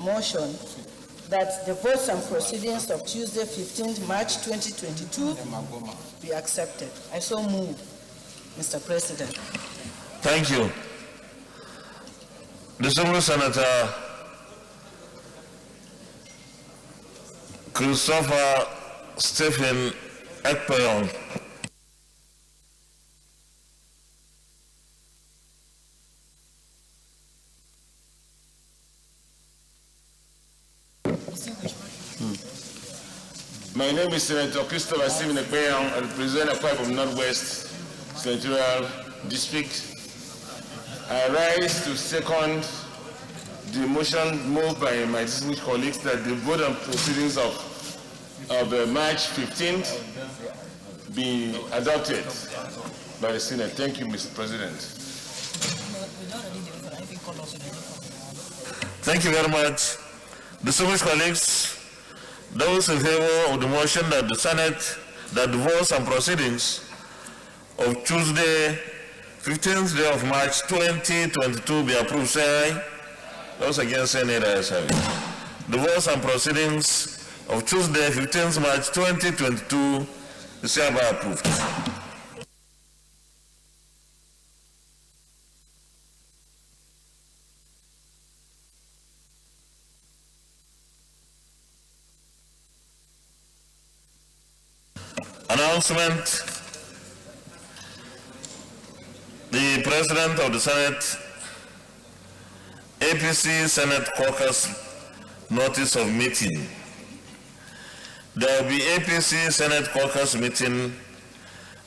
Motion that the votes and proceedings of Tuesday, 15th March 2022 be accepted. I so move, Mr. President. Thank you. Distinguished Senator Christopher Stephen Ekpeyon. My name is Senator Christopher Stephen Ekpeyon. I represent Akwa Ibom Northwest Senatorial District. I rise to second the motion moved by my distinguished colleagues that the vote on proceedings of March 15th be adopted by the Senate. Thank you, Mr. President. Thank you very much. Distinguished colleagues, those in favor of the motion that the Senate, that the votes and proceedings of Tuesday, 15th day of March 2022 be approved, say aye. Those against, say nay. The votes and proceedings of Tuesday, 15th March 2022 is hereby approved. Announcement. The President of the Senate, APC Senate Caucus Notice of Meeting. There will be APC Senate Caucus Meeting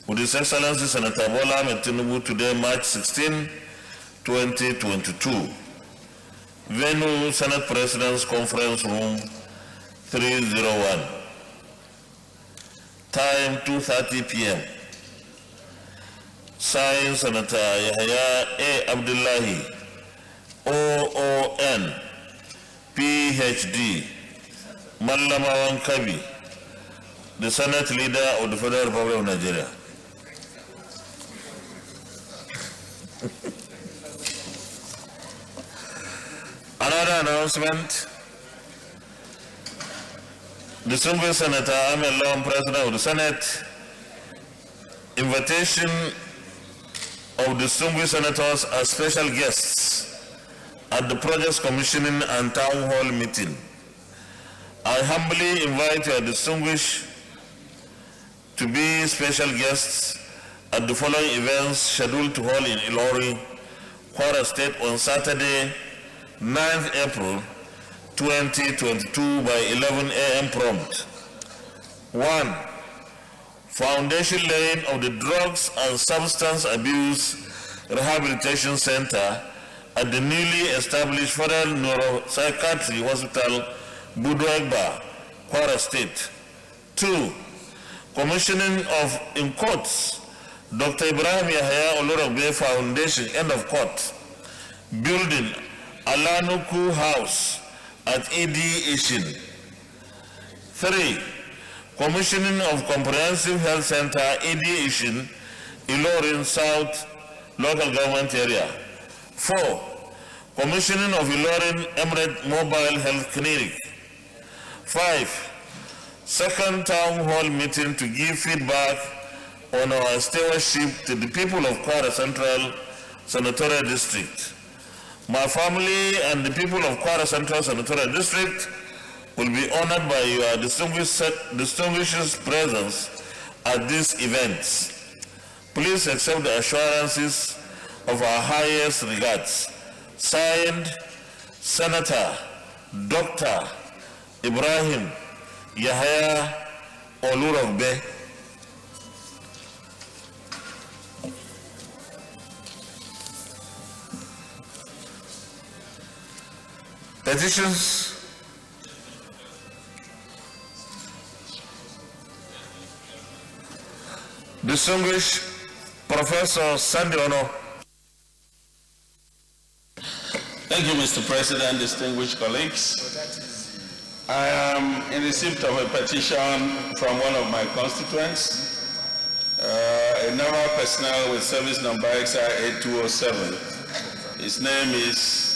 with His Excellency Senator Bola Ahmed Tinubu today, March 16, 2022. Venue, Senate President's Conference Room 301. Time 2:30 p.m. Signed, Senator Yahya A. Abdullahi, OON, PhD, Mallama Wankabi, the Senate Leader of the Federal Republic of Nigeria. Another announcement. Distinguished Senator Ahmed Lawan, President of the Senate, invitation of distinguished senators as special guests at the Projects Commissioning and Town Hall meeting. I humbly invite your distinguished to be special guests at the following events scheduled to hold in Ilori, Kwara State on Saturday, 9th April 2022 by 11 a.m. prompt. 1. Foundation laying of the Drugs and Substance Abuse Rehabilitation Center at the newly established Federal Neuropsychiatry Hospital, Buduagba, Kwara State. 2. Commissioning of, in courts, Dr. Ibrahim Yahya Olorogbe Foundation, end of court, building Alanuku House at ED Ishin. 3. Commissioning of Comprehensive Health Center, ED Ishin, Ilorin South Local Government Area. 4. Commissioning of Ilorin Emirate Mobile Health Clinic. 5. Second Town Hall meeting to give feedback on our stewardship to the people of Kwara Central Senatorial District. My family and the people of Kwara Central Senatorial District will be honored by your distinguished presence at these events. Please accept the assurances of our highest regards. Signed, Senator Dr. Ibrahim Yahya Olorogbe. Petitions. Distinguished Professor Sandy Ono. Thank you, Mr. President, distinguished colleagues. I am in receipt of a petition from one of my constituents, a normal personnel with service number XI 8207. His name is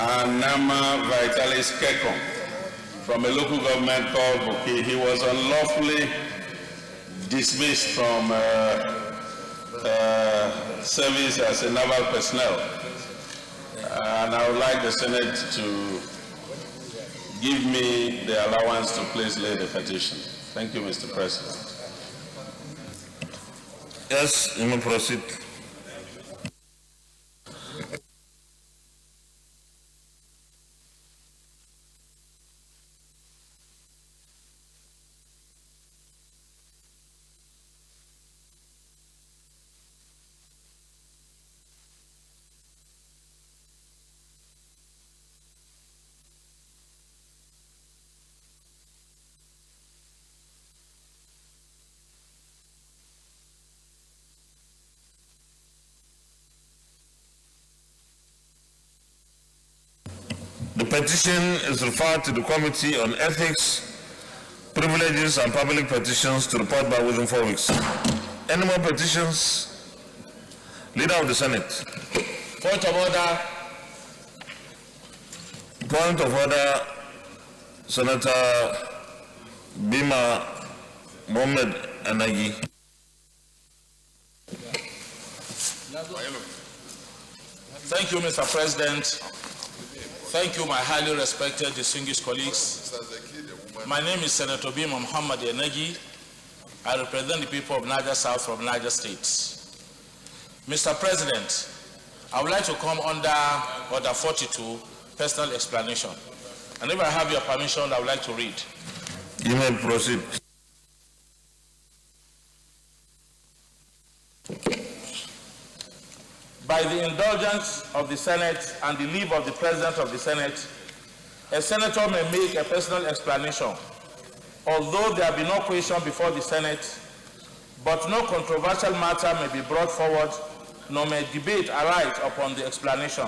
and Nama Vitalis Kekong from a local government called Buki. He was unlawfully dismissed from service as a naval personnel. And I would like the Senate to give me the allowance to please lay the petition. Thank you, Mr. President. Yes, you may proceed. The petition is referred to the Committee on Ethics, Privileges and Public Petitions to report back within 4 weeks. Any more petitions? Leader of the Senate. Point of order. Point of order, Senator Bima Mohammed Anagi. Thank you, Mr. President. Thank you, my highly respected, distinguished colleagues. My name is Senator Bima Mohammed Anagi. I represent the people of Niger South from Niger State. Mr. President, I would like to come under Order 42, personal explanation. And if I have your permission, I would like to read. You may proceed. By the indulgence of the Senate and the leave of the President of the Senate, a senator may make a personal explanation, although there be no question before the Senate, but no controversial matter may be brought forward, nor may debate arise upon the explanation.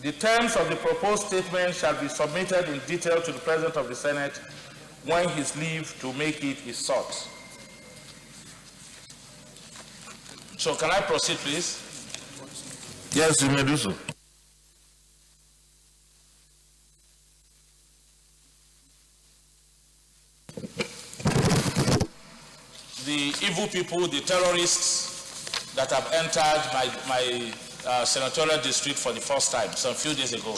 The terms of the proposed statement shall be submitted in detail to the President of the Senate when his leave to make it is sought. So can I proceed, please? Yes, you may do so. The evil people, the terrorists that have entered my senatorial district for the first time, some few days ago.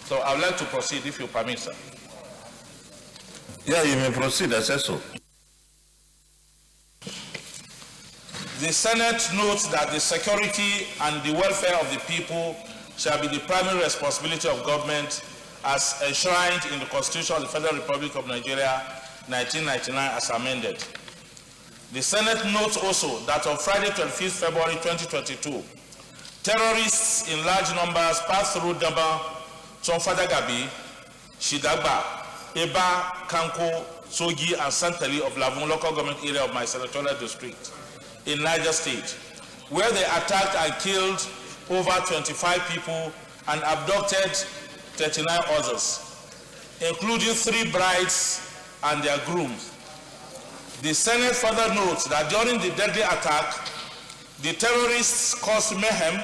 So I would like to proceed, if you permit, sir. Yeah, you may proceed, I said so. The Senate notes that the security and the welfare of the people shall be the primary responsibility of government as enshrined in the Constitution of the Federal Republic of Nigeria, 1999, as amended. The Senate notes also that on Friday, 25th February 2022, terrorists in large numbers passed through Damba, Tsonfadagabi, Shidagba, Eba, Kanko, Sogi, and Santali of Lavun local government area of my senatorial district in Niger State, where they attacked and killed over 25 people and abducted 39 others, including 3 brides and their grooms. The Senate further notes that during the deadly attack, the terrorists caused mayhem,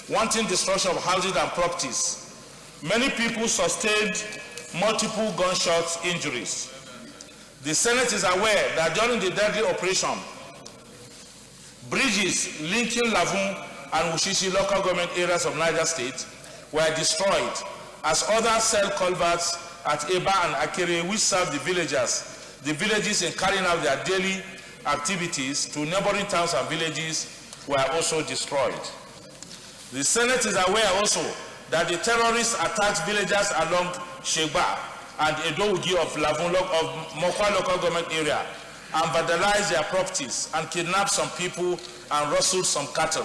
wanton destruction of houses and properties. Many people sustained multiple gunshot injuries. The Senate is aware that during the deadly operation, bridges linking Lavun and Wushishi local government areas of Niger State were destroyed, as other cell culverts at Eba and Akere, which serve the villages in carrying out their daily activities to neighboring towns and villages, were also destroyed. The Senate is aware also that the terrorists attacked villagers along Shegba and Edougi of Lavun of Mokwa local government area and vandalized their properties and kidnapped some people and rustled some cattle.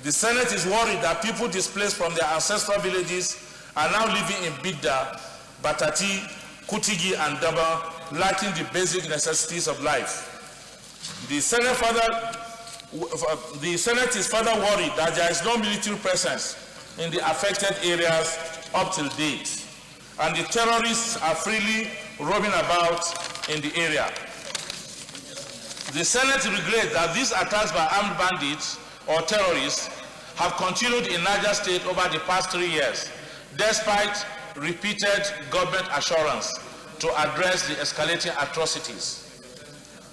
The Senate is worried that people displaced from their ancestral villages are now living in Bidda, Batati, Kutigi, and Daba, lacking the basic necessities of life. The Senate is further worried that there is no military presence in the affected areas up till date, and the terrorists are freely roaming about in the area. The Senate regrets that these attacks by armed bandits or terrorists have continued in Niger State over the past 3 years, despite repeated government assurance to address the escalating atrocities.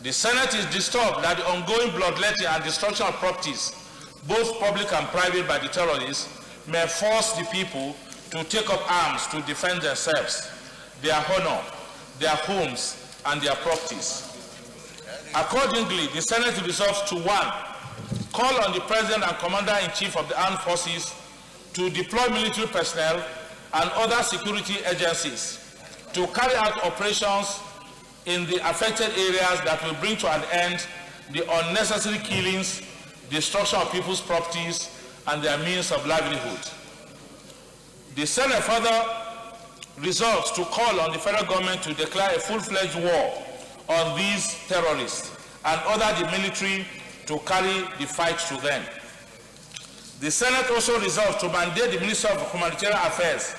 The Senate is disturbed that the ongoing bloodletting and destruction of properties, both public and private, by the terrorists may force the people to take up arms to defend themselves, their honor, their homes, and their properties. Accordingly, the Senate resolves to 1. Call on the President and Commander-in-Chief of the Armed Forces to deploy military personnel and other security agencies to carry out operations in the affected areas that will bring to an end the unnecessary killings, destruction of people's properties, and their means of livelihood. The Senate further resolves to call on the federal government to declare a full-fledged war on these terrorists and order the military to carry the fight to them. The Senate also resolves to mandate the Minister of Humanitarian Affairs,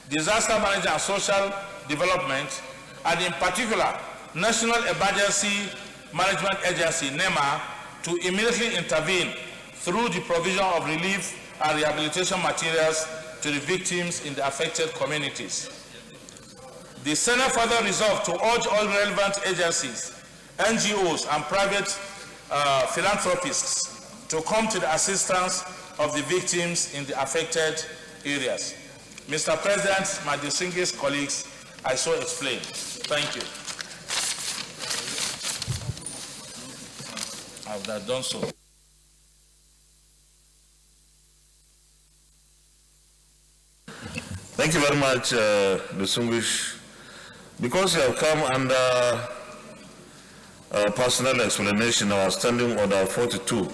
Disaster Management and Social Development, and in particular, National Emergency Management Agency, NEMA, to immediately intervene through the provision of relief and rehabilitation materials to the victims in the affected communities. The Senate further resolved to urge all relevant agencies, NGOs, and private philanthropists to come to the assistance of the victims in the affected areas. Mr. President, my distinguished colleagues, I so explain. Thank you. I have done so. Thank you very much, distinguished. Because you have come under personal explanation of our standing order 42,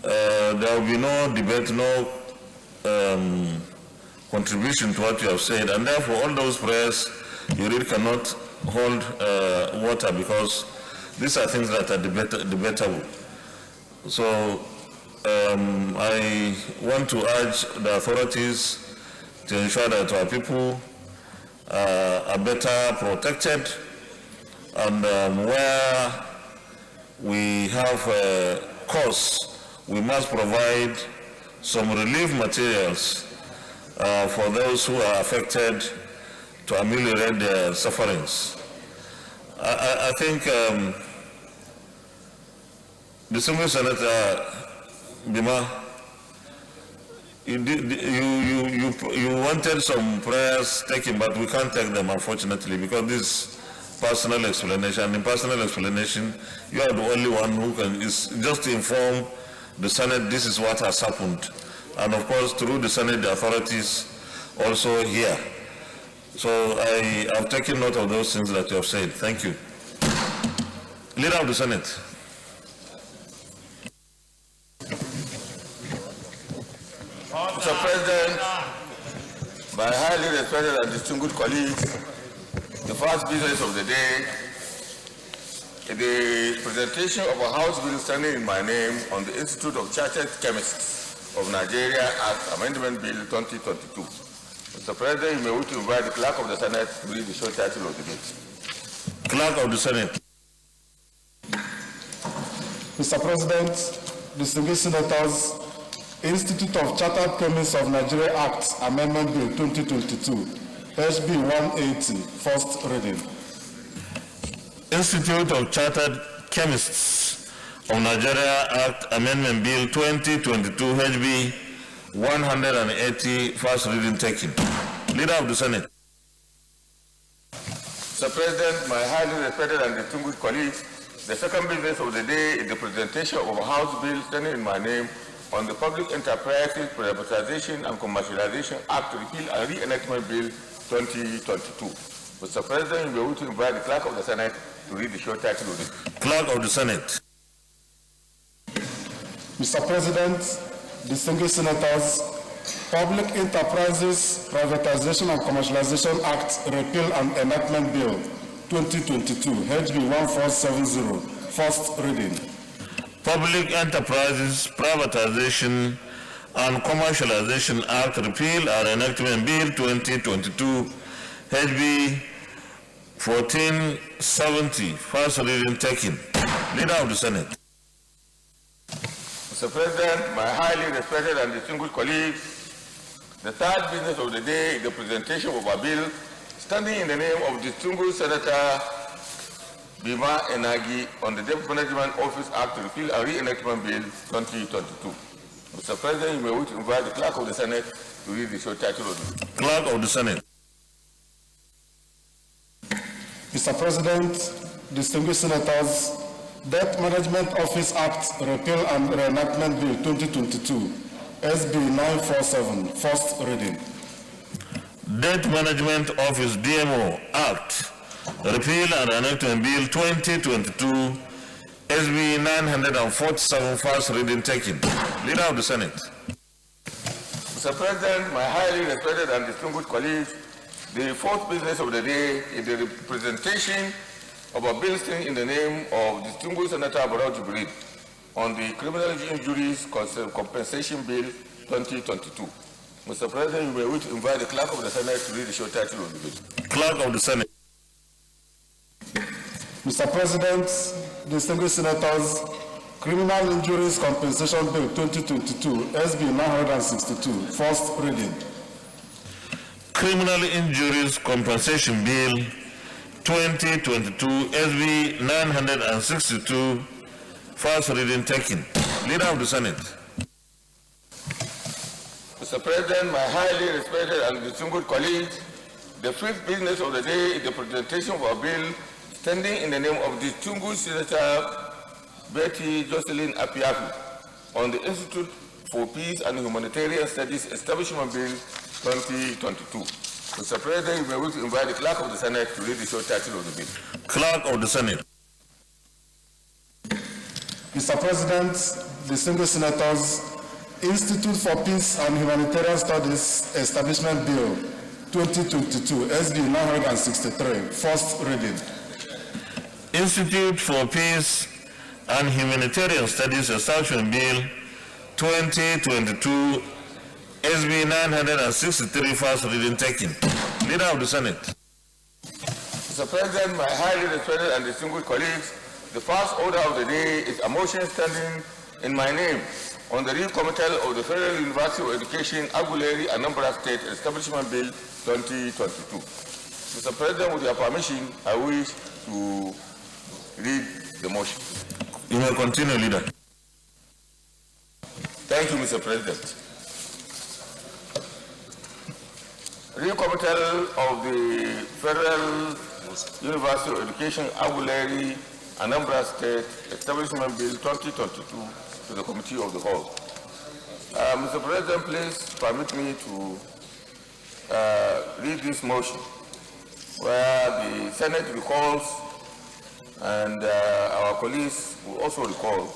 there will be no debate, no contribution to what you have said, and therefore all those prayers you read cannot hold water, because these are things that are debatable. So I want to urge the authorities to ensure that our people are better protected, and where we have costs, we must provide some relief materials for those who are affected to ameliorate their sufferings. I think distinguished Senator Bima, you wanted some prayers taken, but we can't take them, unfortunately, because this is personal explanation. And in personal explanation, you are the only one who can, is just to inform the Senate this is what has happened. And of course, through the Senate, the authorities also here. So I have taken note of those things that you have said. Thank you. Leader of the Senate. Mr. President, my highly respected and distinguished colleagues, the first business of the day is the presentation of a House bill standing in my name on the Institute of Chartered Chemists of Nigeria Act Amendment Bill 2022. Mr. President, you may wish to invite the Clerk of the Senate to read the short title of the bill. Clerk of the Senate. Mr. President, distinguished senators, Institute of Chartered Chemists of Nigeria Act Amendment Bill 2022, HB 180, first reading. Institute of Chartered Chemists of Nigeria Act Amendment Bill 2022, HB 180, first reading taken. Leader of the Senate. Mr. President, my highly respected and distinguished colleagues, the second business of the day is the presentation of a House bill standing in my name on the Public Enterprises Privatization and Commercialization Act Repeal and Reenactment Bill 2022. Mr. President, you may wish to invite the Clerk of the Senate to read the short title of it. Clerk of the Senate. Mr. President, distinguished senators, Public Enterprises Privatization and Commercialization Act Repeal and Enactment Bill 2022, HB 1470, first reading. Public Enterprises Privatization and Commercialization Act Repeal and Enactment Bill 2022, HB 1470, first reading taken. Leader of the Senate. Mr. President, my highly respected and distinguished colleagues, the third business of the day is the presentation of a bill standing in the name of distinguished Senator Bima Enagi on the Debt Management Office Act to repeal and reenactment Bill 2022. Mr. President, you may wish to invite the Clerk of the Senate to read the short title of the bill. Clerk of the Senate. Mr. President, distinguished senators, Debt Management Office Act Repeal and Reenactment Bill 2022, SB 947, first reading. Debt Management Office DMO Act Repeal and Reenactment Bill 2022, SB 947, first reading taken. Leader of the Senate. Mr. President, my highly respected and distinguished colleagues, the fourth business of the day is the presentation of a bill standing in the name of distinguished Senator Barrow Jibril on the Criminal Injuries Compensation Bill 2022. Mr. President, you may wish to invite the Clerk of the Senate to read the short title of the bill. Clerk of the Senate. Mr. President, distinguished senators, Criminal Injuries Compensation Bill 2022, SB 962, first reading. Criminal Injuries Compensation Bill 2022, SB 962, first reading taken. Leader of the Senate. Mr. President, my highly respected and distinguished colleagues, the fifth business of the day is the presentation of a bill standing in the name of distinguished Senator Betty Jocelyn Apiafi on the Institute for Peace and Humanitarian Studies Establishment Bill 2022. Mr. President, you may wish to invite the Clerk of the Senate to read the short title of the bill. Clerk of the Senate. Mr. President, distinguished senators, Institute for Peace and Humanitarian Studies Establishment Bill 2022, SB 963, first reading. Institute for Peace and Humanitarian Studies Establishment Bill 2022, SB 963, first reading taken. Leader of the Senate. Mr. President, my highly respected and distinguished colleagues, the first order of the day is a motion standing in my name on the recommittal of the Federal University of Education, Aguleri, Anambra State Establishment Bill 2022. Mr. President, with your permission, I wish to read the motion. You may continue, Leader. Thank you, Mr. President. Recommittal of the Federal University of Education, Aguleri, Anambra State Establishment Bill 2022 to the Committee of the Whole. Mr. President, please permit me to read this motion, where the Senate recalls and our colleagues will also recall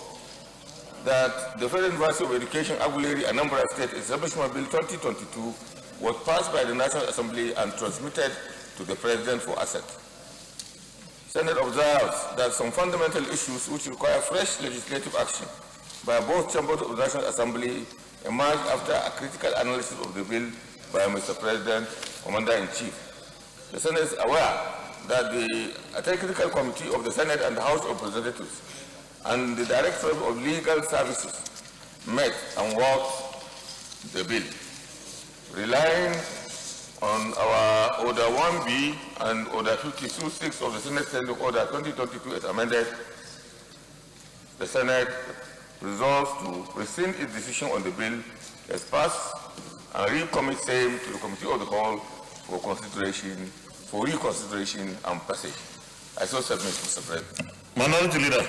that the Federal University of Education, Aguleri, Anambra State Establishment Bill 2022 was passed by the National Assembly and transmitted to the President for assent. Senate observes that some fundamental issues which require fresh legislative action by both chambers of the National Assembly emerged after a critical analysis of the bill by Mr. President, Commander-in-Chief. The Senate is aware that the Technical Committee of the Senate and the House of Representatives and the Directorate of Legal Services met and worked the bill, relying on our Order 1B and Order 52.6 of the Senate Standing Order 2022 as amended. The Senate resolves to rescind its decision on the bill as passed and recommit same to the Committee of the Whole for reconsideration and passage. I so submit, Mr. President. Minority Leader.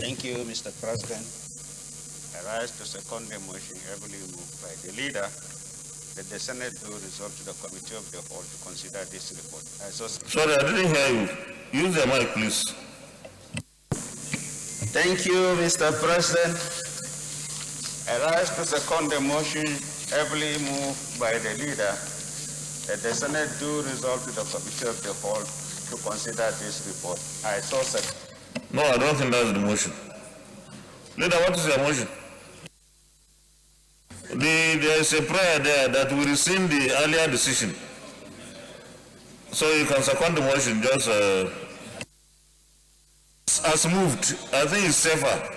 Thank you, Mr. President. I rise to second the motion heavily moved by the leader that the Senate do resolve to the Committee of the Whole to consider this report. Sorry, I didn't hear you. Use the mic, please. Thank you, Mr. President. I rise to second the motion heavily moved by the leader that the Senate do resolve to the Committee of the Whole to consider this report. I so second. No, I don't think that's the motion. Leader, what is your motion? There is a prayer there that will rescind the earlier decision. So you can second the motion just as moved. I think it's safer.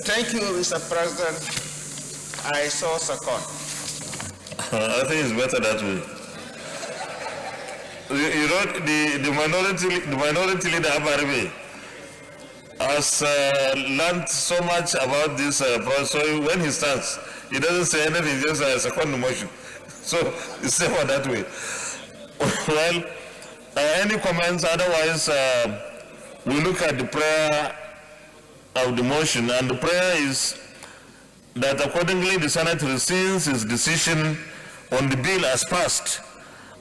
Thank you, Mr. President. I so second. I think it's better that way. You know, the minority leader Abaribe has learned so much about this process. So when he starts, he doesn't say anything, just a second motion. So it's safer that way. Well, any comments? Otherwise, we look at the prayer of the motion, and the prayer is that accordingly the Senate rescinds its decision on the bill as passed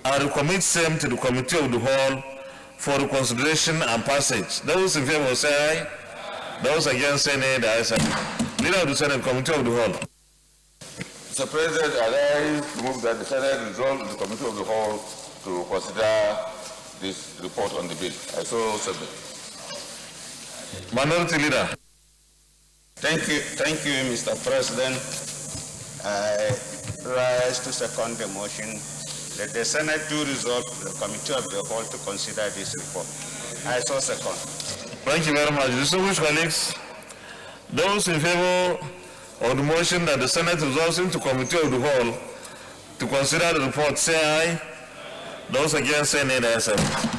and recommits same to the Committee of the Whole for reconsideration and passage. Those in favor say aye. Those against say nay. The ayes have it. Leader of the Senate, Committee of the Whole. Mr. President, I move that the Senate resolve the Committee of the Whole to consider this report on the bill. I so submit. Minority Leader. Thank you, Mr. President. I rise to second the motion that the Senate do resolve the Committee of the Whole to consider this report. I so second. Thank you very much. Distinguished colleagues, those in favor of the motion that the Senate resolves into Committee of the Whole to consider the report say aye. Those against say nay. The ayes have it.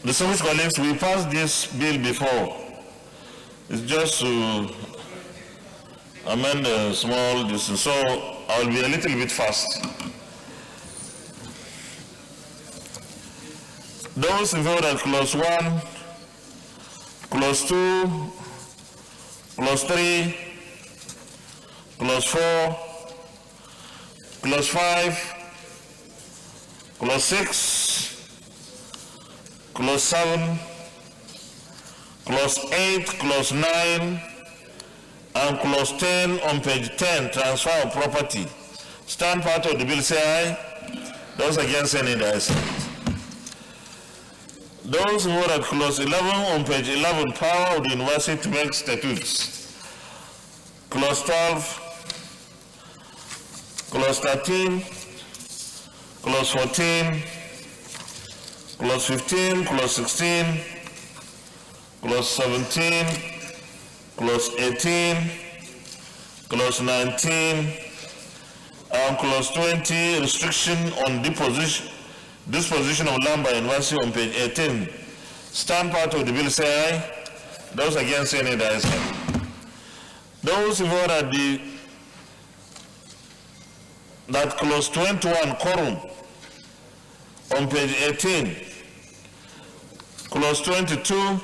Distinguished colleagues, we passed this bill before. It's just to amend a small distance, so I'll be a little bit fast. Those in favor that clause 1, clause 2, clause 3, clause 4, clause 5, clause 6, clause 7, clause 8, clause 9, and clause 10 on page 10, transfer of property. Stand part of the bill, say aye. Those against say nay. The ayes have it. Those who are at clause 11 on page 11, power of the university to make statutes. Clause 12, clause 13, clause 14, clause 15, clause 16, clause 17, clause 18, clause 19, and clause 20, restriction on disposition of land by university on page 18. Stand part of the bill, say aye. Those against say nay. The ayes have it. Those who vote at that clause 21, quorum, on page 18, clause 22,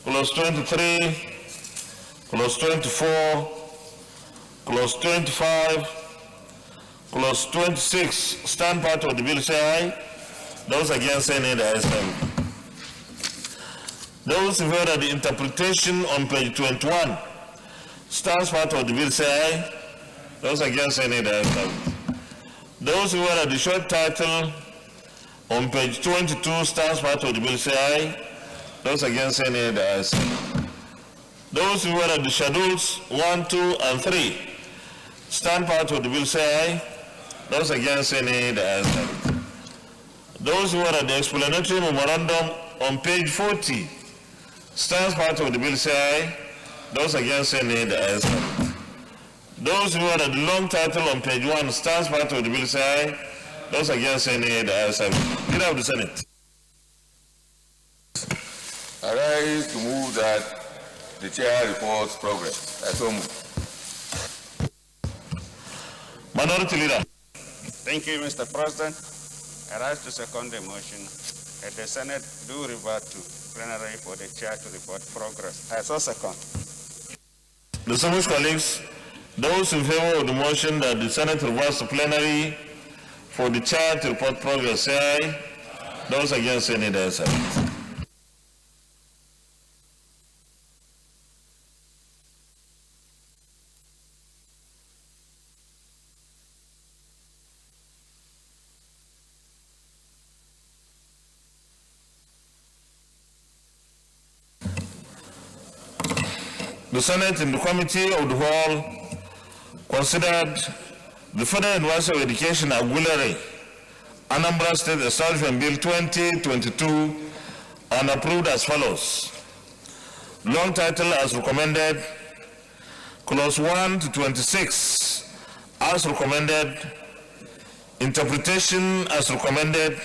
clause 23, clause 24, clause 25, clause 26, stand part of the bill, say aye. Those against say nay. The ayes have it. Those in favor of the interpretation on page 21, stands part of the bill, say aye. Those against say nay. The ayes have it. Those who were at the short title on page 22, stands part of the bill, say aye. Those against say nay. The ayes have it. Those who were at the schedules 1, 2, and 3, stand part of the bill, say aye. Those against say nay. The ayes have it. Those who were at the explanatory memorandum on page 40, stands part of the bill, say aye. Those against say nay. The ayes have it. Those who are at the long title on page 1, stands part of the bill, say aye. Those against say nay. The ayes have it. Leader of the Senate. I rise to move that the chair reports progress. I so move. Minority Leader. Thank you, Mr. President. I rise to second the motion that the Senate do revert to plenary for the chair to report progress. I so second. Distinguished colleagues, those in favor of the motion that the Senate reverts to plenary for the chair to report progress, say aye. Those against say nay. The ayes have it. The Senate in the Committee of the Whole considered the Federal University of Education Auxiliary Anambra State Establishment Bill 2022 and approved as follows. Long title as recommended, clause 1 to 26 as recommended, interpretation as recommended,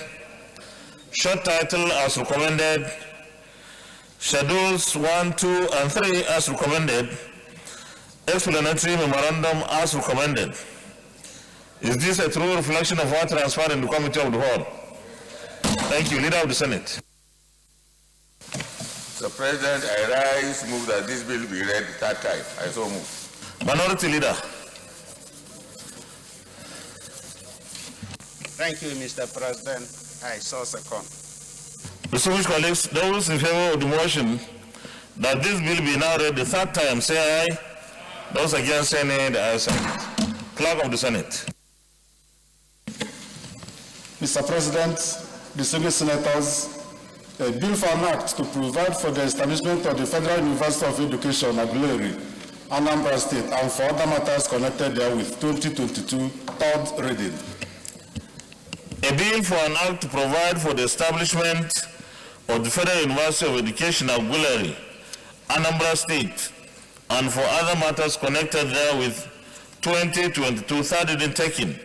short title as recommended, schedules 1, 2, and 3 as recommended, explanatory memorandum as recommended. Is this a true reflection of what transpired in the Committee of the Whole? Thank you. Leader of the Senate. Mr. President, I rise to move that this bill be read the third time. I so move. Minority Leader. Thank you, Mr. President. I so second. Distinguished colleagues, those in favor of the motion that this bill be now read the third time, say aye. Those against, say nay. The ayes have it. Clerk of the Senate. Mr. President, distinguished senators, a bill for an act to provide for the establishment of the Federal University of Education, Plenary, Anambra State, and for other matters connected therewith, 2022, third reading. A bill for an act to provide for the establishment of the Federal University of Education, Auxiliary, Anambra State, and for other matters connected therewith, 2022, third reading taken,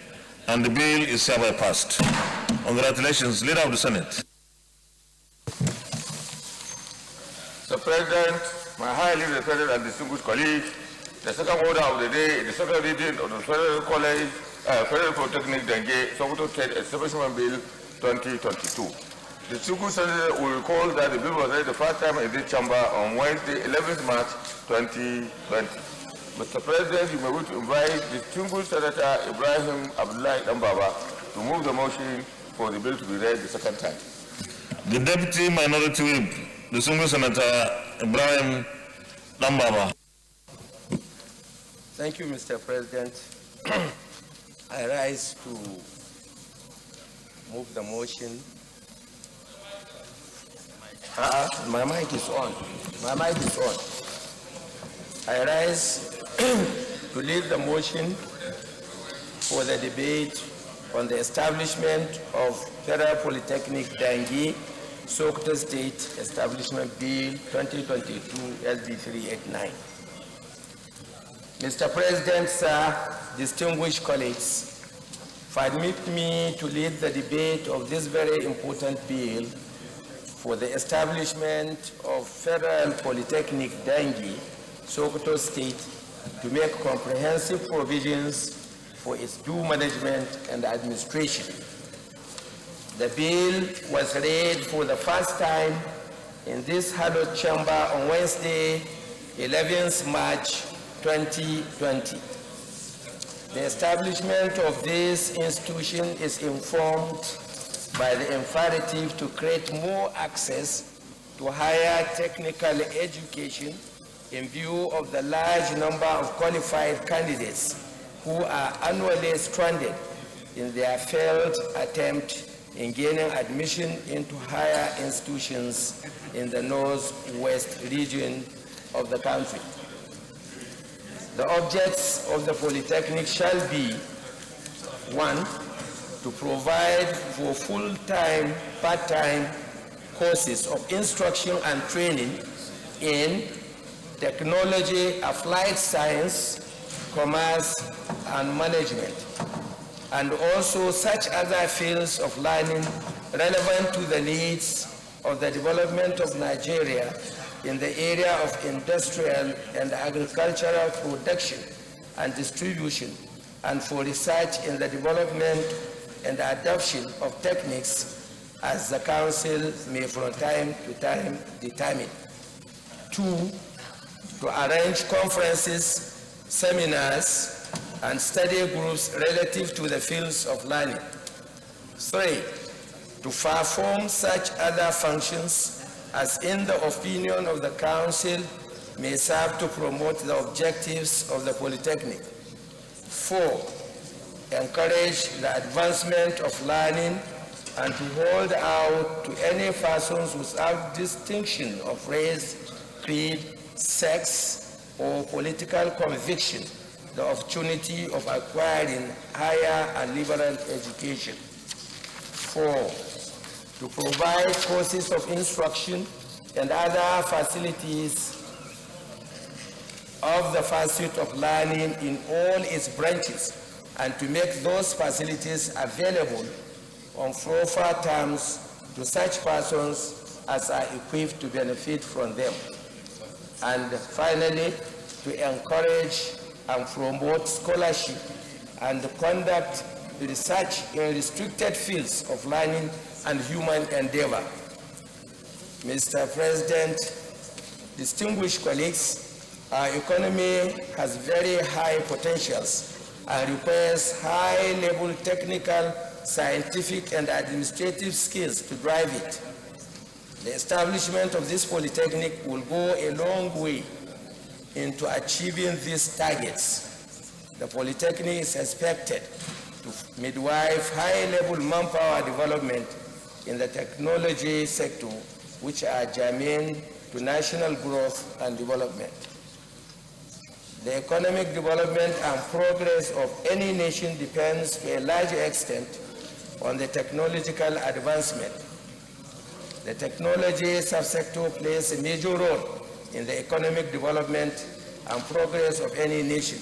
and the bill is hereby passed. Congratulations, Leader of the Senate. Mr. President, my highly respected and distinguished colleagues, the second order of the day is the second reading of the Federal College, Federal Polytechnic Dengue, Sokoto State Establishment Bill 2022. The distinguished senator will recall that the bill was read the first time in this chamber on Wednesday, 11th March 2020. Mr. President, you may wish to invite distinguished Senator Ibrahim Abdullahi Dambaba to move the motion for the bill to be read the second time. The Deputy Minority Whip, distinguished Senator Ibrahim Dambaba. Thank you, Mr. President. I rise to move the motion. My mic is on. My mic is on. I rise to lead the motion for the debate on the establishment of Federal Polytechnic Dangi, Sokoto State Establishment Bill 2022 SB 389. Mr. President, sir, distinguished colleagues, permit me to lead the debate of this very important bill for the establishment of Federal Polytechnic Dangi, Sokoto State, to make comprehensive provisions for its due management and administration. The bill was read for the first time in this hallowed chamber on Wednesday, 11th March 2020. The establishment of this institution is informed by the imperative to create more access to higher technical education in view of the large number of qualified candidates who are annually stranded in their failed attempt in gaining admission into higher institutions in the northwest region of the country. The objects of the Polytechnic shall be: 1, to provide for full-time, part-time courses of instruction and training in technology, applied science, commerce, and management, and also such other fields of learning relevant to the needs of the development of Nigeria in the area of industrial and agricultural production and distribution, and for research in the development and adoption of techniques as the Council may from time to time determine. 2, to arrange conferences, seminars, and study groups relative to the fields of learning. 3, to perform such other functions as in the opinion of the Council may serve to promote the objectives of the Polytechnic. 4, encourage the advancement of learning and to hold out to any persons without distinction of race, creed, sex, or political conviction the opportunity of acquiring higher and liberal education. 4, to provide courses of instruction and other facilities of the pursuit of learning in all its branches, and to make those facilities available on proper terms to such persons as are equipped to benefit from them. And finally, to encourage and promote scholarship and conduct research in restricted fields of learning and human endeavor. Mr. President, distinguished colleagues, our economy has very high potentials and requires high-level technical, scientific, and administrative skills to drive it. The establishment of this polytechnic will go a long way into achieving these targets. The polytechnic is expected to midwife high-level manpower development in the technology sector, which are germane to national growth and development. The economic development and progress of any nation depends to a large extent on the technological advancement. The technology subsector plays a major role in the economic development and progress of any nation.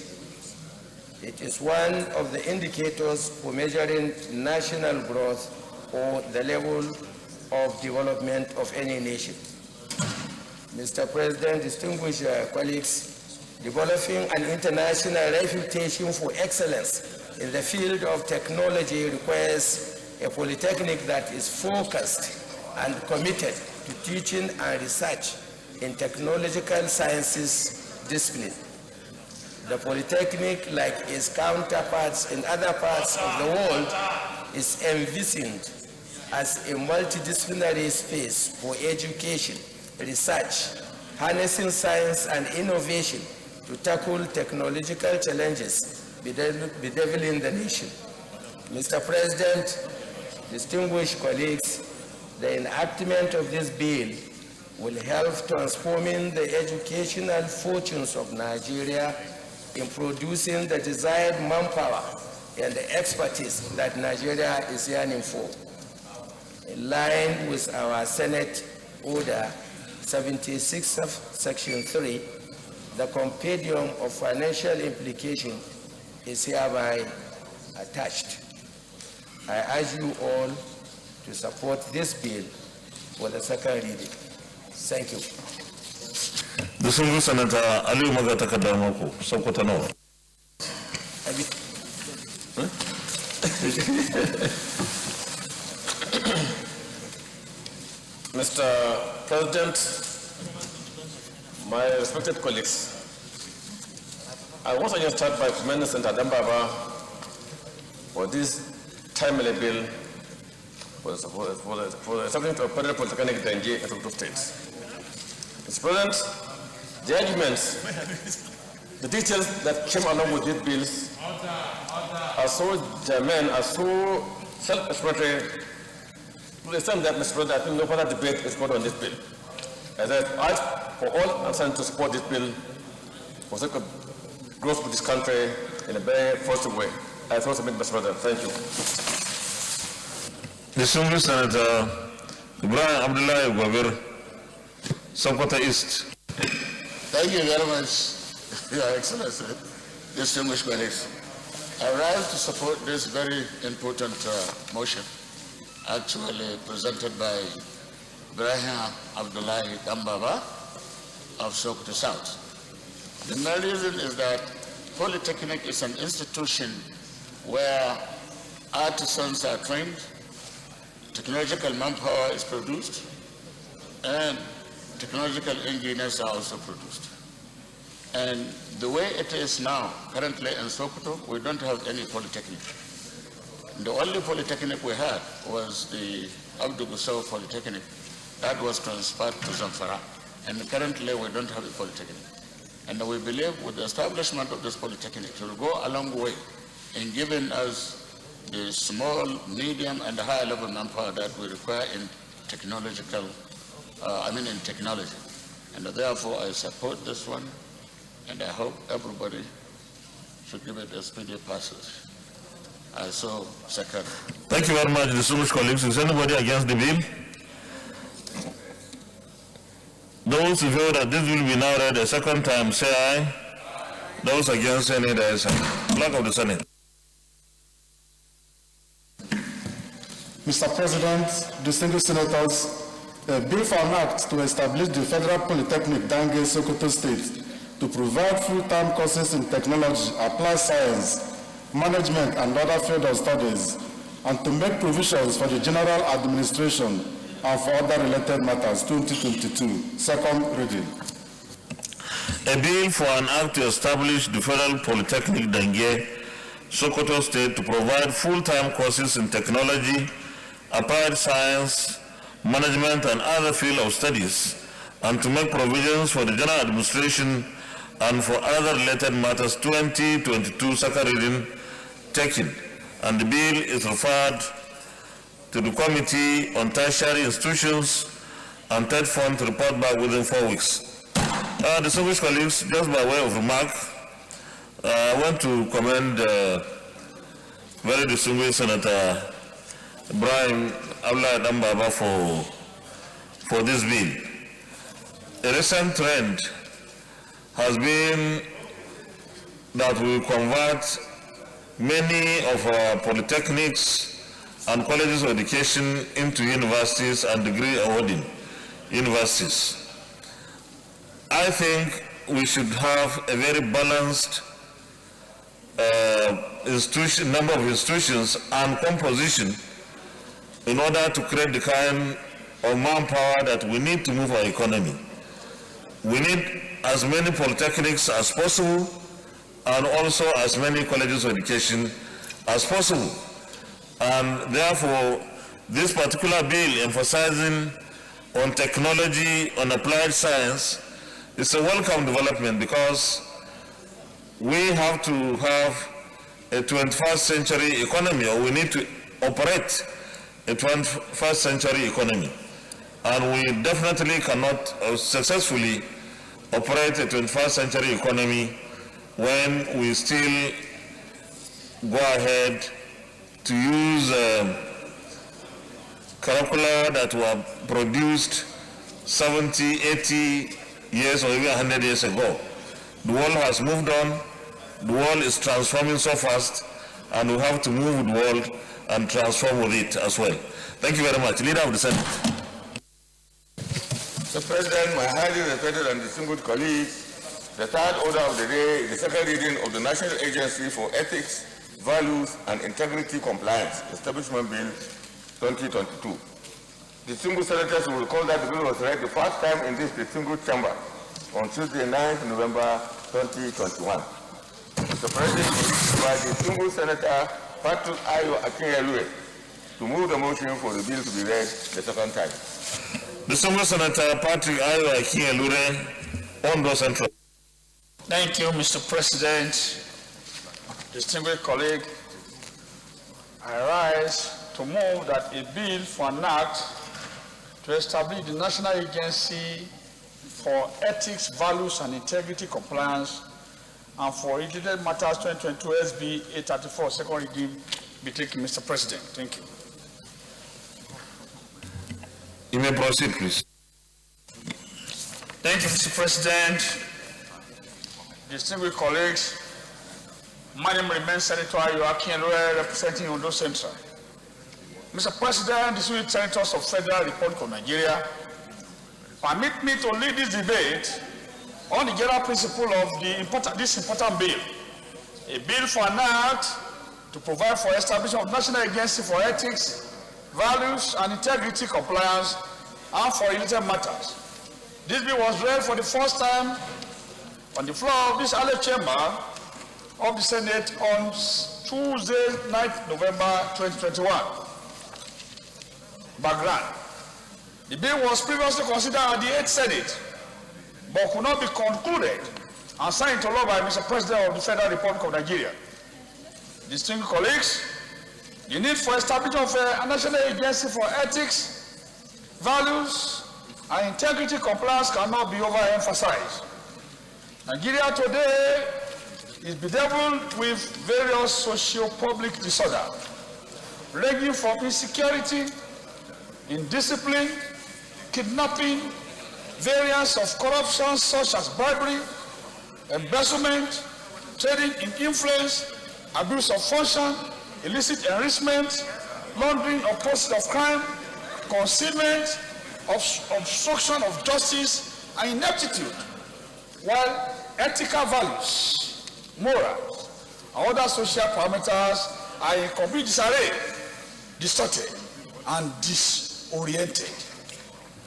It is one of the indicators for measuring national growth or the level of development of any nation. Mr. President, distinguished colleagues, developing an international reputation for excellence in the field of technology requires a polytechnic that is focused and committed to teaching and research in technological sciences discipline. The polytechnic, like its counterparts in other parts of the world, is envisioned as a multidisciplinary space for education, research, harnessing science and innovation to tackle technological challenges bedeviling the nation. Mr. President, distinguished colleagues, the enactment of this bill will help transforming the educational fortunes of Nigeria in producing the desired manpower and the expertise that Nigeria is yearning for. In line with our Senate Order 76 of Section 3, the compendium of financial implication is hereby attached. I urge you all to support this bill for the second reading. Thank you. Distinguished Senator Ali Magatakadamako, Sokoto North. Mr. President, my respected colleagues, I want to start by commending Senator Dambaba for this timely bill for the establishment of Federal Polytechnic Danje at Sokoto State. Mr. President, the arguments, the details that came along with these bills are so germane, are so self-explanatory, to the extent that, Mr. President, I think no further debate is going on this bill. As I ask for all concerned to support this bill for sake of growth of this country in a very positive way. I also submit, Mr. President. Thank you. Distinguished Senator Ibrahim Abdullahi Gwabir, Sokoto East. Thank you very much, Your Excellency, distinguished colleagues. I rise to support this very important motion, actually presented by Ibrahim Abdullahi Dambaba of Sokoto South. The main reason is that Polytechnic is an institution where artisans are trained, technological manpower is produced, and technological engineers are also produced. And the way it is now, currently in Sokoto, we don't have any polytechnic. The only polytechnic we had was the Abdul Gusau Polytechnic. That was transferred to Zamfara. And currently we don't have a polytechnic. And we believe with the establishment of this polytechnic, it will go a long way in giving us the small, medium, and high level manpower that we require in technological, in technology. And therefore I support this one. and I hope everybody should give it a speedy passage. I so second. Thank you very much, distinguished colleagues. Is anybody against the bill? Those who feel that this will be now read a second time, say aye. Those against, say nay. There is a Clerk of the Senate. Mr. President, distinguished senators, a bill for an act to establish the Federal Polytechnic Dange, Sokoto State to provide full-time courses in technology, applied science, management, and other field of studies, and to make provisions for the general administration and for other related matters, 2022, second reading. A bill for an act to establish the Federal Polytechnic Dange, Sokoto State to provide full-time courses in technology, applied science, management, and other field of studies, and to make provisions for the general administration and for other related matters, 2022, second reading, taken. And the bill is referred to the Committee on Tertiary Institutions and third fund to report back within 4 weeks. Distinguished colleagues, just by way of remark, I want to commend very distinguished Senator Ibrahim Abdullah Dambaba for this bill. A recent trend has been that we convert many of our polytechnics and colleges of education into universities and degree awarding universities. I think we should have a very balanced number of institutions and composition in order to create the kind of manpower that we need to move our economy. We need as many polytechnics as possible and also as many colleges of education as possible. And therefore, this particular bill emphasizing on technology, on applied science, is a welcome development because we have to have a 21st century economy, or we need to operate a 21st century economy. And we definitely cannot successfully operate a 21st century economy when we still go ahead to use curricula that were produced 70, 80 years or even 100 years ago. The world has moved on, the world is transforming so fast, and we have to move with the world and transform with it as well. Thank you very much. Leader of the Senate. Mr. President, my highly respected and distinguished colleagues, the third order of the day is the second reading of the National Agency for Ethics, Values, and Integrity Compliance, Establishment Bill 2022. Distinguished senators will recall that the bill was read the first time in this distinguished chamber on Tuesday, 9th November 2021. Mr. President, by distinguished Senator Patrick Ayo Akinelue to move the motion for the bill to be read the second time. Distinguished Senator Patrick Ayo Akinelure, Ondo Central. Thank you, Mr. President. Distinguished colleague, I rise to move that a bill for an act to establish the National Agency for Ethics, Values, and Integrity Compliance and for Related Matters 2022 SB 834, second reading, be taken, Mr. President. Thank you. You may proceed, please. Thank you, Mr. President. Distinguished colleagues, my name remains Senator Joaquin Lowe, representing Ondo Central. Mr. President, distinguished senators of Federal Republic of Nigeria, permit me to lead this debate on the general principle of this important bill, a bill for an act to provide for establishment of National Agency for Ethics, Values, and Integrity Compliance, and for related matters. This bill was read for the first time on the floor of this Aleph chamber of the Senate on Tuesday, 9th November 2021. Background. The bill was previously considered at the 8th Senate, but could not be concluded and signed into law by Mr. President of the Federal Republic of Nigeria. Distinguished colleagues, the need for establishment of a National Agency for Ethics, Values, and Integrity Compliance cannot be overemphasized. Nigeria today is bedeviled with various socio-public disorders, ranging from insecurity, indiscipline, kidnapping, variants of corruption such as bribery, embezzlement, trading in influence, abuse of function, illicit enrichment, laundering of proceeds of crime, concealment, obstruction of justice, and ineptitude, while ethical values, morals, and other social parameters are in complete disarray, distorted, and disoriented.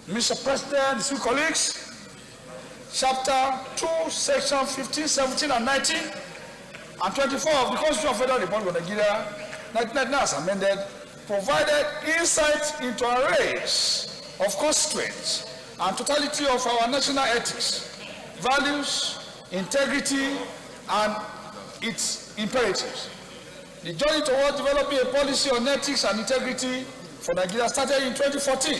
Mr. President, distinguished colleagues, Chapter 2, Section 15, 17, and 19, and 24 of the Constitution of the Federal Republic of Nigeria, 1999 as amended, provided insight into arrays of constituents and totality of our national ethics, values, integrity, and its imperatives. The journey towards developing a policy on ethics and integrity for Nigeria started in 2014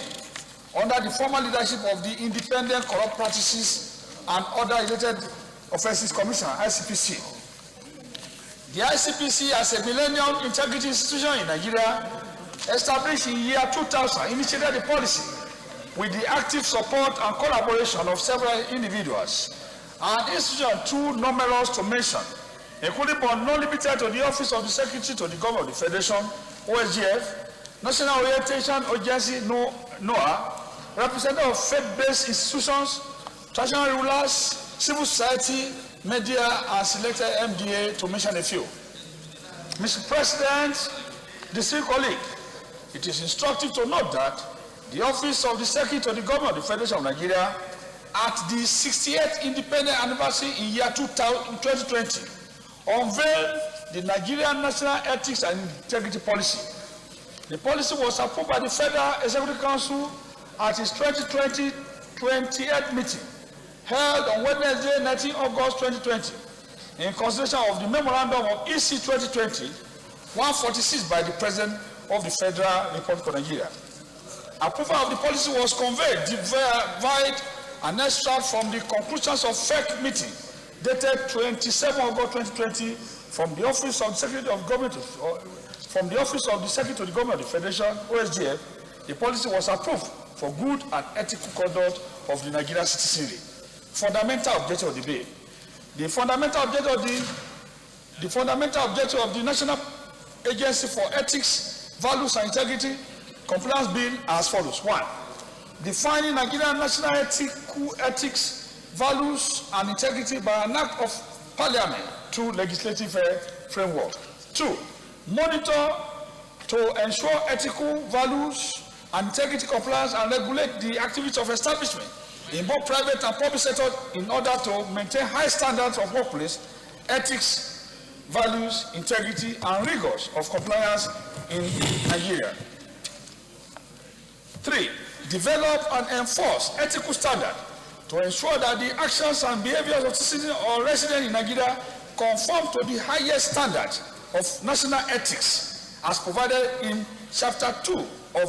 under the former leadership of the Independent Corrupt Practices and Other Related Offences Commission, ICPC. The ICPC, as a millennium integrity institution in Nigeria, established in year 2000, initiated the policy with the active support and collaboration of several individuals and institutions too numerous to mention, including but not limited to the Office of the Secretary to the Government of the Federation, OSGF, National Orientation Agency, NOAA, representatives of faith-based institutions, traditional rulers, civil society, media, and selected MDA, to mention a few. Mr. President, distinguished colleague, it is instructive to note that the Office of the Secretary to the Government of the Federation of Nigeria, at the 68th independent anniversary in year 2020, unveiled the Nigerian National Ethics and Integrity Policy. The policy was approved by the Federal Executive Council at its 2020 28th meeting, held on Wednesday, 19 August 2020, in consideration of the Memorandum of EC 2020-146 by the President of the Federal Republic of Nigeria. Approval of the policy was conveyed via an extract from the conclusions of FEC meeting dated 27 August 2020 from the Office of the Secretary of Government from the Office of the Secretary to the Government of the Federation, OSGF. The policy was approved for good and ethical conduct of the Nigerian citizenry. Fundamental objective of the bill. The fundamental objective of the National Agency for Ethics, Values and Integrity Compliance Bill as follows. 1. Defining Nigerian national ethics, values and integrity by an act of Parliament through legislative framework. 2. Monitor to ensure ethical values and integrity compliance and regulate the activities of establishment in both private and public sector in order to maintain high standards of workplace ethics, values, integrity, and rigors of compliance in Nigeria. 3. Develop and enforce ethical standards to ensure that the actions and behaviors of citizens or residents in Nigeria conform to the highest standards of national ethics as provided in Chapter 2 of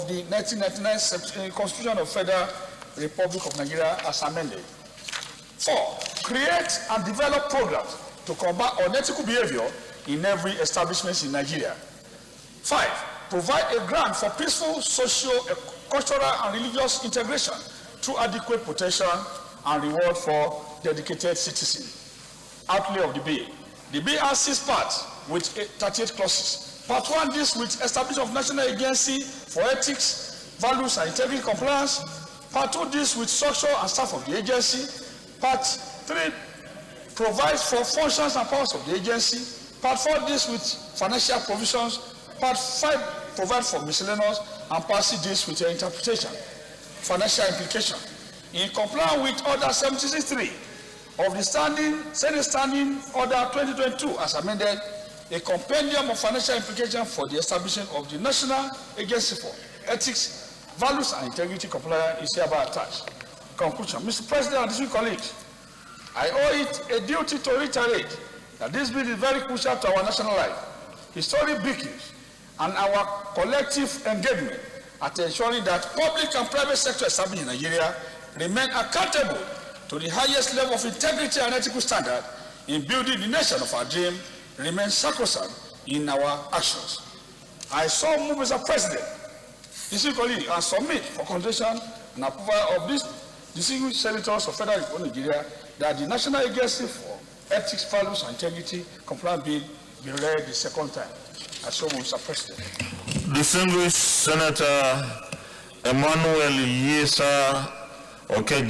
the 1999 Constitution of the Federal Republic of Nigeria as amended. 4. Create and develop programs to combat unethical behavior in every establishment in Nigeria. 5. Provide a grant for peaceful socio-cultural and religious integration through adequate protection and reward for dedicated citizens. Outlay of the bill. The bill has 6 parts with 38 clauses. Part 1 deals with establishment of National Agency for Ethics, Values and Integrity Compliance. Part 2 deals with structure and staff of the agency. Part 3 provides for functions and powers of the agency. Part 4 deals with financial provisions. Part 5 provides for miscellaneous, and Part 6 deals with interpretation, financial implication. In compliance with Order 76.3 of the Senate Standing Order 2022 as amended, a compendium of financial implications for the establishment of the National Agency for Ethics, Values and Integrity Compliance is hereby attached. Conclusion. Mr. President and distinguished colleagues, I owe it a duty to reiterate that this bill is very crucial to our national life, historic beacons, and our collective engagement at ensuring that public and private sector establishments in Nigeria remain accountable to the highest level of integrity and ethical standard in building the nation of our dream remains sacrosanct in our actions. I so move, Mr. President, discreetly and submit for consideration and approval of these distinguished senators of Federal Republic of Nigeria that the National Agency for Ethics, Values and Integrity Compliance Bill be read the second time. I so move, Mr. President. Distinguished Senator Emmanuel Yesa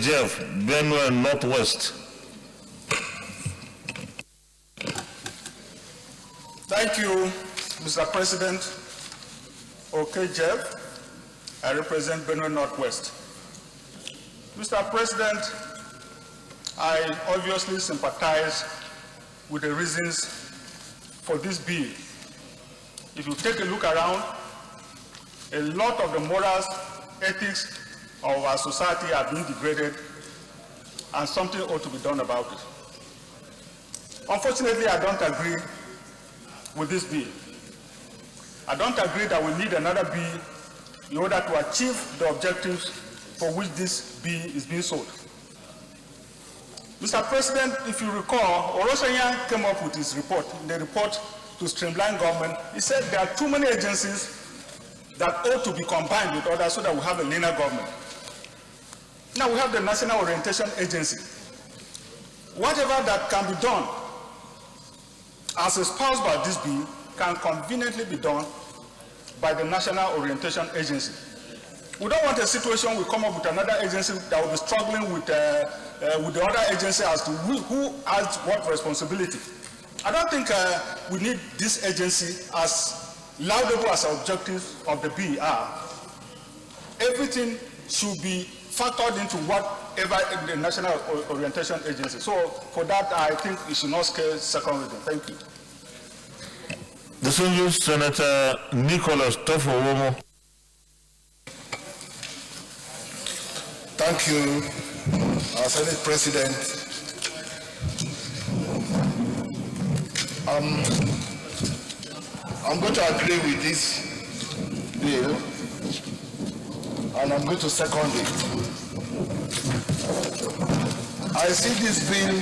Jeff, Benue Northwest. Thank you, Mr. President. Jeff, I represent Benue Northwest. Mr. President, I obviously sympathize with the reasons for this bill. If you take a look around, a lot of the morals, ethics of our society are being degraded, and something ought to be done about it. Unfortunately, I don't agree with this bill. I don't agree that we need another bill in order to achieve the objectives for which this bill is being sold. Mr. President, if you recall, Orosanya came up with his report, in the report to streamline government. He said there are too many agencies that ought to be combined with others so that we have a leaner government. Now we have the National Orientation Agency. Whatever that can be done as espoused by this bill can conveniently be done by the National Orientation Agency. We don't want a situation we come up with another agency that will be struggling with the other agency as to who has what responsibility. I don't think we need this agency, as laudable as our objectives of the bill are. Everything should be factored into whatever the National Orientation Agency. So for that, I think it should not scale second reading. Thank you. Distinguished Senator Nicholas Tofowomo. Thank you, Senate President. I'm going to agree with this bill, and I'm going to second it. I see this bill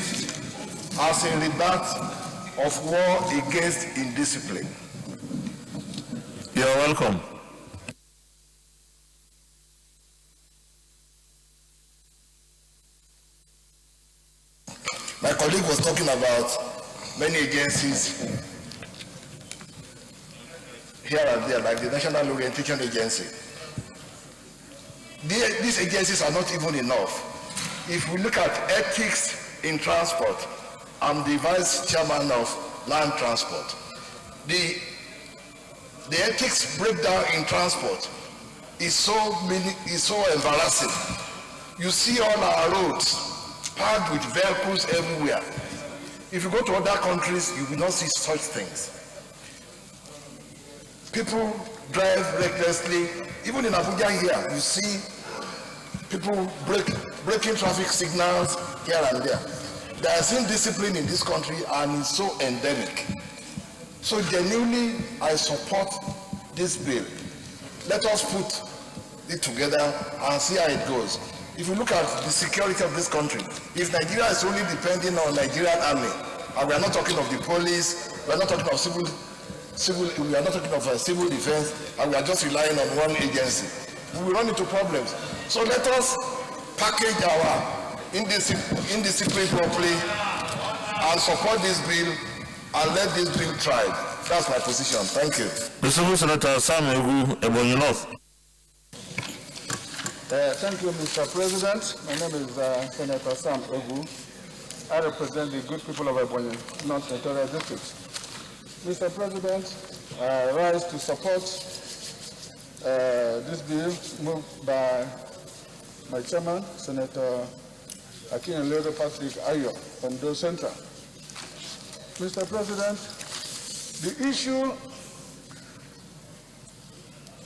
as a rebut of war against indiscipline. You're welcome. My colleague was talking about many agencies here and there, like the National Orientation Agency. These agencies are not even enough. If we look at ethics in transport, I'm the vice chairman of land transport. The ethics breakdown in transport is so embarrassing. You see all our roads packed with vehicles everywhere. If you go to other countries, you will not see such things. People drive recklessly. Even in Abuja here, you see people breaking traffic signals here and there. There is indiscipline in this country, and it's so endemic. So genuinely, I support this bill. Let us put it together and see how it goes. If you look at the security of this country, if Nigeria is only depending on Nigerian army, and we are not talking of the police, we are not talking of civil defense, and we are just relying on one agency, we will run into problems. So let us package our indiscipline properly and support this bill and let this bill thrive. That's my position. Thank you. Distinguished Senator Sam Egu, Ebonyi North. Thank you, Mr. President. My name is Senator Sam Egu. I represent the good people of Ebonyi North Senatorial District. Mr. President, I rise to support this bill moved by my chairman, Senator Akinlere Patrick Ayo from Do Center. Mr. President, the issue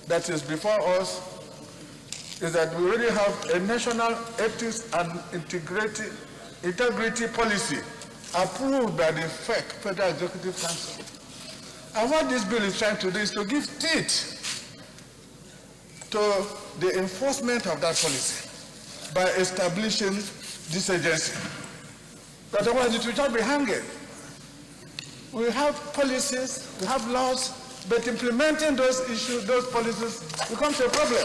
that is before us is that we already have a national ethics and integrity policy approved by the Federal Executive Council. And what this bill is trying to do is to give teeth to the enforcement of that policy by establishing this agency. But otherwise it will just be hanging. We have policies, we have laws, but implementing those issues, those policies becomes a problem.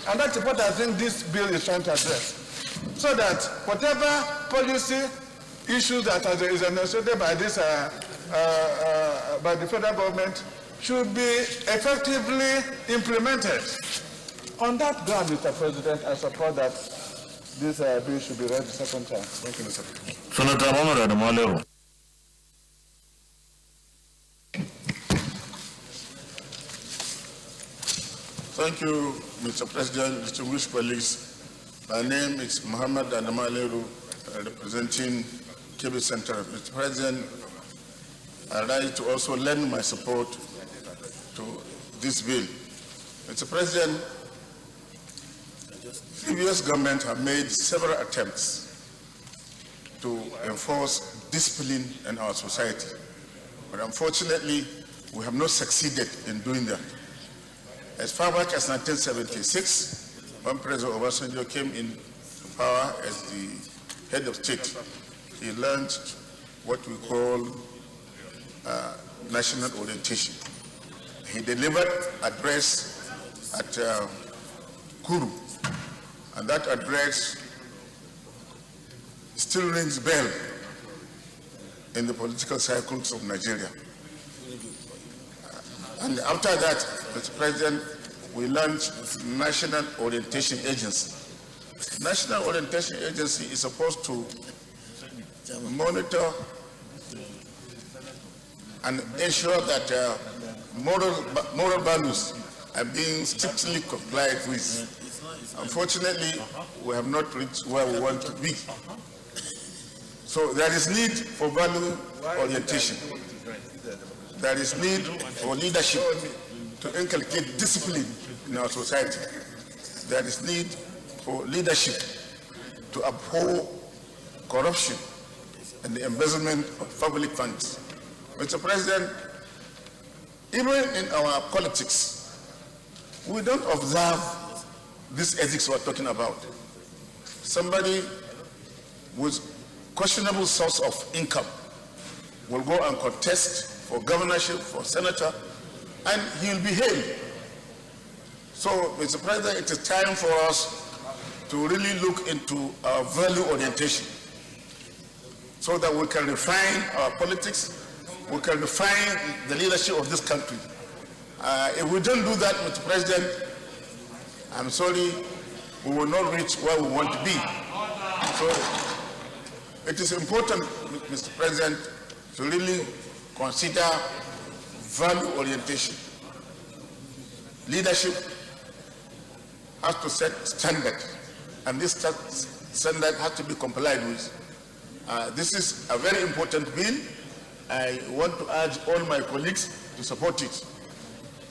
And that's what I think this bill is trying to address. So that whatever policy issues that is administered by this, by the federal government should be effectively implemented. On that ground, Mr. President, I support that this bill should be read the second time. Thank you, Mr. President. Senator Mohammed Adamaleru. Thank you, Mr. President, distinguished colleagues. My name is Muhammad Adamaleru, representing Kebbi Center. Mr. President, I'd like to also lend my support to this bill. Mr. President, previous government have made several attempts to enforce discipline in our society. But unfortunately, we have not succeeded in doing that. As far back as 1976, when President Obasanjo came in power as the head of state, he launched what we call national orientation. He delivered address at Kuru, and that address still rings bell in the political cycles of Nigeria. And after that, Mr. President, we launched National Orientation Agency. National Orientation Agency is supposed to monitor and ensure that moral values are being strictly complied with. Unfortunately, we have not reached where we want to be. So there is need for value orientation. There is need for leadership to inculcate discipline in our society. There is need for leadership to abhor corruption and the embezzlement of public funds. Mr. President, even in our politics, we don't observe this ethics we're talking about. Somebody with questionable source of income will go and contest for governorship, for senator, and he'll be hailed. So, Mr. President, it is time for us to really look into our value orientation so that we can refine our politics, we can refine the leadership of this country. If we don't do that, Mr. President, I'm sorry, we will not reach where we want to be. So, it is important, Mr. President, to really consider value orientation. Leadership has to set standard, and this standard has to be complied with. This is a very important bill. I want to urge all my colleagues to support it.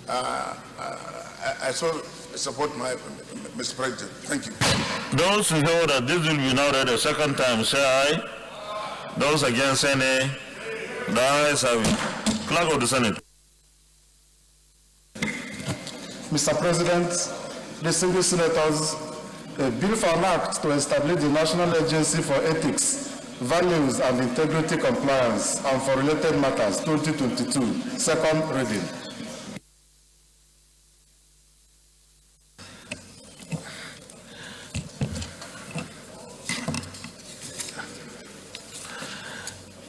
I so support Mr. President. Thank you. Those who know that this will be now read a second time, say aye. Those against, say nay. The ayes have it. Clerk of the Senate. Mr. President, distinguished senators, a bill for an act to establish the National Agency for Ethics, Values and Integrity Compliance and for Related Matters, 2022, second reading.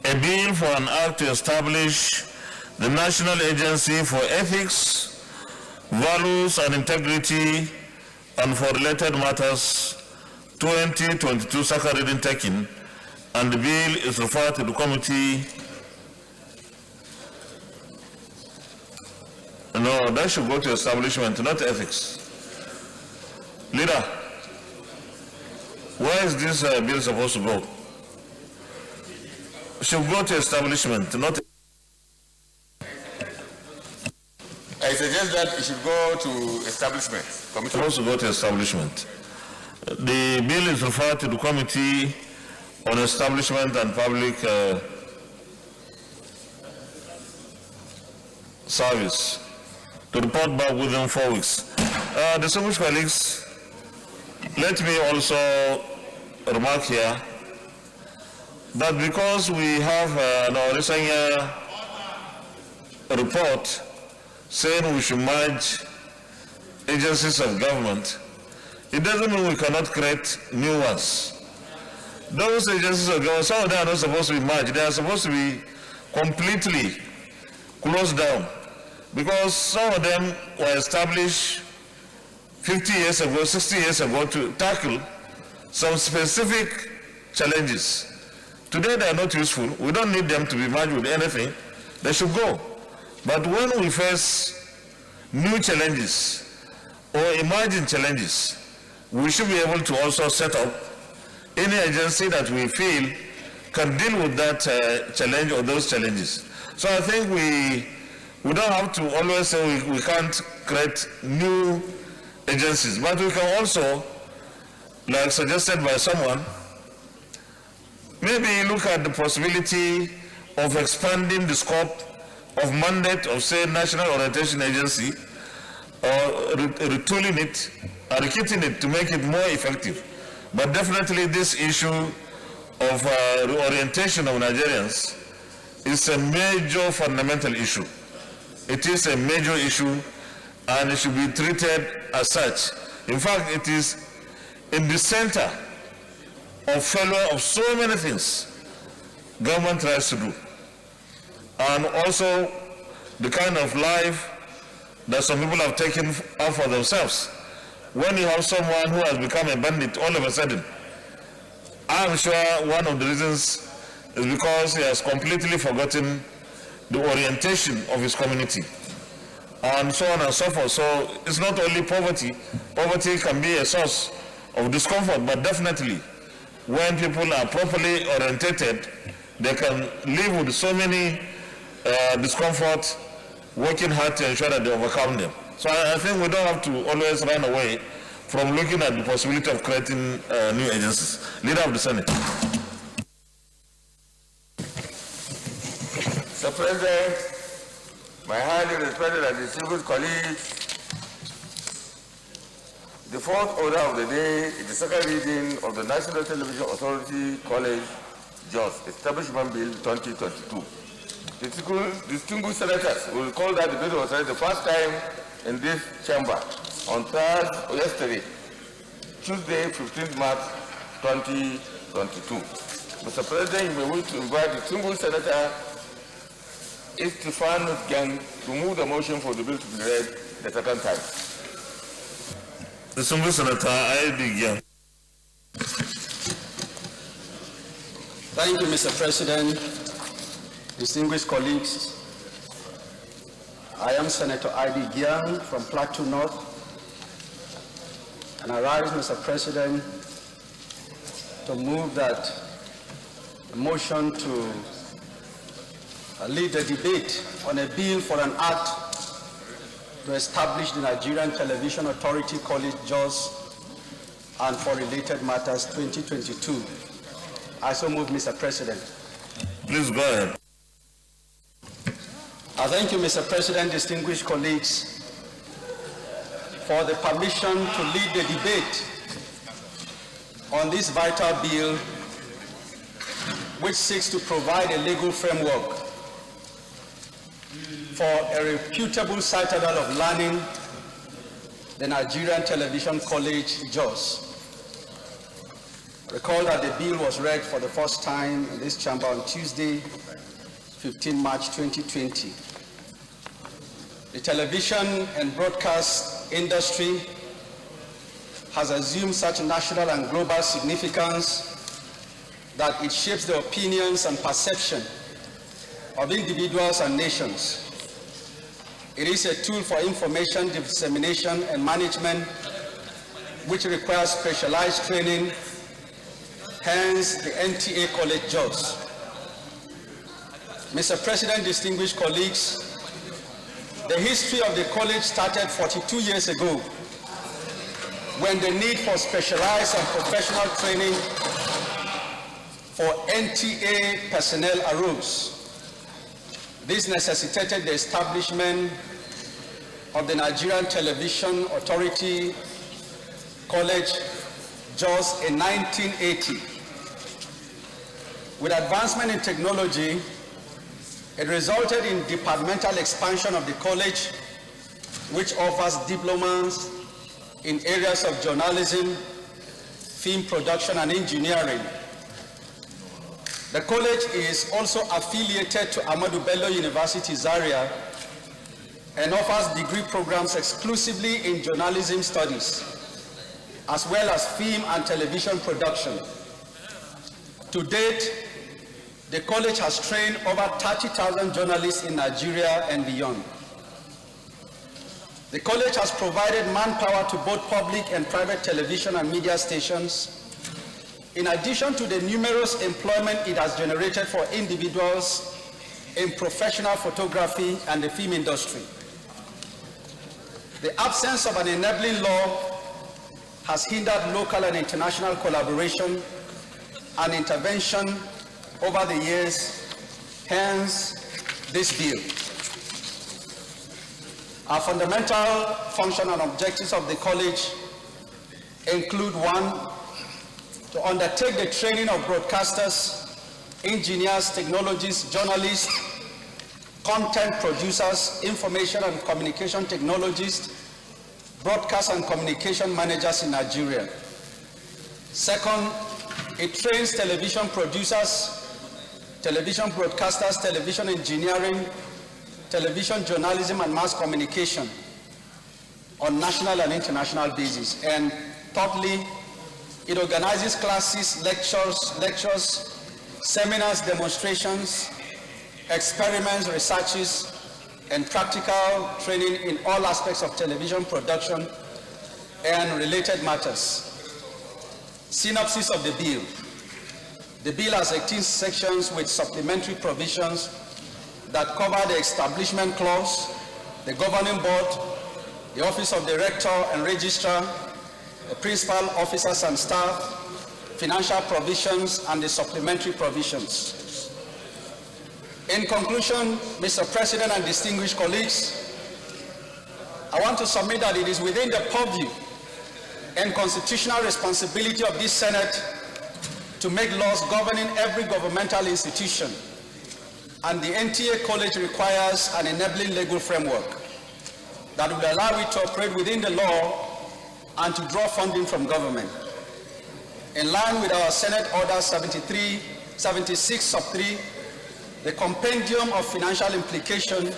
A bill for an act to establish the National Agency for Ethics, Values and Integrity and for Related Matters, 2022, second reading taken, and the bill is referred to the committee. No, that should go to establishment, not ethics. Leader, where is this bill supposed to go? Should go to establishment, not. I suggest that it should go to establishment. It's supposed to go to establishment. The bill is referred to the committee on establishment and public service to report back within 4 weeks. Distinguished colleagues, let me also remark here that because we have an Orisanya report saying we should merge agencies of government, it doesn't mean we cannot create new ones. Those agencies of government, some of them are not supposed to be merged. They are supposed to be completely closed down, because some of them were established 50 years ago, 60 years ago to tackle some specific challenges. Today they are not useful. We don't need them to be merged with anything. They should go. But when we face new challenges or emerging challenges, we should be able to also set up any agency that we feel can deal with that challenge or those challenges. So I think we don't have to always say we can't create new agencies, but we can also, like suggested by someone, maybe look at the possibility of expanding the scope of mandate of, say, National Orientation Agency, or retooling it, or rekitting it to make it more effective. But definitely this issue of orientation of Nigerians is a major fundamental issue. It is a major issue and it should be treated as such. In fact, it is in the center of failure of so many things government tries to do. And also the kind of life that some people have taken up for themselves. When you have someone who has become a bandit all of a sudden, I'm sure one of the reasons is because he has completely forgotten the orientation of his community, and so on and so forth. So it's not only poverty. Poverty can be a source of discomfort, but definitely when people are properly orientated, they can live with so many discomfort, working hard to ensure that they overcome them. So I think we don't have to always run away from looking at the possibility of creating new agencies. Leader of the Senate. Mr. President, my highly respected and distinguished colleagues, the fourth order of the day is the second reading of the National Television Authority College JOS Establishment Bill 2022. Distinguished senators will recall that the bill was read the first time in this chamber on yesterday, Tuesday, 15th March 2022. Mr. President, you may wish to invite the distinguished Senator Stefan Gang to move the motion for the bill to be read the second time. Distinguished Senator, I begin. Thank you, Mr. President. Distinguished colleagues, I am Senator I.D. Giang from Plateau North, and I rise, Mr. President, to move that a motion to lead the debate on a bill for an act to establish the Nigerian Television Authority College JOS and for related matters 2022. I so move, Mr. President. Please go ahead. Thank you, Mr. President, distinguished colleagues, for the permission to lead the debate on this vital bill, which seeks to provide a legal framework for a reputable citadel of learning, the Nigerian Television College JOS. Recall that the bill was read for the first time in this chamber on Tuesday, 15 March 2020. The television and broadcast industry has assumed such national and global significance that it shapes the opinions and perception of individuals and nations. It is a tool for information dissemination and management, which requires specialized training, hence the NTA College JOS. Mr. President, distinguished colleagues, the history of the college started 42 years ago when the need for specialized and professional training for NTA personnel arose. This necessitated the establishment of the Nigerian Television Authority College JOS in 1980. With advancement in technology, it resulted in departmental expansion of the college, which offers diplomas in areas of journalism, film production, and engineering. The college is also affiliated to Ahmadu Bello University Zaria and offers degree programs exclusively in journalism studies, as well as film and television production. To date, the college has trained over 30,000 journalists in Nigeria and beyond. The college has provided manpower to both public and private television and media stations, in addition to the numerous employment it has generated for individuals in professional photography and the film industry. The absence of an enabling law has hindered local and international collaboration and intervention over the years, hence this bill. Our fundamental function and objectives of the college include: 1, to undertake the training of broadcasters, engineers, technologists, journalists, content producers, information and communication technologists, broadcast and communication managers in Nigeria. 2nd, it trains television producers, television broadcasters, television engineering, television journalism and mass communication on national and international basis. And 3rdly, it organizes classes, lectures, seminars, demonstrations, experiments, researches, and practical training in all aspects of television production and related matters. Synopsis of the bill. The bill has 18 sections with supplementary provisions that cover the establishment clause, the governing board, the office of the rector and registrar, the principal officers and staff, financial provisions, and the supplementary provisions. In conclusion, Mr. President and distinguished colleagues, I want to submit that it is within the purview and constitutional responsibility of this Senate to make laws governing every governmental institution, and the NTA College requires an enabling legal framework that will allow it to operate within the law and to draw funding from government. In line with our Senate Order 76 sub 3, the compendium of financial implication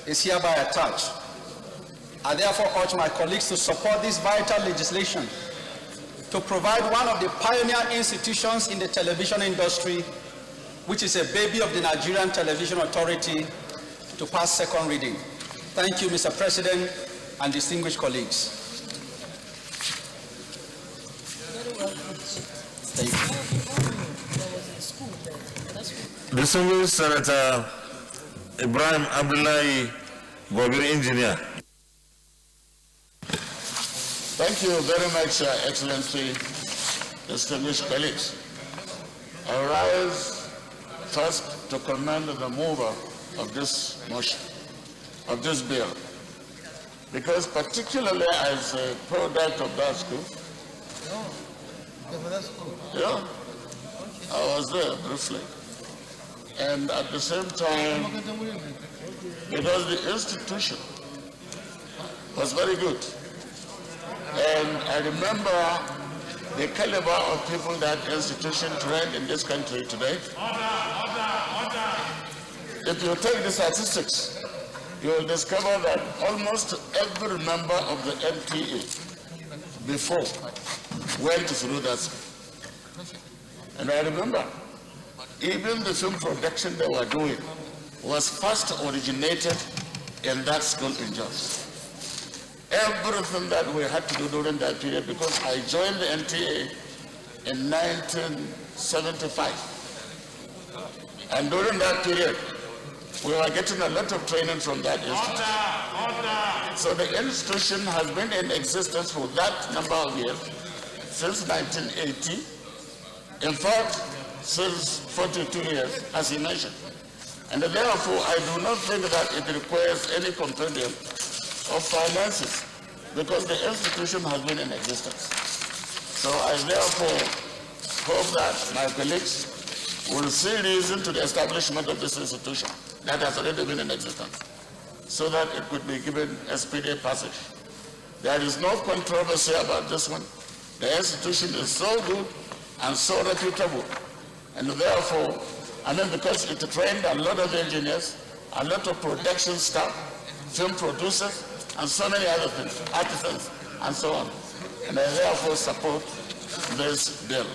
is hereby attached. I therefore urge my colleagues to support this vital legislation to provide one of the pioneer institutions in the television industry, which is a baby of the Nigerian Television Authority, to pass second reading. Thank you, Mr. President and distinguished colleagues. Distinguished Senator Ibrahim Abdullahi Gobir, Engineer. Thank you very much, Excellency, distinguished colleagues. I rise first to commend the mover of this motion, of this bill, because particularly as a product of that school, yeah, I was there briefly. And at the same time, because the institution was very good. And I remember the caliber of people that institution trained in this country today. If you take the statistics, you will discover that almost every member of the NTA before went through that school. And I remember, even the film production they were doing was first originated in that school in Jos. Everything that we had to do during that period, because I joined the NTA in 1975. And during that period, we were getting a lot of training from that institution. So the institution has been in existence for that number of years, since 1980. In fact, since 42 years, as he mentioned. And therefore, I do not think that it requires any compendium of finances, because the institution has been in existence. So I therefore hope that my colleagues will see reason to the establishment of this institution that has already been in existence, so that it could be given a speedy passage. There is no controversy about this one. The institution is so good and so reputable, and therefore, because it trained a lot of engineers, a lot of production staff, film producers, and so many other things, artisans, and so on. And I therefore support this bill.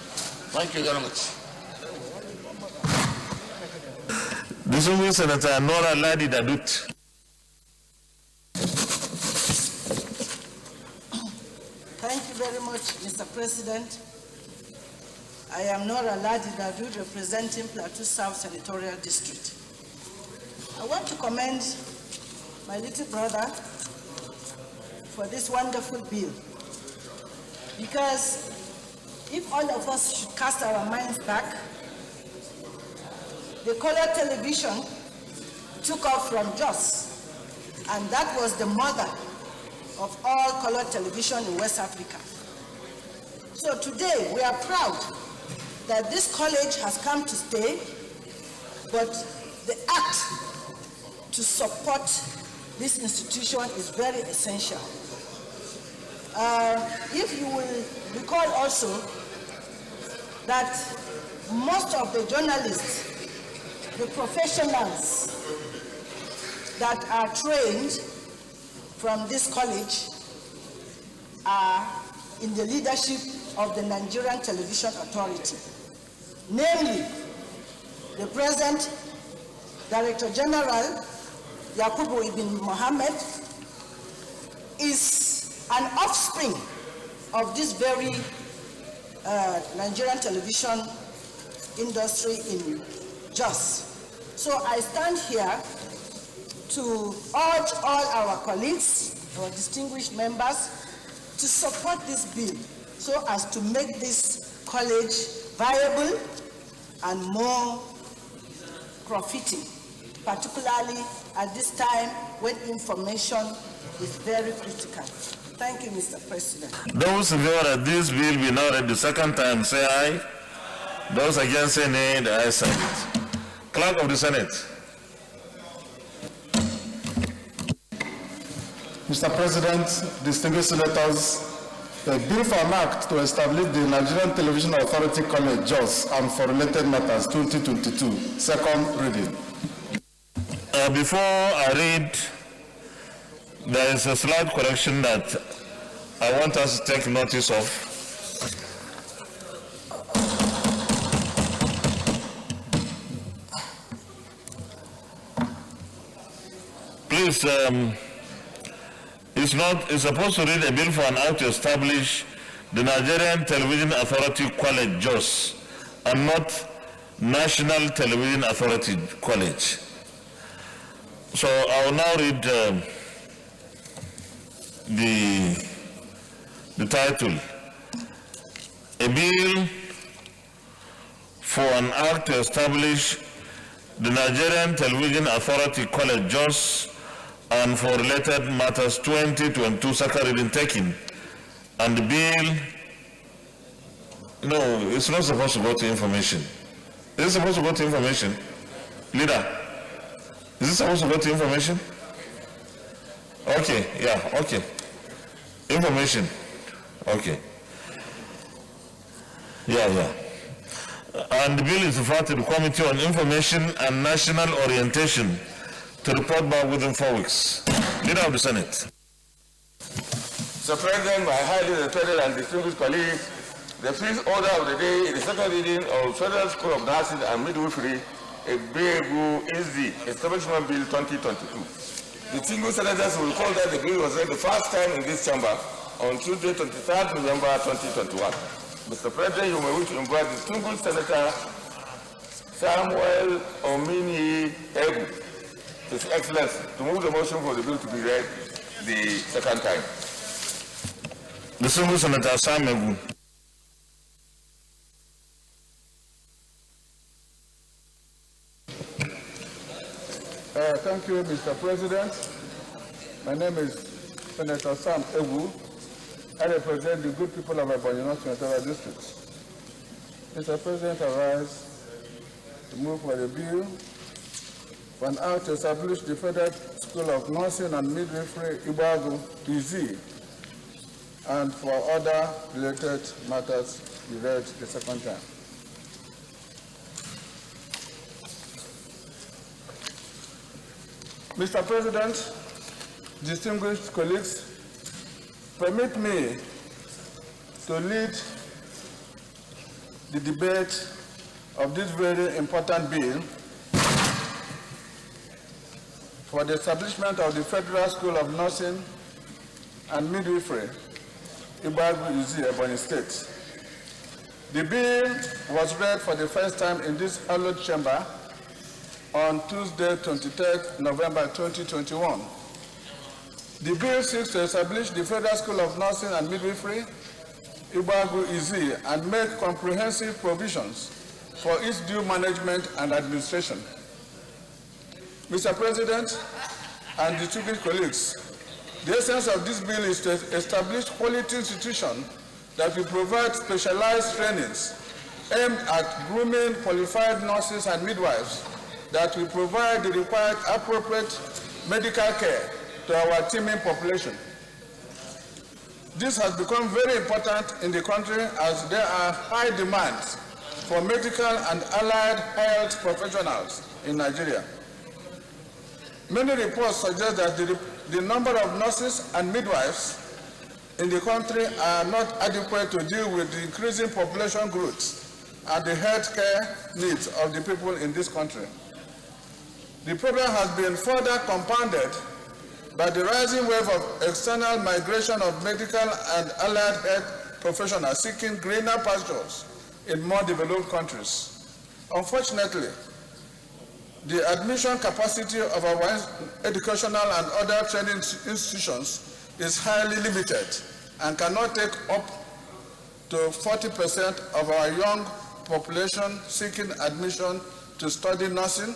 Thank you very much. Distinguished Senator Nora Ladi Dadut. Thank you very much, Mr. President. I am Nora Ladi Dadut, representing Plateau South Senatorial District. I want to commend my little brother for this wonderful bill, because if all of us should cast our minds back, the color television took off from Jos, and that was the mother of all color television in West Africa. So today we are proud that this college has come to stay, but the act to support this institution is very essential. If you will recall also that most of the journalists, the professionals that are trained from this college are in the leadership of the Nigerian Television Authority. Namely, the present Director General, Yakubu Ibn Mohammed, is an offspring of this very Nigerian television industry in Jos. So I stand here to urge all our colleagues, our distinguished members, to support this bill so as to make this college viable and more profiting, particularly at this time when information is very critical. Thank you, Mr. President. Those in favor that this bill be now read the second time, say aye. Those against, say nay. The ayes have it. Clerk of the Senate. Mr. President, distinguished senators, a bill for an act to establish the Nigerian Television Authority College, Jos, and for related matters, 2022, second reading. Before I read, there is a slight correction that I want us to take notice of. Please, it's supposed to read a bill for an act to establish the Nigerian Television Authority College, Jos, and not National Television Authority College. So I will now read the title. A bill for an act to establish the Nigerian Television Authority College, Jos, and for related matters, 2022, second reading taken. And the bill, no, it's not supposed to go to information. Is it supposed to go to information? Leader, is it supposed to go to information? Okay, yeah, okay. Information, okay. Yeah. And the bill is referred to the Committee on Information and National Orientation to report back within 4 weeks. Leader of the Senate. Mr. President, my highly respected and distinguished colleagues, the fifth order of the day is the second reading of Federal School of Nursing and Midwifery, is the Establishment Bill 2022. The distinguished senators will recall that the bill was read the first time in this chamber on Tuesday, 23rd November 2021. Mr. President, you may wish to invite the distinguished Senator Samuel Omini Ebu, His Excellency, to move the motion for the bill to be read the second time. Distinguished Senator Sam Ebu. Thank you, Mr. President. My name is Senator Sam Ebu. I represent the good people of Ebonyi North Senatorial District. Mr. President, I rise move for the bill for an act to establish the Federal School of Nursing and Midwifery, Ibagu, PZ, and for other related matters be read the second time. Mr. President, distinguished colleagues, permit me to lead the debate of this very important bill for the establishment of the Federal School of Nursing and Midwifery, Ibagu, Ebonyi State. The bill was read for the first time in this hallowed chamber on Tuesday, 23rd November 2021. The bill seeks to establish the Federal School of Nursing and Midwifery, Ibagu, and make comprehensive provisions for its due management and administration. Mr. President and distinguished colleagues, the essence of this bill is to establish quality institutions that will provide specialized trainings aimed at grooming qualified nurses and midwives that will provide the required appropriate medical care to our teeming population. This has become very important in the country as there are high demands for medical and allied health professionals in Nigeria. Many reports suggest that the number of nurses and midwives in the country are not adequate to deal with the increasing population growth and the healthcare needs of the people in this country. The problem has been further compounded by the rising wave of external migration of medical and allied health professionals seeking greener pastures in more developed countries. Unfortunately, the admission capacity of our educational and other training institutions is highly limited and cannot take up to 40% of our young population seeking admission to study nursing,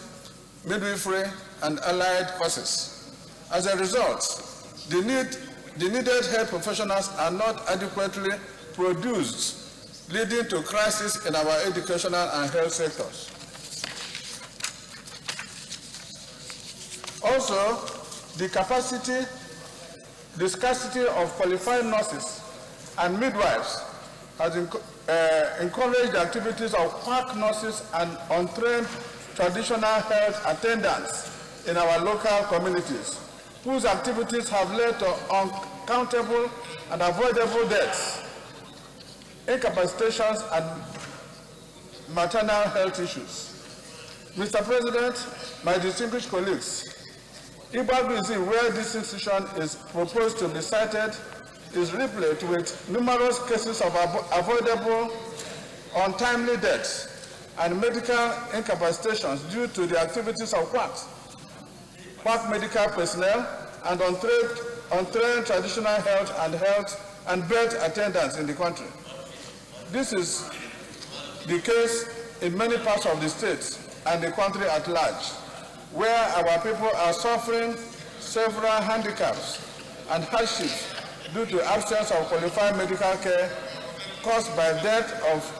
midwifery, and allied courses. As a result, the needed health professionals are not adequately produced, leading to crisis in our educational and health sectors. Also, the scarcity of qualified nurses and midwives has encouraged the activities of quack nurses and untrained traditional health attendants in our local communities, whose activities have led to uncountable and avoidable deaths, incapacitations, and maternal health issues. Mr. President, my distinguished colleagues, Ibagu, where this institution is proposed to be cited, is replete with numerous cases of avoidable, untimely deaths and medical incapacitations due to the activities of quack medical personnel and untrained traditional health and birth attendants in the country. This is the case in many parts of the state and the country at large, where our people are suffering several handicaps and hardships due to absence of qualified medical care caused by death of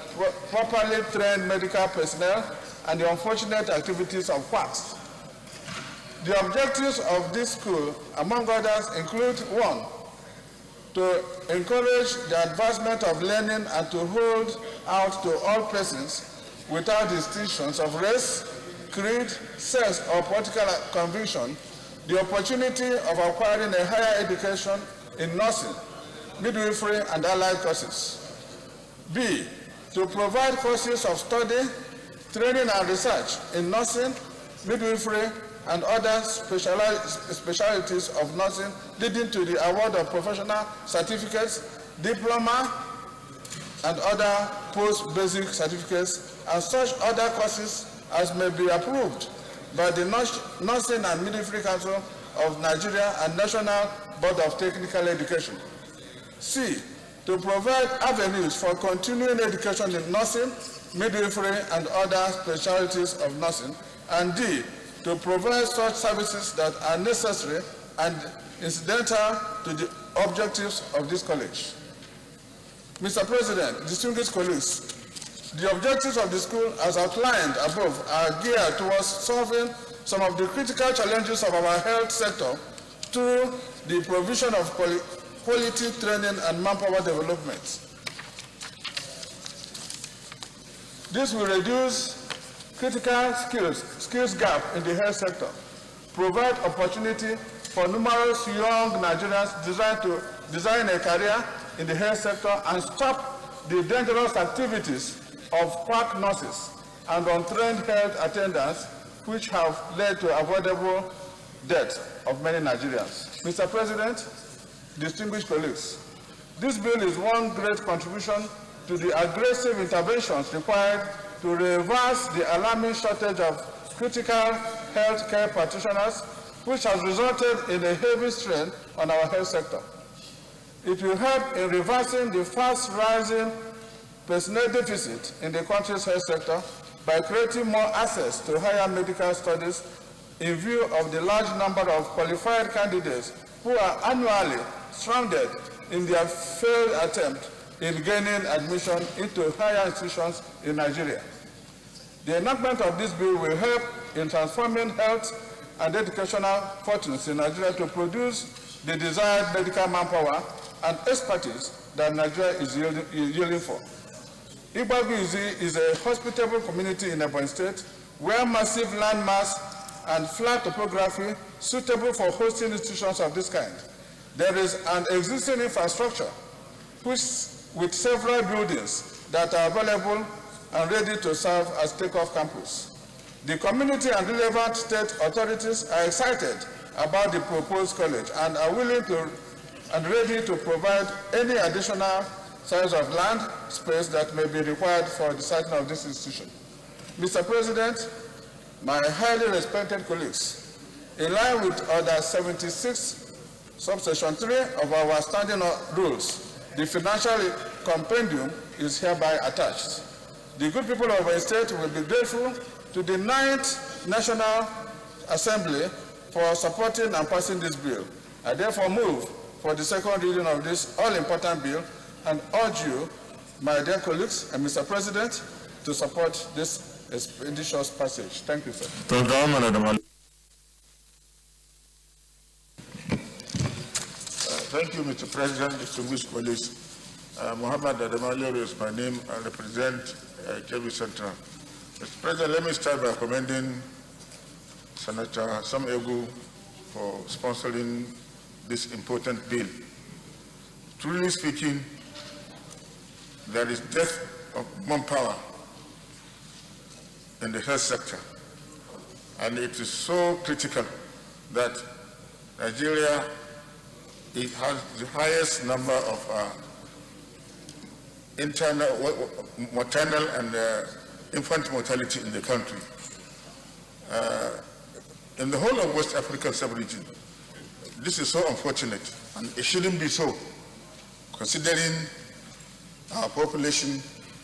properly trained medical personnel and the unfortunate activities of quacks. The objectives of this school, among others, include 1, to encourage the advancement of learning and to hold out to all persons without distinctions of race, creed, sex, or political conviction the opportunity of acquiring a higher education in nursing, midwifery, and allied courses. B, to provide courses of study, training, and research in nursing, midwifery, and other specialties of nursing, leading to the award of professional certificates, diploma, and other post-basic certificates, and such other courses as may be approved by the Nursing and Midwifery Council of Nigeria and National Board of Technical Education. C, to provide avenues for continuing education in nursing, midwifery, and other specialties of nursing. And D, to provide such services that are necessary and incidental to the objectives of this college. Mr. President, distinguished colleagues, The objectives of the school, as outlined above, are geared towards solving some of the critical challenges of our health sector through the provision of quality training and manpower development. This will reduce critical skills gap in the health sector, provide opportunity for numerous young Nigerians to design a career in the health sector, and stop the dangerous activities of quack nurses and untrained health attendants, which have led to avoidable deaths of many Nigerians. Mr. President, distinguished colleagues, this bill is one great contribution to the aggressive interventions required to reverse the alarming shortage of critical healthcare practitioners, which has resulted in a heavy strain on our health sector. It will help in reversing the fast-rising personnel deficit in the country's health sector by creating more access to higher medical studies in view of the large number of qualified candidates who are annually stranded in their failed attempt in gaining admission into higher institutions in Nigeria. The enactment of this bill will help in transforming health and educational fortunes in Nigeria to produce the desired medical manpower and expertise that Nigeria is yielding for. Igbaguizi is a hospitable community in Ebonyi State where massive landmass and flat topography suitable for hosting institutions of this kind. There is an existing infrastructure with several buildings that are available and ready to serve as take-off campus. The community and relevant state authorities are excited about the proposed college and are willing to and ready to provide any additional size of land space that may be required for the siting of this institution. Mr. President, my highly respected colleagues, in line with Order 76, Subsection 3 of our standing rules, the financial compendium is hereby attached. The good people of our state will be grateful to the 9th National Assembly for supporting and passing this bill. I therefore move for the second reading of this all-important bill and urge you, my dear colleagues and Mr. President, to support this expeditious passage. Thank you, sir. Thank you, Mr. President, distinguished colleagues. Muhammad Ademalero is my name. I represent Kebbi Central. Mr. President, let me start by commending Senator Sam Egu for sponsoring this important bill. Truly speaking, there is dearth of manpower in the health sector, and it is so critical that Nigeria has the highest number of maternal and infant mortality in the country. In the whole of West African sub-region, this is so unfortunate, and it shouldn't be so, considering our population,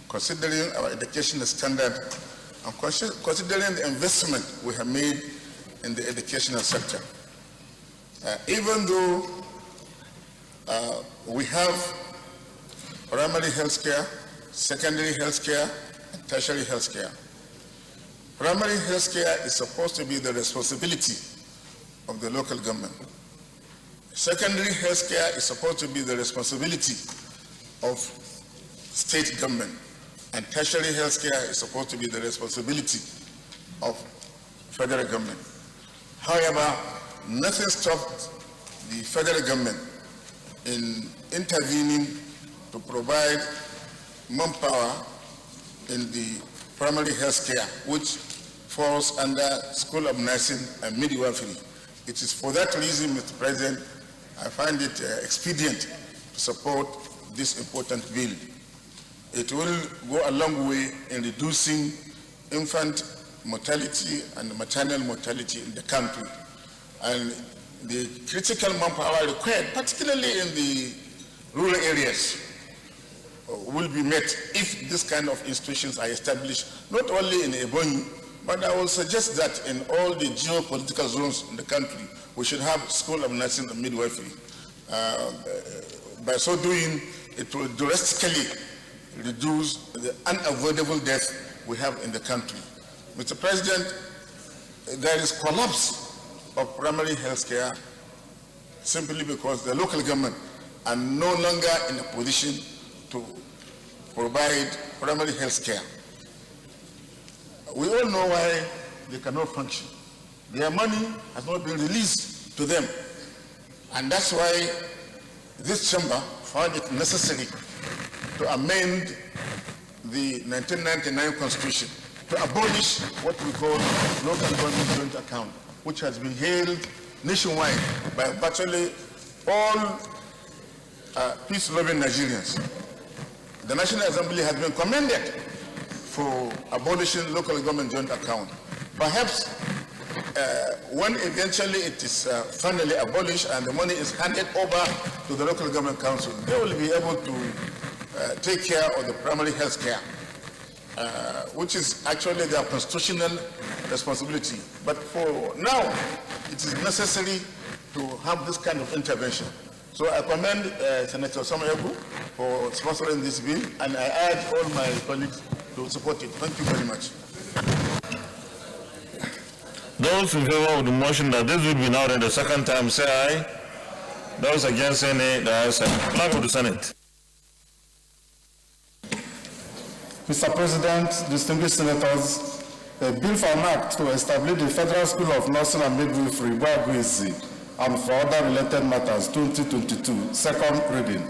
considering our educational standard, and considering the investment we have made in the educational sector. Even though we have primary health care, secondary health care, and tertiary health care. Primary health care is supposed to be the responsibility of the local government. Secondary health care is supposed to be the responsibility of state government. And tertiary health care is supposed to be the responsibility of federal government. However, nothing stopped the federal government in intervening to provide manpower in the primary health care, which falls under School of Nursing and Midwifery. It is for that reason, Mr. President, I find it expedient to support this important bill. It will go a long way in reducing infant mortality and maternal mortality in the country. And the critical manpower required, particularly in the rural areas, will be met if this kind of institutions are established, not only in Ebonyi, but I will suggest that in all the geopolitical zones in the country, we should have School of Nursing and Midwifery. By so doing, it will drastically reduce the unavoidable death we have in the country. Mr. President, there is collapse of primary health care simply because the local government are no longer in a position to provide primary health care. We all know why they cannot function. Their money has not been released to them. And that's why this chamber found it necessary to amend the 1999 Constitution to abolish what we call local government joint account, which has been hailed nationwide by virtually all peace-loving Nigerians. The National Assembly has been commended for abolishing local government joint account. Perhaps when eventually it is finally abolished and the money is handed over to the local government council, they will be able to take care of the primary health care, which is actually their constitutional responsibility. But for now, it is necessary to have this kind of intervention. So I commend Senator Samayabu for sponsoring this bill, and I urge all my colleagues to support it. Thank you very much. Those in favor of the motion that this will be now read the second time, say aye. Those against, say nay. The ayes have it. Clerk of the Senate. Mr. President, distinguished senators, a bill for an act to establish the Federal School of Nursing and Midwifery, Boaguizi, and for other related matters, 2022, second reading.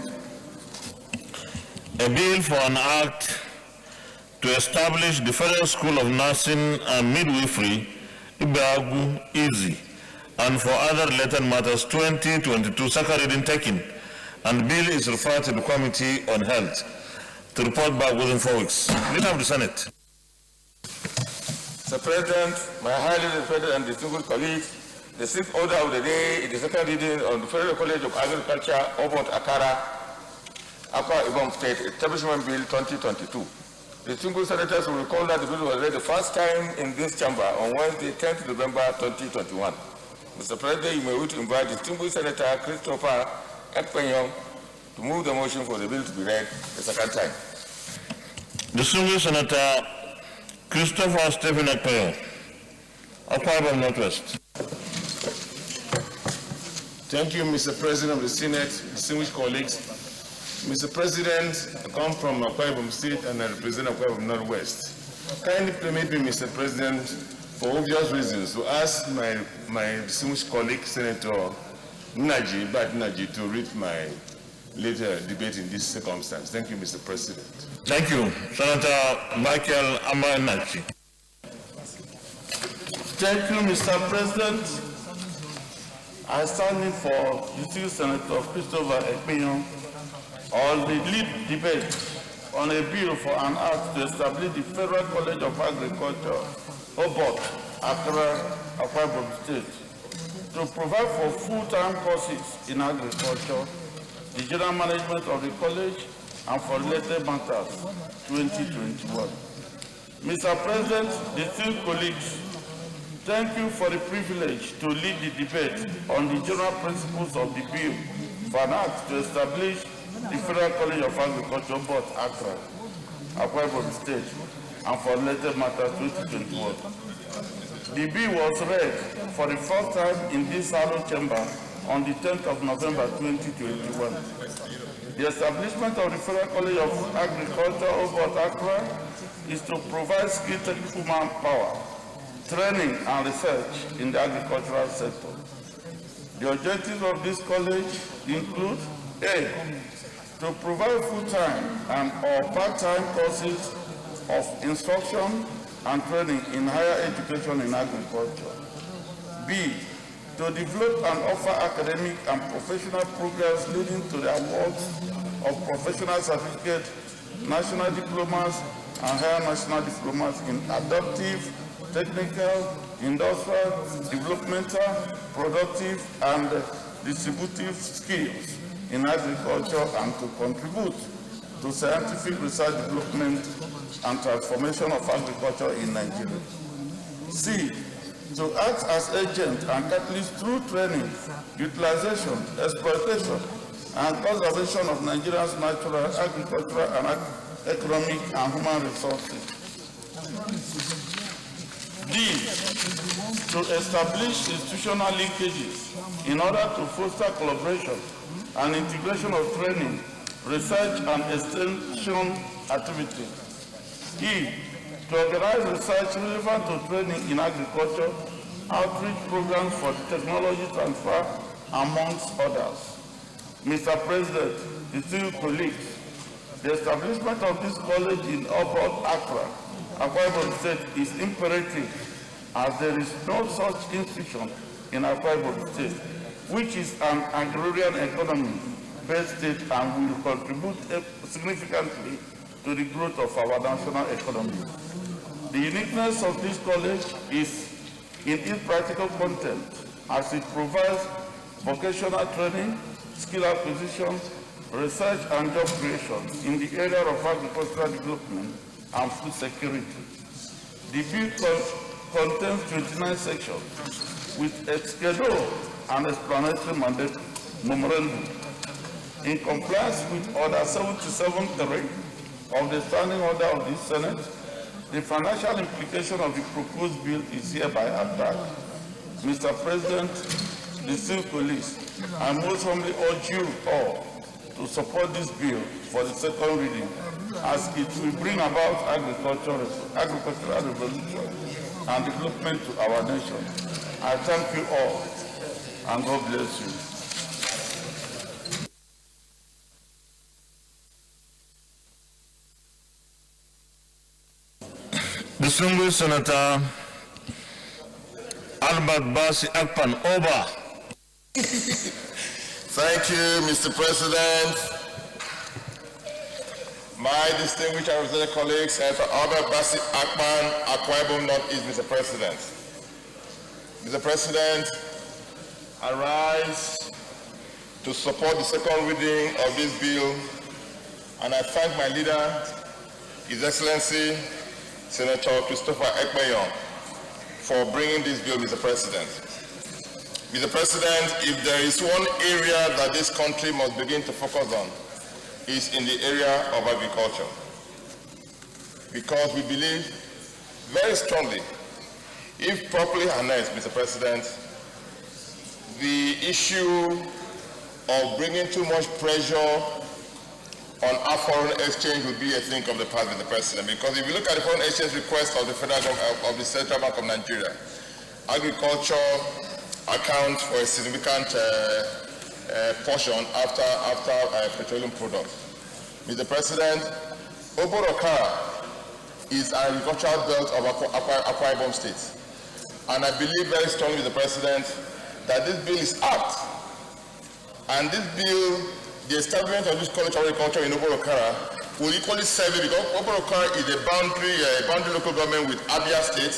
A bill for an act to establish the Federal School of Nursing and Midwifery, Boaguizi, and for other related matters, 2022, second reading taken, and the bill is referred to the Committee on Health to report back within 4 weeks. Leader of the Senate. Mr. President, my highly respected and distinguished colleagues, the sixth order of the day is the second reading on the Federal College of Agriculture, Obot Akara, Akwa Ibom State Establishment Bill 2022. Distinguished senators will recall that the bill was read the first time in this chamber on Wednesday, 10th November 2021. Mr. President, you may wish to invite distinguished Senator Christopher Ekpenyong to move the motion for the bill to be read the second time. Distinguished Senator Christopher Stephen Ekpenyong, Akwa Ibom Northwest. Thank you, Mr. President of the Senate, distinguished colleagues. Mr. President, I come from Akwa Ibom State and I represent Akwa Ibom Northwest. Kindly permit me, Mr. President, for obvious reasons, to ask my distinguished colleague, Senator Naji, to read my later debate in this circumstance. Thank you, Mr. President. Thank you. Senator Michael Amanachi. Thank you, Mr. President. I stand in for distinguished Senator Christopher Ekpenyong on the lead debate on a bill for an act to establish the Federal College of Agriculture, Obot, Accra, Akwa Ibom State, to provide for full-time courses in agriculture, the general management of the college, and for related matters, 2021. Mr. President, distinguished colleagues, thank you for the privilege to lead the debate on the general principles of the bill for an act to establish the Federal College of Agriculture, Obot, Accra, Akwa Ibom State, and for related matters 2021. The bill was read for the first time in this Hallowed Chamber on the 10th of November 2021. The establishment of the Federal College of Agriculture, Obot, Accra, is to provide skilled technical manpower, training and research in the agricultural sector. The objectives of this college include A, to provide full-time and or part-time courses of instruction and training in higher education in agriculture. B, to develop and offer academic and professional programs leading to the awards of professional certificates, national diplomas, and higher national diplomas in adaptive, technical, industrial, developmental, productive, and distributive skills in agriculture, and to contribute to scientific research development and transformation of agriculture in Nigeria. C, to act as agent and catalyst through training, utilization, exploitation, and conservation of Nigeria's natural, agricultural, and economic, and human resources. D, to establish institutional linkages in order to foster collaboration and integration of training, research, and extension activities. E, to organize research relevant to training in agriculture, outreach programs for technology transfer, amongst others. Mr. President, distinguished colleagues, the establishment of this college in Obot, Accra, Akwa Ibom State is imperative, as there is no such institution in Akwa Ibom State, which is an agrarian economy-based state and will contribute significantly to the growth of our national economy. The uniqueness of this college is in its practical content, as it provides vocational training, skill acquisition, research and job creation in the area of agricultural development and food security. The bill contains 29 sections with a schedule and explanatory mandate memorandum. In compliance with Order 77.3 of the Standing Order of the Senate, the financial implication of the proposed bill is hereby attacked. Mr. President, distinguished colleagues, I most humbly urge you all to support this bill for the second reading, as it will bring about agricultural revolution and development to our nation. I thank you all, and God bless you. Distinguished Senator Albert Basi Akpan Oba. Thank you, Mr. President. My distinguished and representative colleagues, Senator Albert Basi Akpan, Akwa Ibom Northeast, Mr. President. Mr. President, I rise to support the second reading of this bill, and I thank my leader, His Excellency, Senator Christopher Ekpeyon, for bringing this bill, Mr. President. Mr. President, if there is one area that this country must begin to focus on, is in the area of agriculture. Because we believe very strongly, if properly harnessed, Mr. President, the issue of bringing too much pressure on our foreign exchange will be a thing of the past, Mr. President. Because if you look at the foreign exchange request of the Federal Government of the Central Bank of Nigeria, agriculture accounts for a significant portion after petroleum products. Mr. President, Oborokara is an agricultural belt of Akwa Ibom State. And I believe very strongly, Mr. President, that this bill is apt. And this bill, the establishment of this college of agriculture in Oborokara will equally serve it, because Oborokara is a boundary local government with Abia State,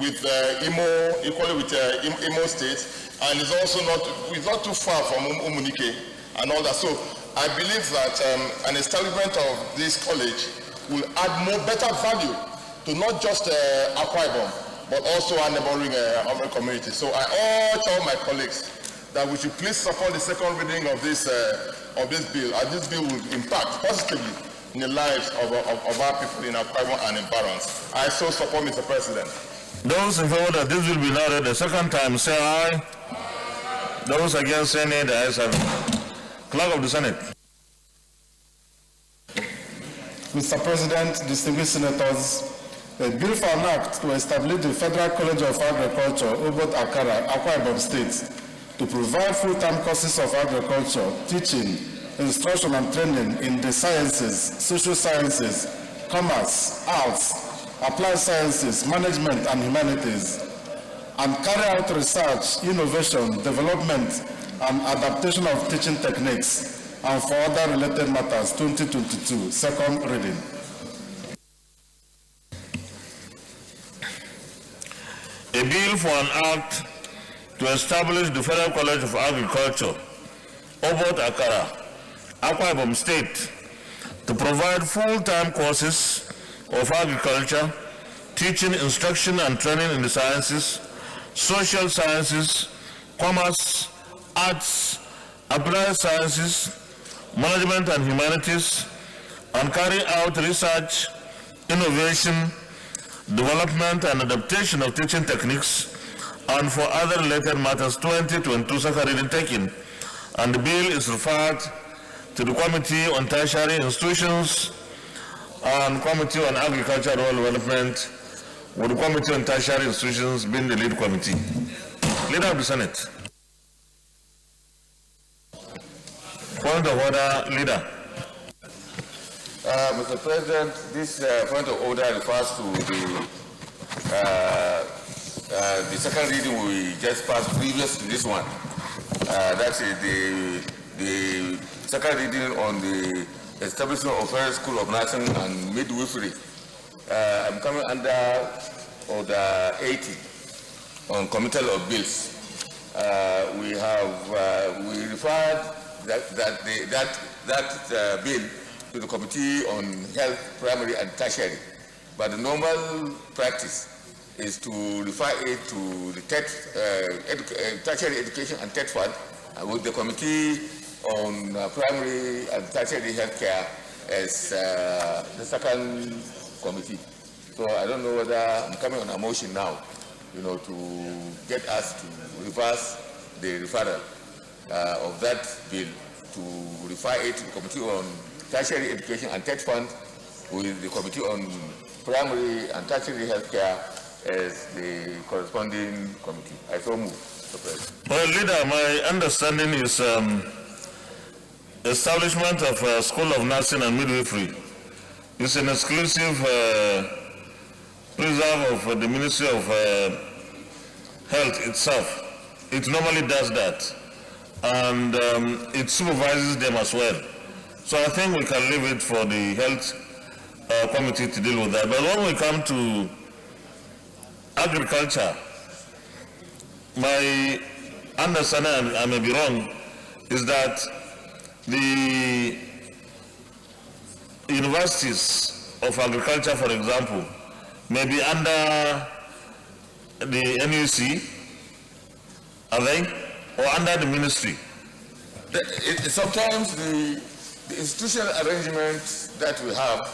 with Imo, equally with Imo State, and it's also not too far from Umunike and all that. So I believe that an establishment of this college will add better value to not just Akwa Ibom, but also our neighboring other communities. So I urge all my colleagues that we should please support the second reading of this bill, and this bill will impact positively in the lives of our people in Akwa Ibom and in Barons. I so support, Mr. President. Those in favor that this will be now read the second time, say aye. Those against, say nay. The ayes have it. Clerk of the Senate. Mr. President, distinguished senators, a bill for an act to establish the Federal College of Agriculture, Obot Akara, Akwa Ibom State, to provide full-time courses of agriculture, teaching, instruction and training in the sciences, social sciences, commerce, arts, applied sciences, management and humanities, and carry out research, innovation, development, and adaptation of teaching techniques, and for other related matters, 2022, second reading. A bill for an act to establish the Federal College of Agriculture, Obot Akara, Akwa Ibom State, to provide full-time courses of agriculture, teaching, instruction, and training in the sciences, social sciences, commerce, arts, applied sciences, management and humanities, and carry out research, innovation, development and adaptation of teaching techniques, and for other related matters 2022 second reading taken, and the bill is referred to the Committee on Tertiary Institutions and Committee on Agricultural Development, with the Committee on Tertiary Institutions being the lead committee. Leader of the Senate. Point of order, Leader. Mr. President, this point of order refers to the second reading we just passed previous to this one. That's the second reading on the establishment of Federal School of Nursing and Midwifery. I'm coming under Order 80 on committal of bills. We referred that bill to the Committee on Health, Primary and Tertiary, but the normal practice is to refer it to the Tertiary Education and TET Fund, with the Committee on Primary and Tertiary Healthcare as the second committee. So I don't know whether I'm coming on a motion now, to get us to reverse the referral of that bill, to refer it to the Committee on Tertiary Education and TET Fund, with the Committee on Primary and Tertiary Healthcare as the corresponding committee. I so move, Mr. President. Well, Leader, my understanding is establishment of a School of Nursing and Midwifery is an exclusive preserve of the Ministry of Health itself. It normally does that, and it supervises them as well. So I think we can leave it for the Health Committee to deal with that. But when we come to agriculture, my understanding, I may be wrong, is that the universities of agriculture, for example, may be under the NUC, are they, or under the ministry? Sometimes the institutional arrangement that we have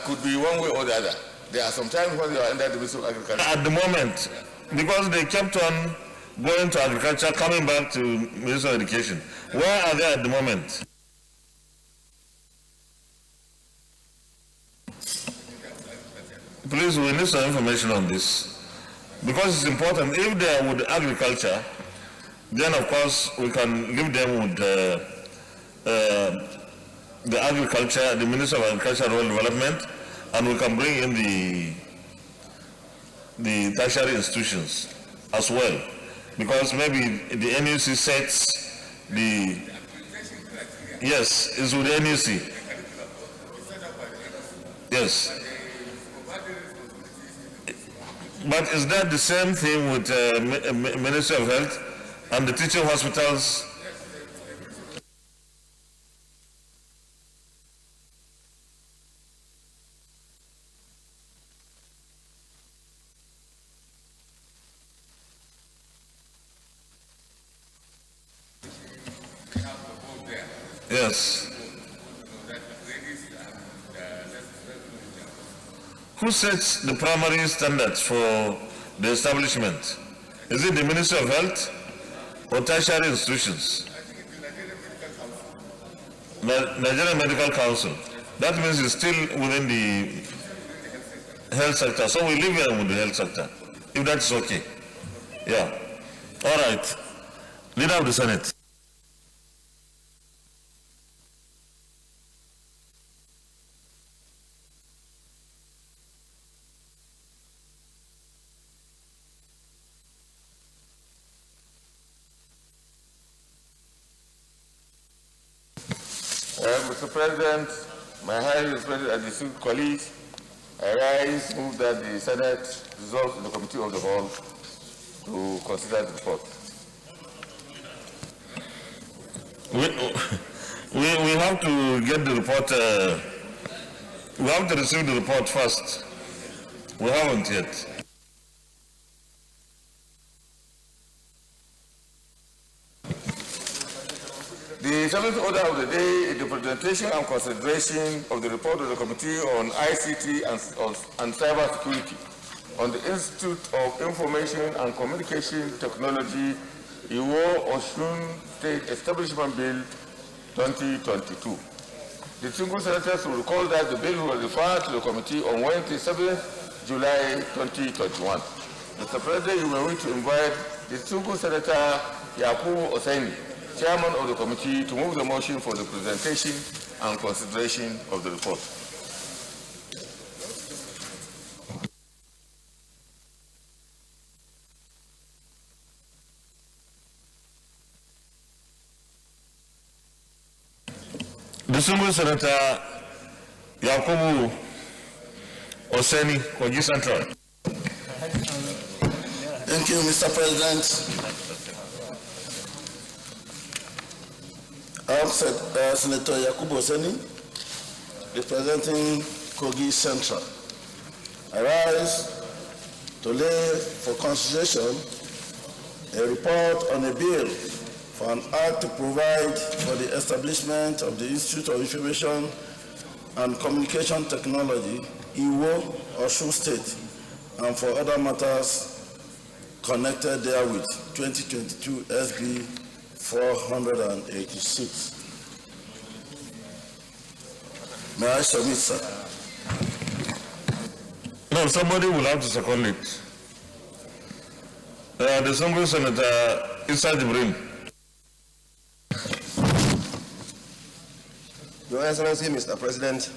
could be one way or the other. There are sometimes when they are under the Ministry of Agriculture. At the moment, because they kept on going to agriculture, coming back to Ministry of Education. Where are they at the moment? Please, we need some information on this, because it's important. If they are with agriculture, then of course we can leave them with the agriculture, the Minister of Agriculture and Rural Development, and we can bring in the tertiary institutions as well, because maybe the NUC sets the, yes, it's with the NUC. Yes. But is that the same thing with Ministry of Health and the teaching hospitals? Yes. Who sets the primary standards for the establishment? Is it the Ministry of Health or tertiary institutions? Nigerian Medical Council. That means it's still within the health sector. So we leave them with the health sector, if that's okay. Yeah. All right. Leader of the Senate. Mr. President, my highly respected and distinguished colleagues, I move that the Senate resolve in the Committee of the Whole to consider the report. We have to get the report, we have to receive the report first. We haven't yet. The seventh order of the day is the presentation and consideration of the report of the Committee on ICT and Cyber Security on the Institute of Information and Communication Technology, Iwo Osun State Establishment Bill 2022. The single senators will recall that the bill was referred to the committee on Wednesday, 7th July 2021. Mr. President, you may wish to invite the single senator Yakubu Oseni, chairman of the committee, to move the motion for the presentation and consideration of the report. Distinguished Senator Yakubu Oseni, Kogi Central. Thank you, Mr. President. I am Senator Yakubu Oseni, representing Kogi Central. I rise to lay for consideration a report on a bill for an act to provide for the establishment of the Institute of Information and Communication Technology, Iwo, Osun State, and for other matters connected therewith, 2022 SB 486. May I submit, sir? No, somebody will have to second it. The distinguished Senator Issa Jibrin. Your Excellency, Mr. President,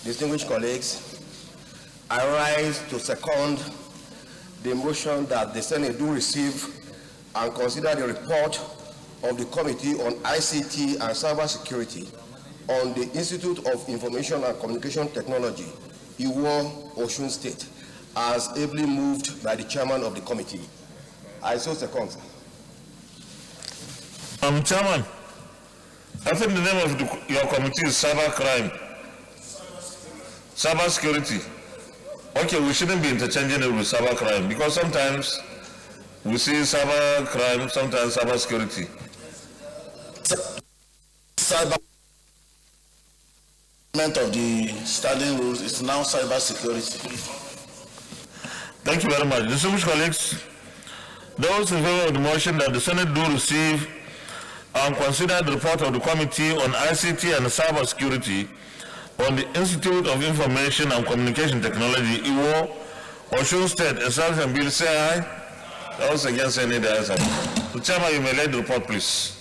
distinguished colleagues, I rise to second the motion that the Senate do receive and consider the report of the Committee on ICT and Cyber Security on the Institute of Information and Communication Technology, Iwo, Osun State, as ably moved by the chairman of the committee. I so second, sir. Chairman, I think the name of your committee is Cyber Crime. Cyber Security. Okay, we shouldn't be interchanging it with cyber crime because sometimes we see cyber crime, sometimes cyber security. Cyber of the standing rules is now cyber security. Thank you very much. Distinguished colleagues, those in favor of the motion that the Senate do receive and consider the report of the Committee on ICT and Cyber Security on the Institute of Information and Communication Technology, Iwo, Osun State, Establishment Bill, say aye. Those against any the answer. The Chairman, you may lead the report, please.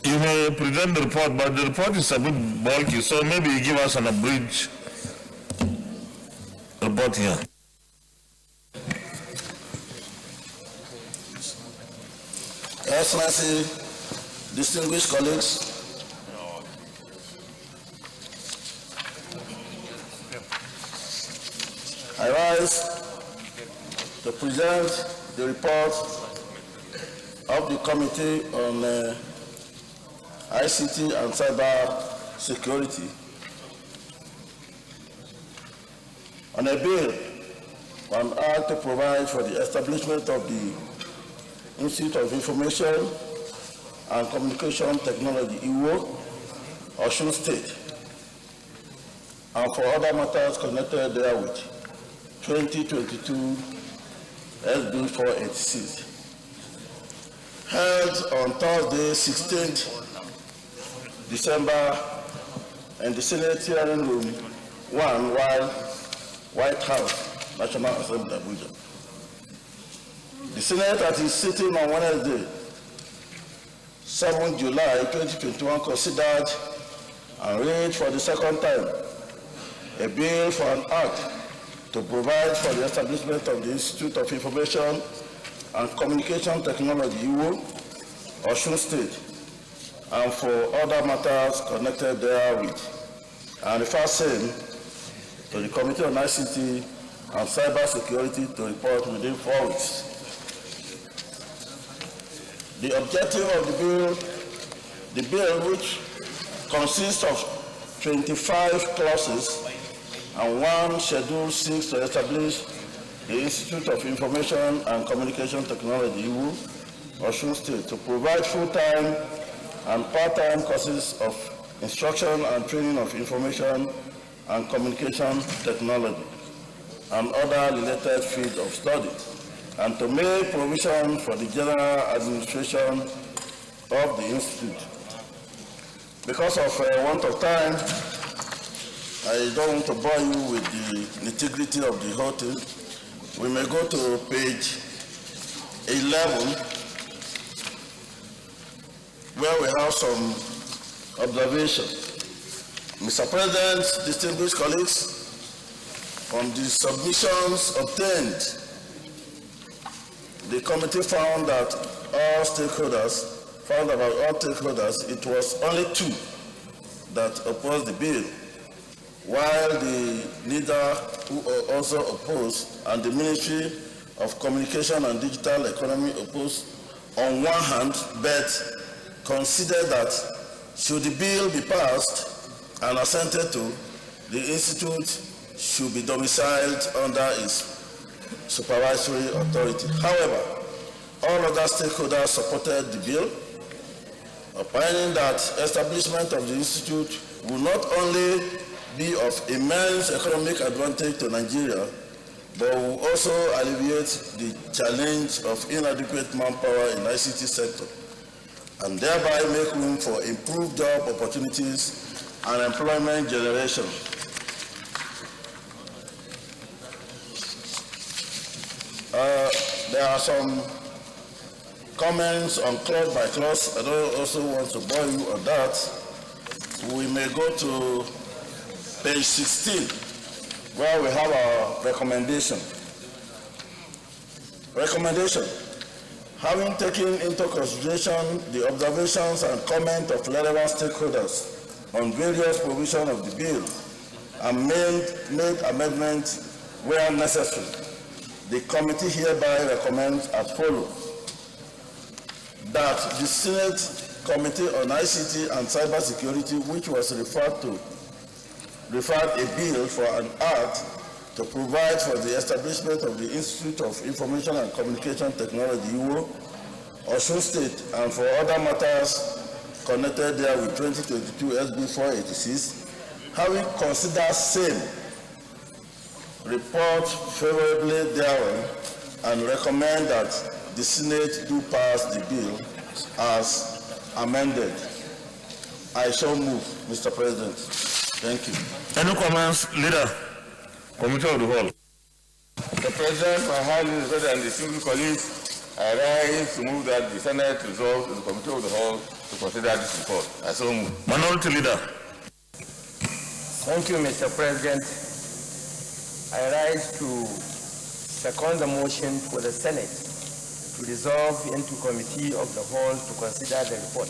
You may present the report, but the report is a bit bulky, so maybe you give us an abridged report here. Excellency, distinguished colleagues, I rise to present the report of the Committee on ICT and Cyber Security on a bill on how to provide for the establishment of the Institute of Information and Communication Technology, Iwo, Osun State, and for other matters connected therewith, 2022 SB 486. Held on Thursday, 16th December, in the Senate hearing room 1, while White House, National Assembly, Abuja. The Senate, at its sitting on Wednesday, 7 July 2021, considered and read for the second time a bill for an act to provide for the establishment of the Institute of Information and Communication Technology, IWO, Osun State, and for other matters connected therewith, and refer same to the Committee on ICT and Cyber Security to report within 4 weeks. The objective of the bill, which consists of 25 clauses and 1 Schedule 6 to establish the Institute of Information and Communication Technology, IWO, Osun State, to provide full-time and part-time courses of instruction and training of information and communication technology and other related fields of study, and to make provision for the general administration of the Institute. Because of want of time, I don't want to bore you with the nitty-gritty of the whole thing. We may go to page 11, where we have some observations. Mr. President, distinguished colleagues, from the submissions obtained, the committee found that it was only 2 that opposed the bill, while the leader who also opposed and the Ministry of Communication and Digital Economy opposed on one hand, but considered that should the bill be passed and assented to, the Institute should be domiciled under its supervisory authority. However, all other stakeholders supported the bill, opining that establishment of the Institute will not only be of immense economic advantage to Nigeria, but will also alleviate the challenge of inadequate manpower in the ICT sector, and thereby make room for improved job opportunities and employment generation. There are some comments on clause by clause. I don't also want to bore you on that. We may go to page 16, where we have our recommendation. Recommendation. Having taken into consideration the observations and comments of relevant stakeholders on various provisions of the bill and made amendments where necessary, the committee hereby recommends as follows: that the Senate Committee on ICT and Cyber Security, which was referred a bill for an act to provide for the establishment of the Institute of Information and Communication Technology, IWO, Osun State, and for other matters connected there with 2022 SB 486, having considered same, report favorably thereon, and recommend that the Senate do pass the bill as amended. I shall move, Mr. President. Thank you. Any comments, Leader? Committee of the Whole. Mr. President, my highly respected and distinguished colleagues, I rise to move that the Senate resolve the Committee of the Whole to consider this report. I so move. Minority Leader. Thank you, Mr. President. I rise to second the motion for the Senate to resolve into Committee of the Whole to consider the report.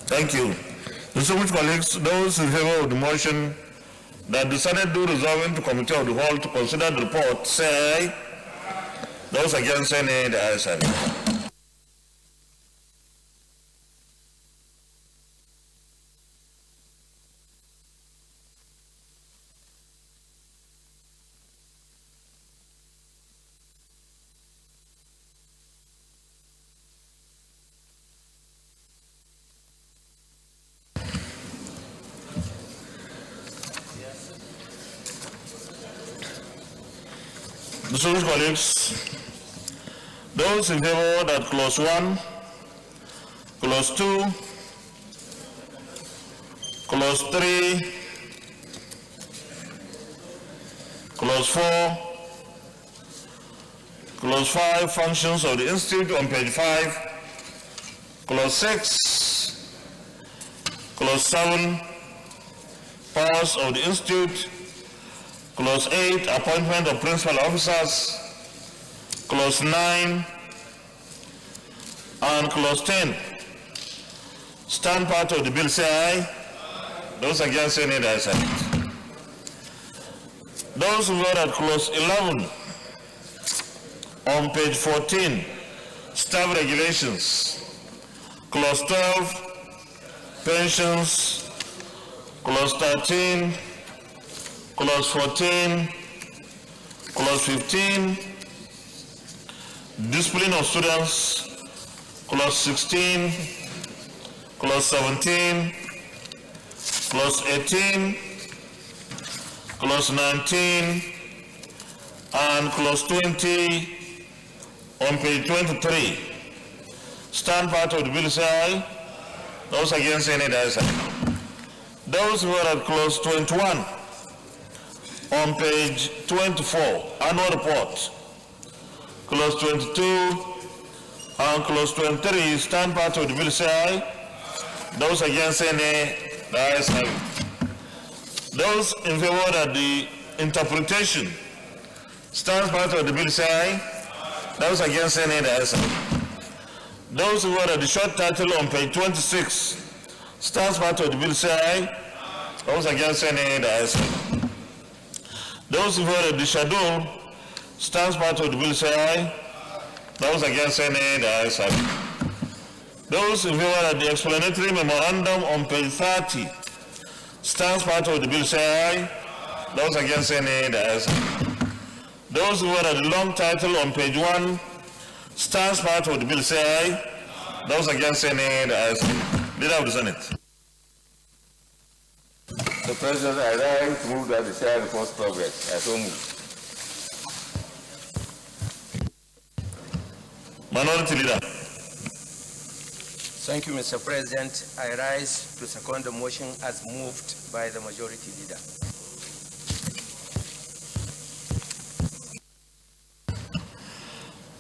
Thank you. Distinguished colleagues, those in favor of the motion that the Senate do resolve into Committee of the Whole to consider the report, say. Those against, say nay. The ayes have it. Distinguished colleagues, those in favor that clause 1, clause 2, clause 3, Clause 4. Clause 5, functions of the Institute on page 5. Clause 6. Clause 7, powers of the Institute. Clause 8, appointment of principal officers. Clause 9 and Clause 10. Stand part of the bill, say aye. Those against, say nay, the ayes have it. Those who vote at Clause 11 on page 14, staff regulations. Clause 12, pensions. Clause 13, Clause 14, Clause 15, discipline of students. Clause 16, Clause 17, Clause 18, Clause 19, and Clause 20 on page 23. Stand part of the bill, say aye. Those against, say nay, the ayes have it. Those who are at Clause 21 on page 24, annual report. Clause 22 and Clause 23, stand part of the bill, say aye. Those against, say nay, the ayes have it. Those in favor that the interpretation stands part of the bill, say aye. Those against, say nay, the ayes have it. Those who are at the short title on page 26, stands part of the bill, say aye. Those against, say nay, the ayes have it. Those who are at the schedule, stands part of the bill, say aye. Those against, say nay, the ayes have it. Those in favor of the explanatory memorandum on page 30, stands part of the bill, say aye. Those against, say nay, the ayes have it. Those who are at the long title on page 1, stands part of the bill, say aye. Those against, say nay, the ayes have it. Leader of the Senate. Mr. President, I rise to move that the share reports progress. I so move. Minority Leader. Thank you, Mr. President. I rise to second the motion as moved by the Majority Leader.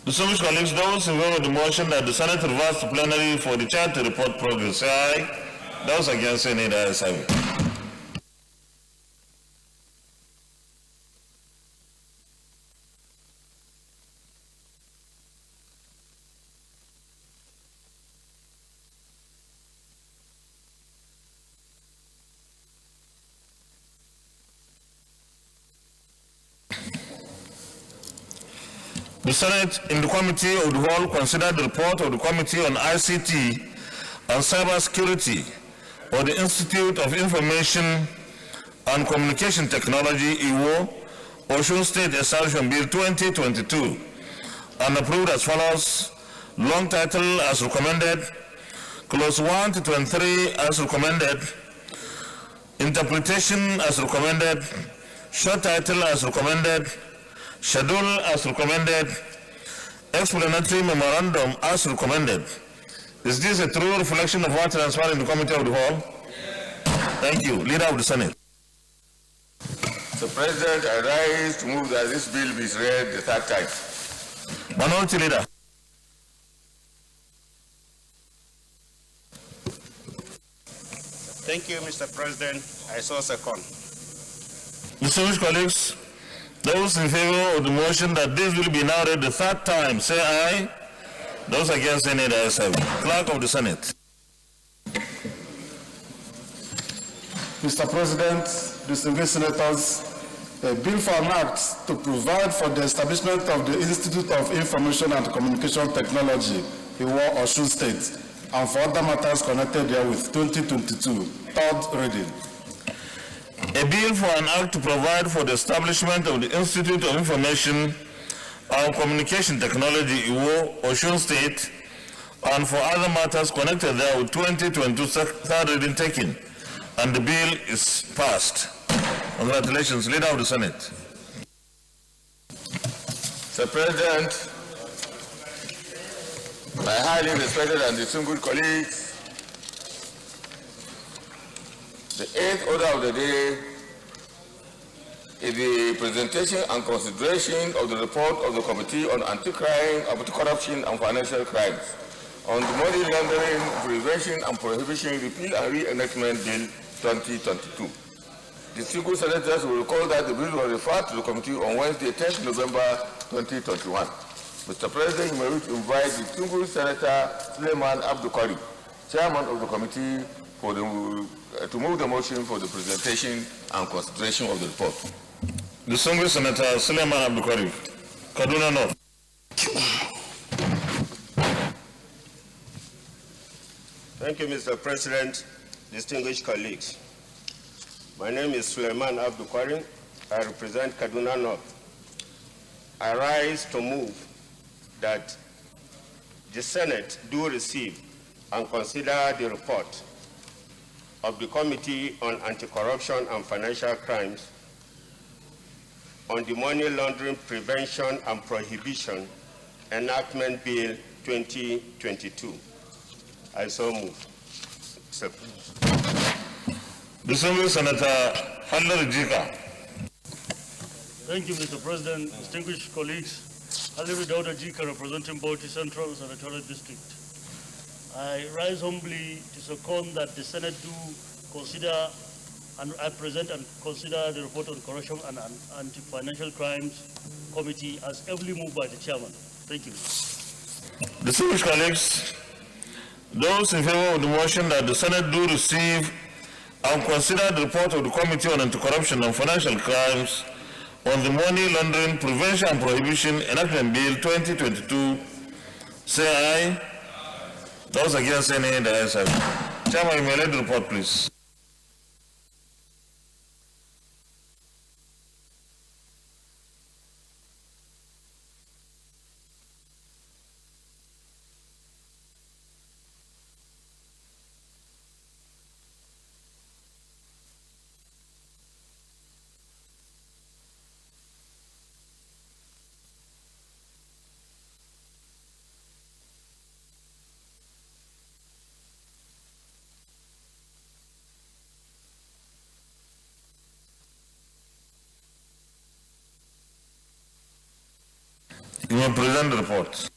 Distinguished colleagues, those in favor of the motion that the Senate reverse to plenary for the chair to report progress, say aye. Those against, say nay, the ayes have it. The Senate, in the Committee of the Whole, considered the report of the Committee on ICT and Cyber Security of the Institute of Information and Communication Technology, IWO, Osun State Establishment Bill 2022, and approved as follows: long title as recommended, clause 1 to 23 as recommended, interpretation as recommended, short title as recommended, schedule as recommended, explanatory memorandum as recommended. Is this a true reflection of what transpired in the Committee of the Whole? Yes. Thank you. Leader of the Senate. Mr. President, I rise to move that this bill be read the third time. Minority Leader. Thank you, Mr. President. I so second. Distinguished colleagues, those in favor of the motion that this will be now read the third time, say aye. Those against, say nay, the ayes have it. Clerk of the Senate. Mr. President, distinguished senators, a bill for an act to provide for the establishment of the Institute of Information and Communication Technology, IWO, Osun State, and for other matters connected therewith, 2022, third reading. A bill for an act to provide for the establishment of the Institute of Information and Communication Technology, IWO, Osun State, and for other matters connected there with 2022 third reading taken, and the bill is passed. Congratulations, Leader of the Senate. Mr. President, my highly respected and distinguished colleagues, the eighth order of the day is the presentation and consideration of the report of the Committee on Anti-Crime, Anti-Corruption and Financial Crimes on the Money Laundering, Prevention and Prohibition Repeal and Re-enactment Bill 2022. Distinguished senators will recall that the bill was referred to the committee on Wednesday, 10th November 2021. Mr. President, you may wish to invite distinguished Senator Suleiman Abdukari, Chairman of the committee, for to move the motion for the presentation and consideration of the report. Distinguished Senator Suleiman Abdukari, Kaduna North. Thank you, Mr. President, distinguished colleagues. My name is Suleiman Abdukari. I represent Kaduna North. I rise to move that the Senate do receive and consider the report of the Committee on Anti-Corruption and Financial Crimes on the Money Laundering Prevention and Prohibition Enactment Bill 2022. I so move. Distinguished Senator Laundering. Thank you, Mr. President. Distinguished colleagues, Laundering Jika representing Bauchi Central Senatorial District. I rise humbly to second that the Senate do consider and I present and consider the report on corruption and anti-financial crimes committee as heavily moved by the chairman. Thank you. Distinguished colleagues, those in favor of the motion that the Senate do receive and consider the report of the Committee on Anti-Corruption and Financial Crimes on the Money Laundering Prevention and Prohibition Enactment Bill 2022, say aye. Those against say nay, the ayes have it. Chairman, you may lead the report, please. You may present the report.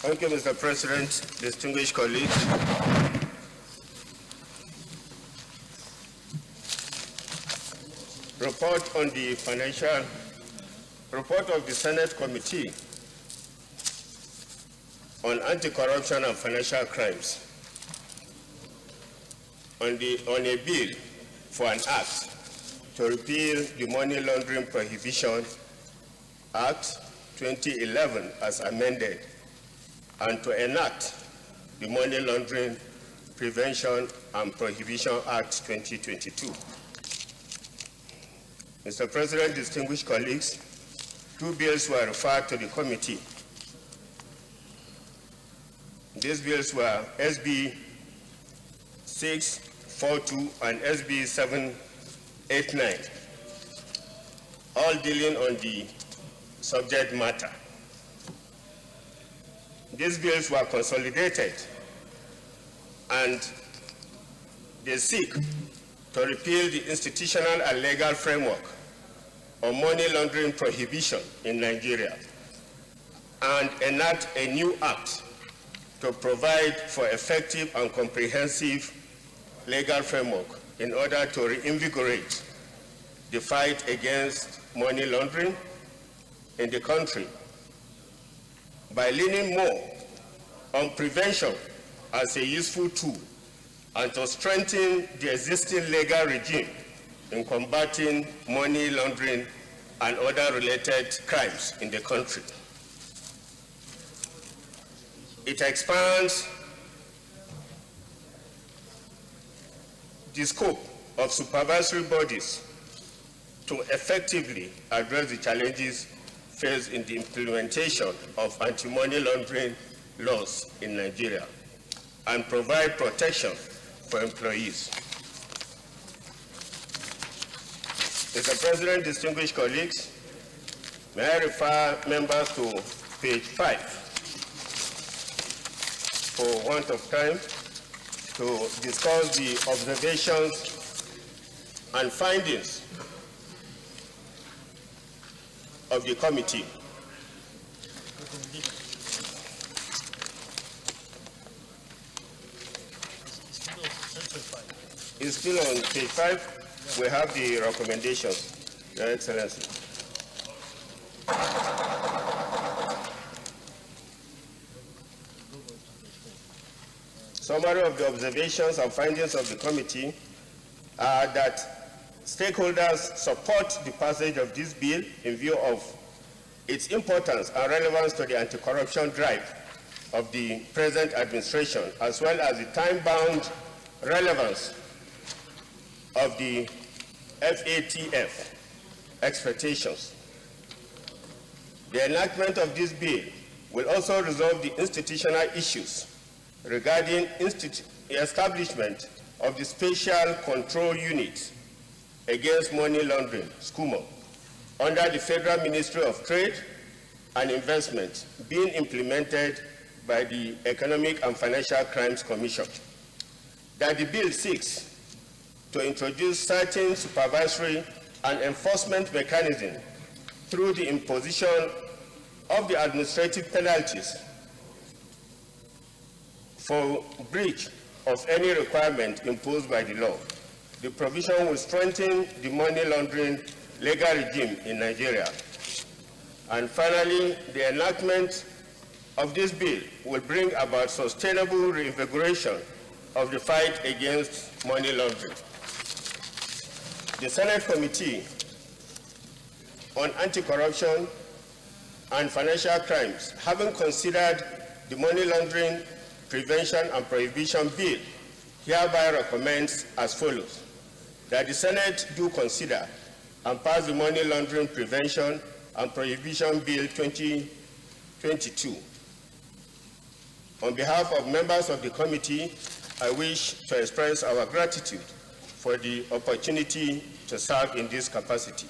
Thank you, Mr. President, distinguished colleagues. Report on the report of the Senate Committee on Anti-Corruption and Financial Crimes on a bill for an act to repeal the Money Laundering Prohibition Act 2011 as amended and to enact the Money Laundering Prevention and Prohibition Act 2022. Mr. President, distinguished colleagues, two bills were referred to the committee. These bills were SB 642 and SB 789, all dealing on the subject matter. These bills were consolidated and they seek to repeal the institutional and legal framework on money laundering prohibition in Nigeria and enact a new act to provide for effective and comprehensive legal framework in order to reinvigorate the fight against money laundering in the country by leaning more on prevention as a useful tool and to strengthen the existing legal regime in combating money laundering and other related crimes in the country. It expands the scope of supervisory bodies to effectively address the challenges faced in the implementation of anti-money laundering laws in Nigeria. and provide protection for employees. Mr. President, distinguished colleagues, may I refer members to page 5 for want of time to discuss the observations and findings of the committee. It's still on page 5. We have the recommendations, Your Excellency. Summary of the observations and findings of the committee are that stakeholders support the passage of this bill in view of its importance and relevance to the anti-corruption drive of the present administration, as well as the time-bound relevance of the FATF expectations. The enactment of this bill will also resolve the institutional issues regarding establishment of the Special Control Unit against Money Laundering, SCUMO, under the Federal Ministry of Trade and Investment, being implemented by the Economic and Financial Crimes Commission. That the bill seeks to introduce certain supervisory and enforcement mechanisms through the imposition of the administrative penalties for breach of any requirement imposed by the law. The provision will strengthen the money laundering legal regime in Nigeria. And finally, the enactment of this bill will bring about sustainable reinvigoration of the fight against money laundering. The Senate Committee on Anti-Corruption and Financial Crimes, having considered the Money Laundering Prevention and Prohibition Bill, hereby recommends as follows: that the Senate do consider and pass the Money Laundering Prevention and Prohibition Bill 2022. On behalf of members of the committee, I wish to express our gratitude for the opportunity to serve in this capacity.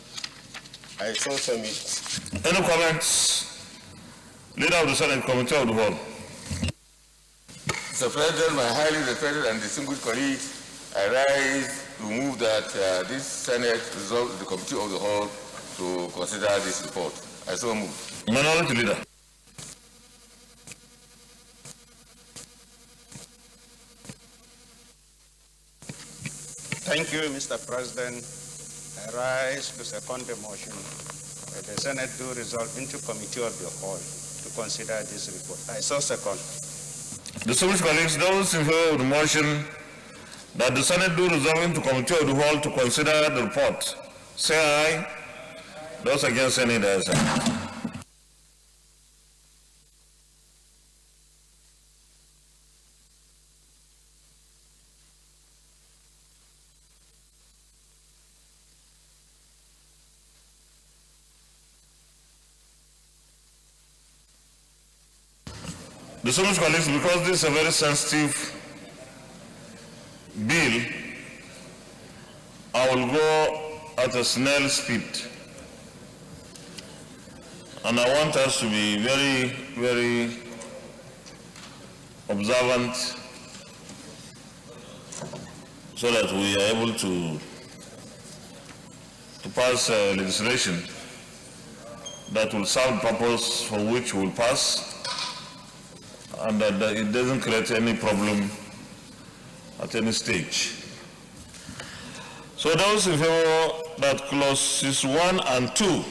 I so submit. Any comments? Leader of the Senate Committee of the Whole. Mr. President, my highly respected and distinguished colleagues, I rise to move that this Senate resolve the Committee of the Whole to consider this report. I so move. Minority Leader. Thank you, Mr. President. I rise to second the motion that the Senate do resolve into Committee of the Whole to consider this report. I so second. Distinguished colleagues, those in favor of the motion that the Senate do resolve into Committee of the Whole to consider the report, say aye. Those against, any the ayes. Distinguished colleagues, because this is a very sensitive bill, I will go at a snail speed. And I want us to be very, very observant so that we are able to pass legislation that will serve the purpose for which we will pass, and that it doesn't create any problem at any stage. So those in favor that clauses 1 and 2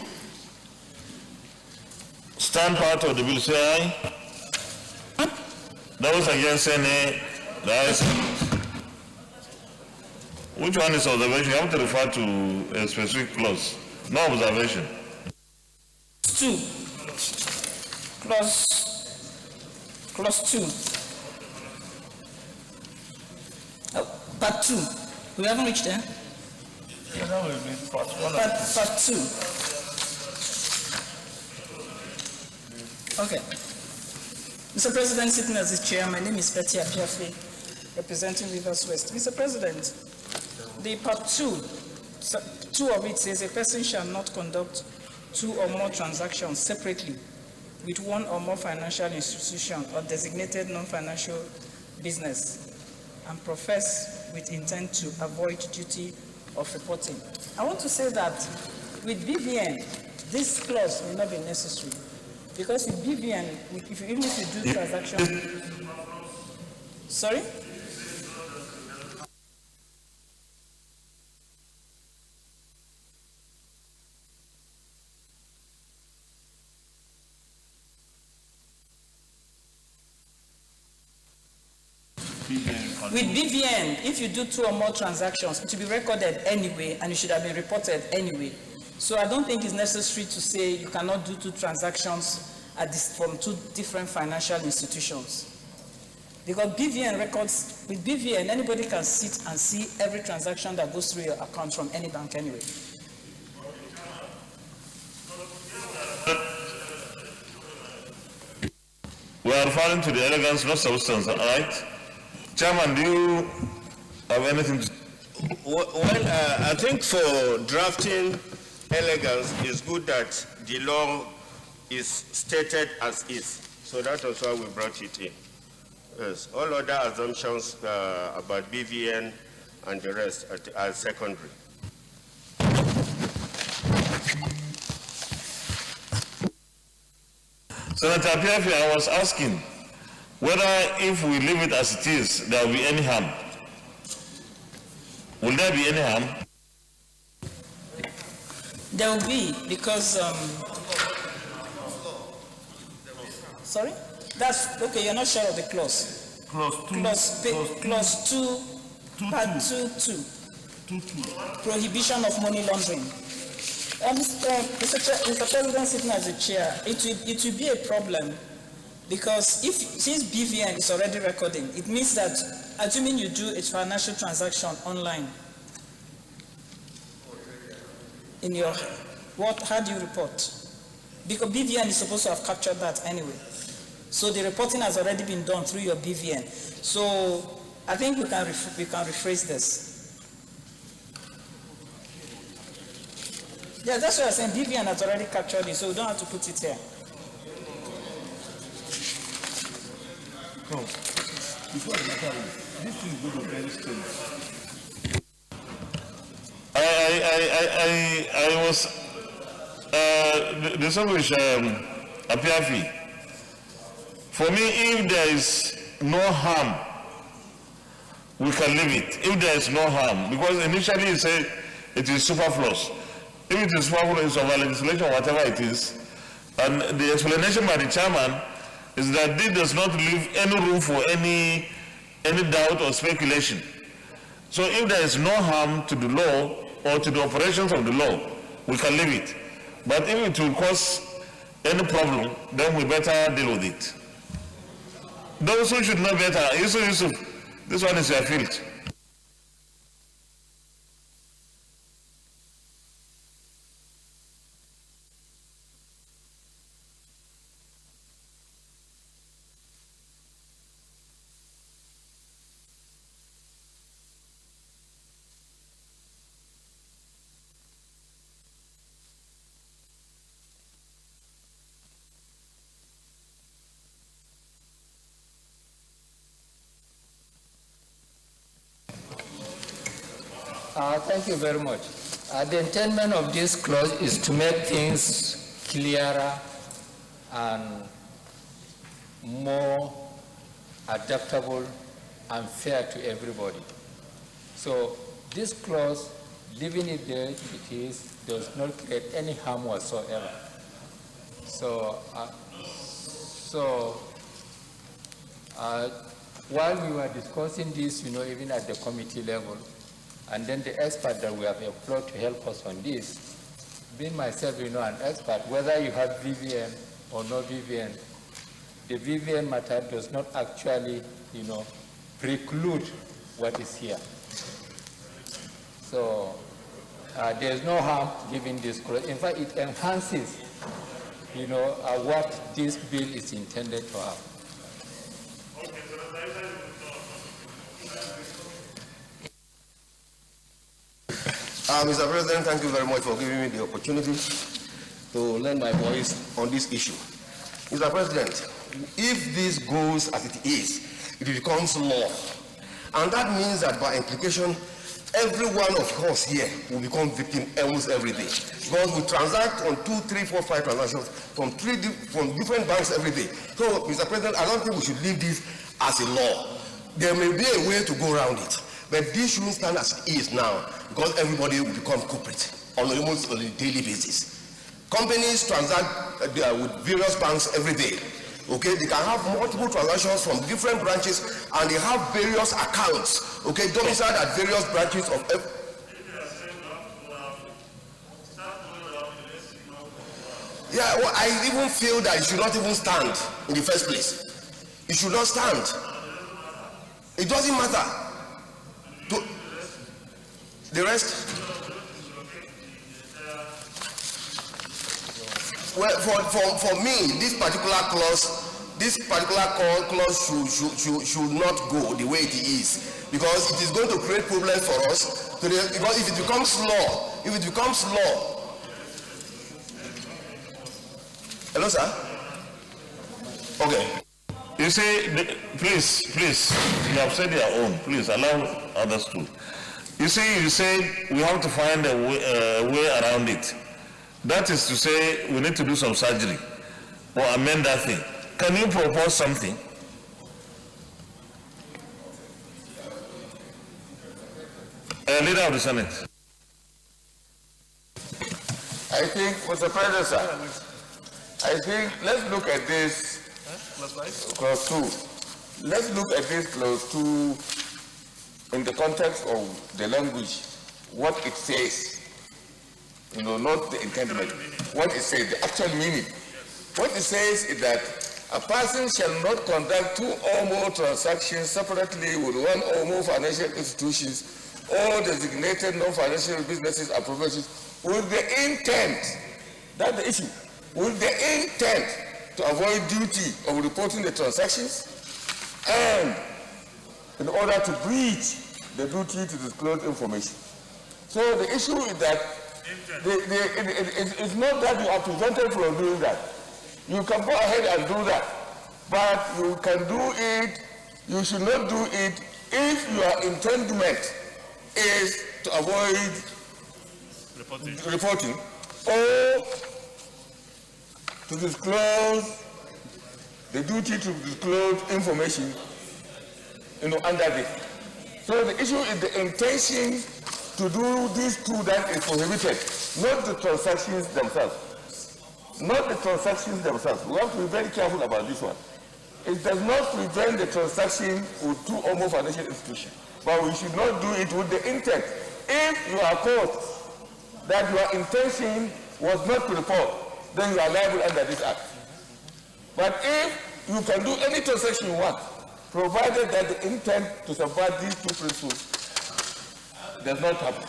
stand part of the bill, say aye. Those against, say nay. The ayes have it. Which one is observation? You have to refer to a specific clause. No observation. 2. Clause 2. Part 2. We haven't reached there. Part 2. Okay. Mr. President, sitting as the chair, my name is Betty Apiafe, representing Rivers West. Mr. President, the part 2 of it says a person shall not conduct 2 or more transactions separately with 1 or more financial institution or designated non-financial business and profess with intent to avoid duty of reporting. I want to say that with BVN, this clause may not be necessary because with BVN, even if you do transaction, sorry? With BVN, if you do 2 or more transactions, it will be recorded anyway, and it should have been reported anyway. So I don't think it's necessary to say you cannot do 2 transactions from 2 different financial institutions. Because BVN records, with BVN, anybody can sit and see every transaction that goes through your account from any bank anyway. We are referring to the elegance, not substance, right? Chairman, do you have anything to... Well, I think for drafting elegance, it's good that the law is stated as is. So that was why we brought it in. Yes, all other assumptions about BVN and the rest are secondary. Senator Apiafi, I was asking whether if we leave it as it is, there will be any harm. Will there be any harm? There will be, because, sorry? That's, okay, you're not sure of the clause. Clause 2, part 2. Prohibition of money laundering. Mr. President, sitting as the chair, it will be a problem because since BVN is already recording, it means that assuming you do a financial transaction online, in your how do you report? Because BVN is supposed to have captured that anyway. So the reporting has already been done through your BVN. So I think we can rephrase this. Yeah, that's what I'm saying. BVN has already captured it, so we don't have to put it here. No, before the matter is, this thing is going to very strange. I was distinguished Apiafi. For me, if there is no harm, we can leave it. If there is no harm, because initially you said it is superfluous. If it is superfluous of legislation, whatever it is, and the explanation by the chairman is that this does not leave any room for any doubt or speculation. So if there is no harm to the law or to the operations of the law, we can leave it. But if it will cause any problem, then we better deal with it. Those who should know better, Yusuf, this one is your field. Thank you very much. The intent of this clause is to make things clearer and more adaptable and fair to everybody. So this clause, leaving it there it is, does not create any harm whatsoever. So, while we were discussing this, even at the committee level, and then the expert that we have employed to help us on this, being myself, an expert, whether you have VVN or no VVN, the VVN matter does not actually, preclude what is here. So there's no harm giving this clause. In fact, it enhances, what this bill is intended to have. Mr. President, thank you very much for giving me the opportunity to lend my voice on this issue. Mr. President, if this goes as it is, it becomes law. And that means that by implication, every one of us here will become victim almost every day. Because we transact on 2, 3, 4, 5 transactions from different banks every day. So, Mr. President, I don't think we should leave this as a law. There may be a way to go around it, but this shouldn't stand as it is now, because everybody will become culprit almost on a daily basis. Companies transact with various banks every day. Okay, they can have multiple transactions from different branches, and they have various accounts, okay, domiciled at various branches of. Yeah, well, I even feel that it should not even stand in the first place. It should not stand. It doesn't matter. The rest. Well, for me, this particular clause should not go the way it is, because it is going to create problems for us. Because if it becomes law, hello, sir. Okay. You say, please, you have said your own. Please allow others to. You say we have to find a way around it. That is to say, we need to do some surgery or amend that thing. Can you propose something? Leader of the Senate. I think, Mr. President, let's look at this clause 2. Let's look at this clause 2 in the context of the language, what it says. Not the intended, what it says, the actual meaning. What it says is that a person shall not conduct 2 or more transactions separately with 1 or more financial institutions or designated non-financial businesses and professions with the intent, that's the issue, with the intent to avoid duty of reporting the transactions and in order to breach the duty to disclose information. So the issue is that it's not that you are prevented from doing that. You can go ahead and do that, but you can do it, you should not do it if your intendment is to avoid reporting or to disclose the duty to disclose information under this. So the issue is the intention to do these 2 that is prohibited, not the transactions themselves. Not the transactions themselves. We have to be very careful about this one. It does not prevent the transaction with 2 or more financial institutions, but we should not do it with the intent. If you are caught that your intention was not to report, then you are liable under this act. But if you can do any transaction you want, provided that the intent to subvert these 2 principles does not happen.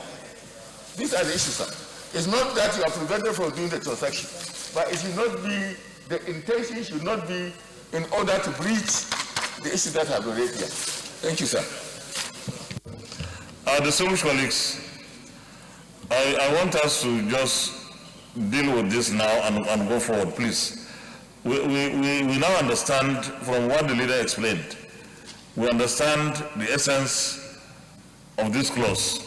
These are the issues, sir. It's not that you are prevented from doing the transaction, but it should not be, the intention should not be in order to breach the issues that have been raised here. Thank you, sir. Distinguished colleagues, I want us to just deal with this now and go forward, please. We now understand from what the leader explained. We understand the essence of this clause.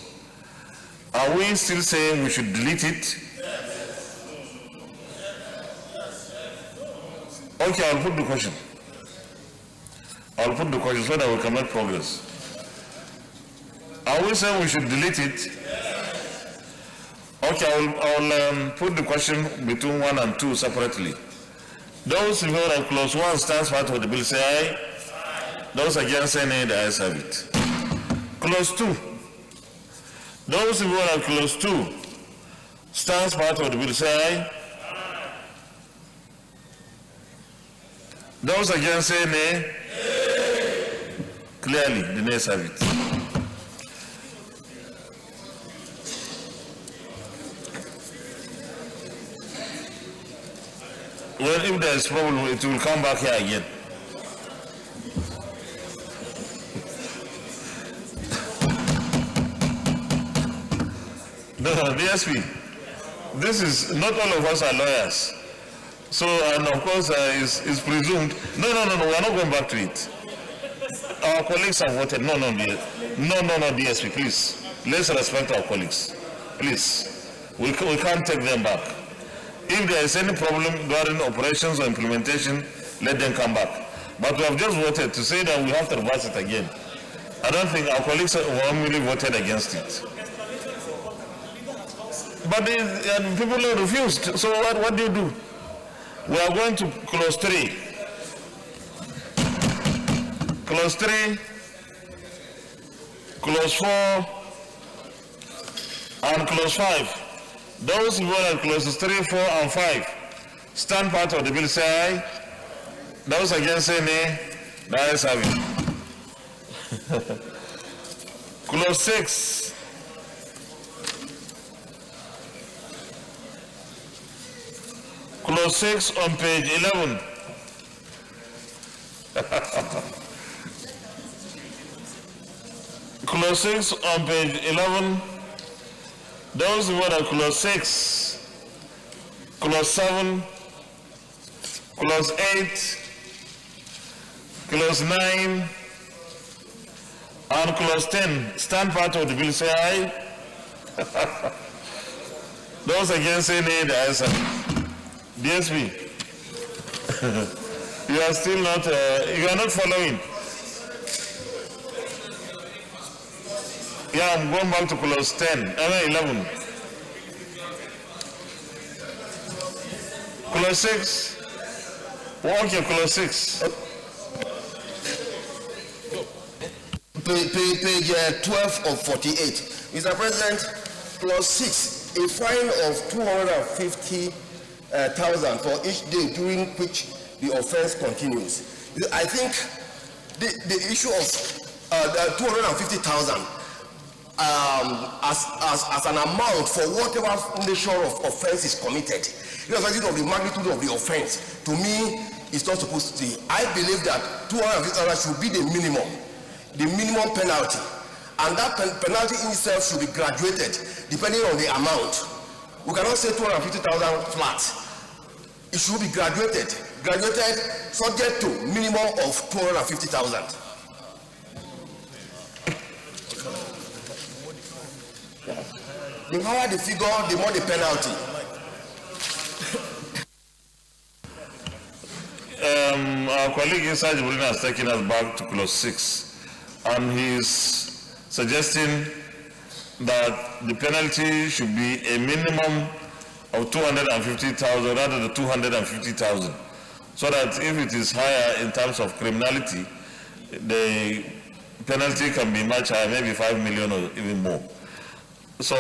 Are we still saying we should delete it? Okay, I'll put the question. I'll put the question so that we can make progress. Are we saying we should delete it? Okay, I'll put the question between 1 and 2 separately. Those in favor of clause 1 stands part of the bill say aye. Those against say nay, the ayes have it. Clause 2. Those in favor of clause 2 stands part of the bill say aye. Those against say nay. Clearly, the nays have it. Well, if there is problem, it will come back here again. No, DSP, this is, not all of us are lawyers. So, and of course, it's presumed, no, we are not going back to it. Our colleagues have voted, no, DSP, please. Let's respect our colleagues, please. We can't take them back. If there is any problem during operations or implementation, let them come back. But we have just voted to say that we have to reverse it again. I don't think our colleagues really voted against it. But people refused. So what do you do? We are going to clause 3. Clause 3, clause 4, and clause 5. Those who vote clauses 3, 4, and 5 stand part of the bill, say aye. Those against say nay. The ayes have it. Clause 6. Clause 6 on page 11. Clause 6 on page 11. Those who vote clause 6, clause 7, clause 8, clause 9, and clause 10 stand part of the bill, say aye. Those against say nay, the ayes have it. DSP, you are still not, you are not following. Yeah, I'm going back to clause 11. Clause 6. Okay, clause 6. Page 12 of 48. Mr. President, clause 6, a fine of 250,000 for each day during which the offense continues. I think the issue of 250,000 as an amount for whatever nature of offense is committed, irrespective of the magnitude of the offense, to me, is not supposed to be. I believe that 250,000 should be the minimum penalty, and that penalty in itself should be graduated depending on the amount. We cannot say 250,000 flat. It should be graduated subject to minimum of 250,000. The higher the figure, the more the penalty. Our colleague inside Jibril has taken us back to clause 6, and he is suggesting that the penalty should be a minimum of 250,000 rather than 250,000, so that if it is higher in terms of criminality, the penalty can be much higher, maybe 5 million or even more. So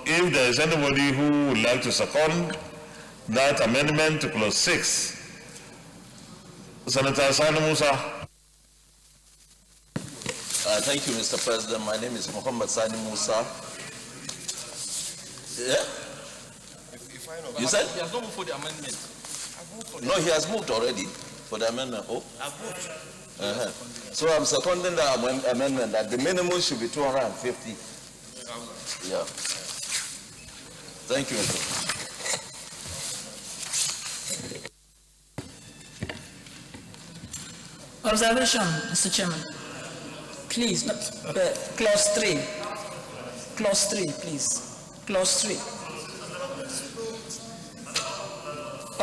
if there is anybody who would like to second that amendment to clause 6, Senator Sani Musa. Thank you, Mr. President. My name is Muhammad Sani Musa. Yeah? You said? He has not moved for the amendment. No, he has moved already for the amendment. Oh? I've moved. So I'm seconding the amendment that the minimum should be 250. Yeah. Thank you, Mr. Observation, Mr. Chairman. Please, clause 3. Clause 3, please. Clause 3.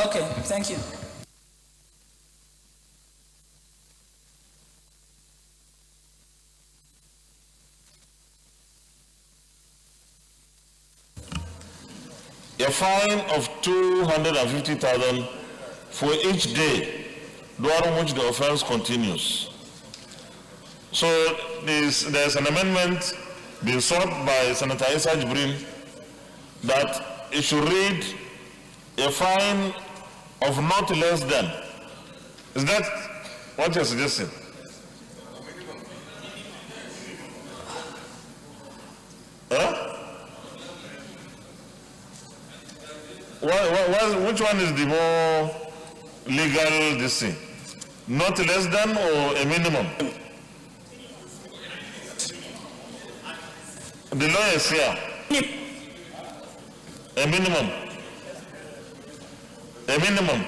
Okay, thank you. A fine of 250,000 for each day during which the offense continues. So there's an amendment being sought by Senator Issa Jibril that it should read a fine of not less than. Is that what you're suggesting? Huh? Which one is the more legal this thing? Not less than or a minimum? The law is here. A minimum. A minimum.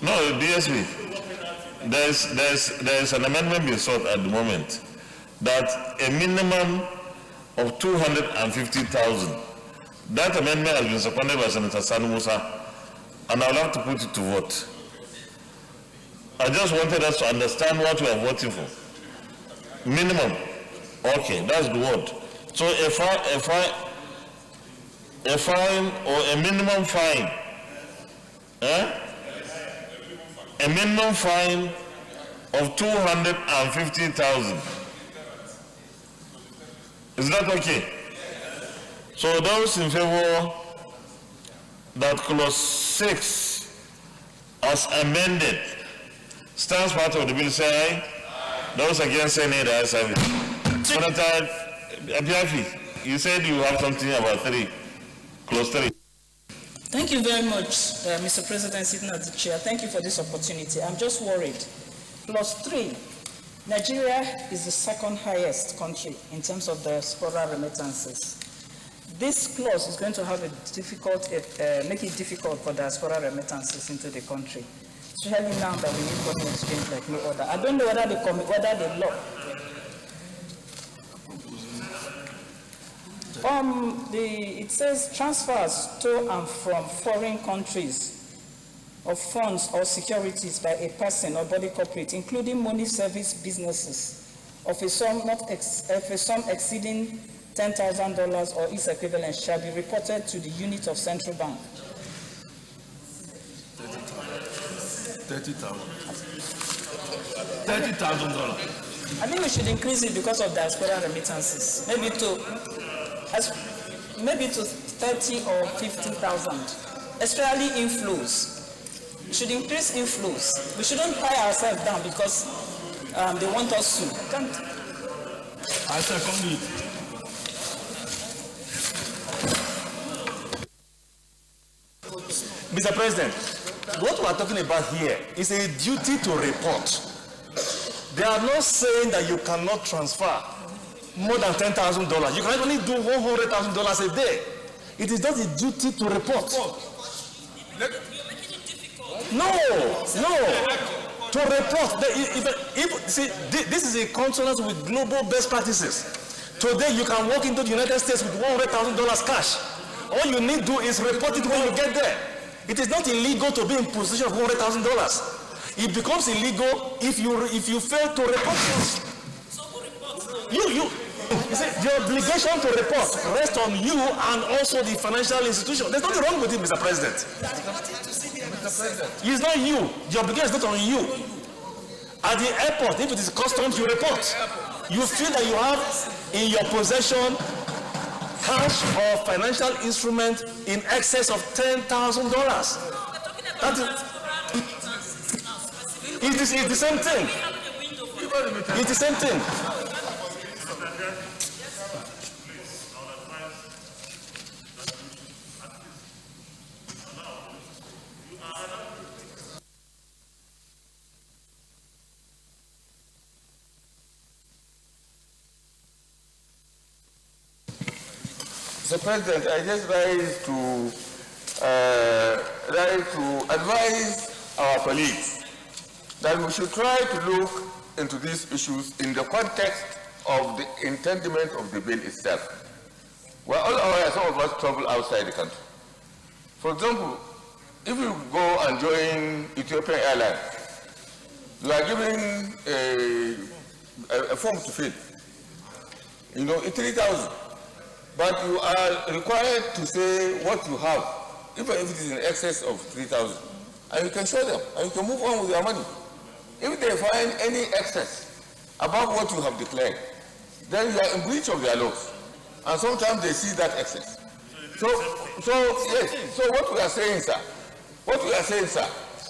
No, DSP, there's an amendment being sought at the moment that a minimum of 250,000. That amendment has been seconded by Senator Sani Musa, and I'll have to put it to vote. I just wanted us to understand what we are voting for. Minimum. Okay, that's the word. So a fine or a minimum fine. A minimum fine of 250,000. Is that okay? So those in favor that clause 6 as amended stands part of the bill, say aye. Those against say nay, the ayes have it. Senator Abiafi, you said you have something about 3, clause 3. Thank you very much, Mr. President, sitting at the chair. Thank you for this opportunity. I'm just worried. Clause 3, Nigeria is the second highest country in terms of diaspora remittances. This clause is going to have make it difficult for diaspora remittances into the country, especially now that we need foreign exchange like no other. I don't know whether the law. It says transfers to and from foreign countries of funds or securities by a person or body corporate, including money service businesses, of a sum exceeding $10,000 or its equivalent, shall be reported to the unit of central bank. $30,000. I think we should increase it because of diaspora remittances, maybe to 30 or 50,000, especially inflows. We should increase inflows. We shouldn't tie ourselves down because they want us to. I second it. Mr. President, what we are talking about here is a duty to report. They are not saying that you cannot transfer more than $10,000. You can only do $100,000 a day. It is just a duty to report. No. To report. This is a consonance with global best practices. Today you can walk into the United States with $100,000 cash. All you need to do is report it when you get there. It is not illegal to be in possession of $100,000. It becomes illegal if you fail to report it. You see, the obligation to report rests on you and also the financial institution. There's nothing wrong with it, Mr. President. It's not you. The obligation is not on you. At the airport, if it is customs, you report. You feel that you have in your possession cash or financial instrument in excess of $10,000. It is the same thing. It's the same thing. Mr. President, I just rise to advise our colleagues that we should try to look into these issues in the context of the intendment of the bill itself. We're all aware some of us travel outside the country. For example, if you go and join Ethiopian Airlines, you are given a form to fill. You know, it's 3,000. But you are required to say what you have, even if it is in excess of 3,000. and you can show them, and you can move on with your money. If they find any excess above what you have declared, then you are in breach of their laws. And sometimes they see that excess. So yes, so what we are saying, sir,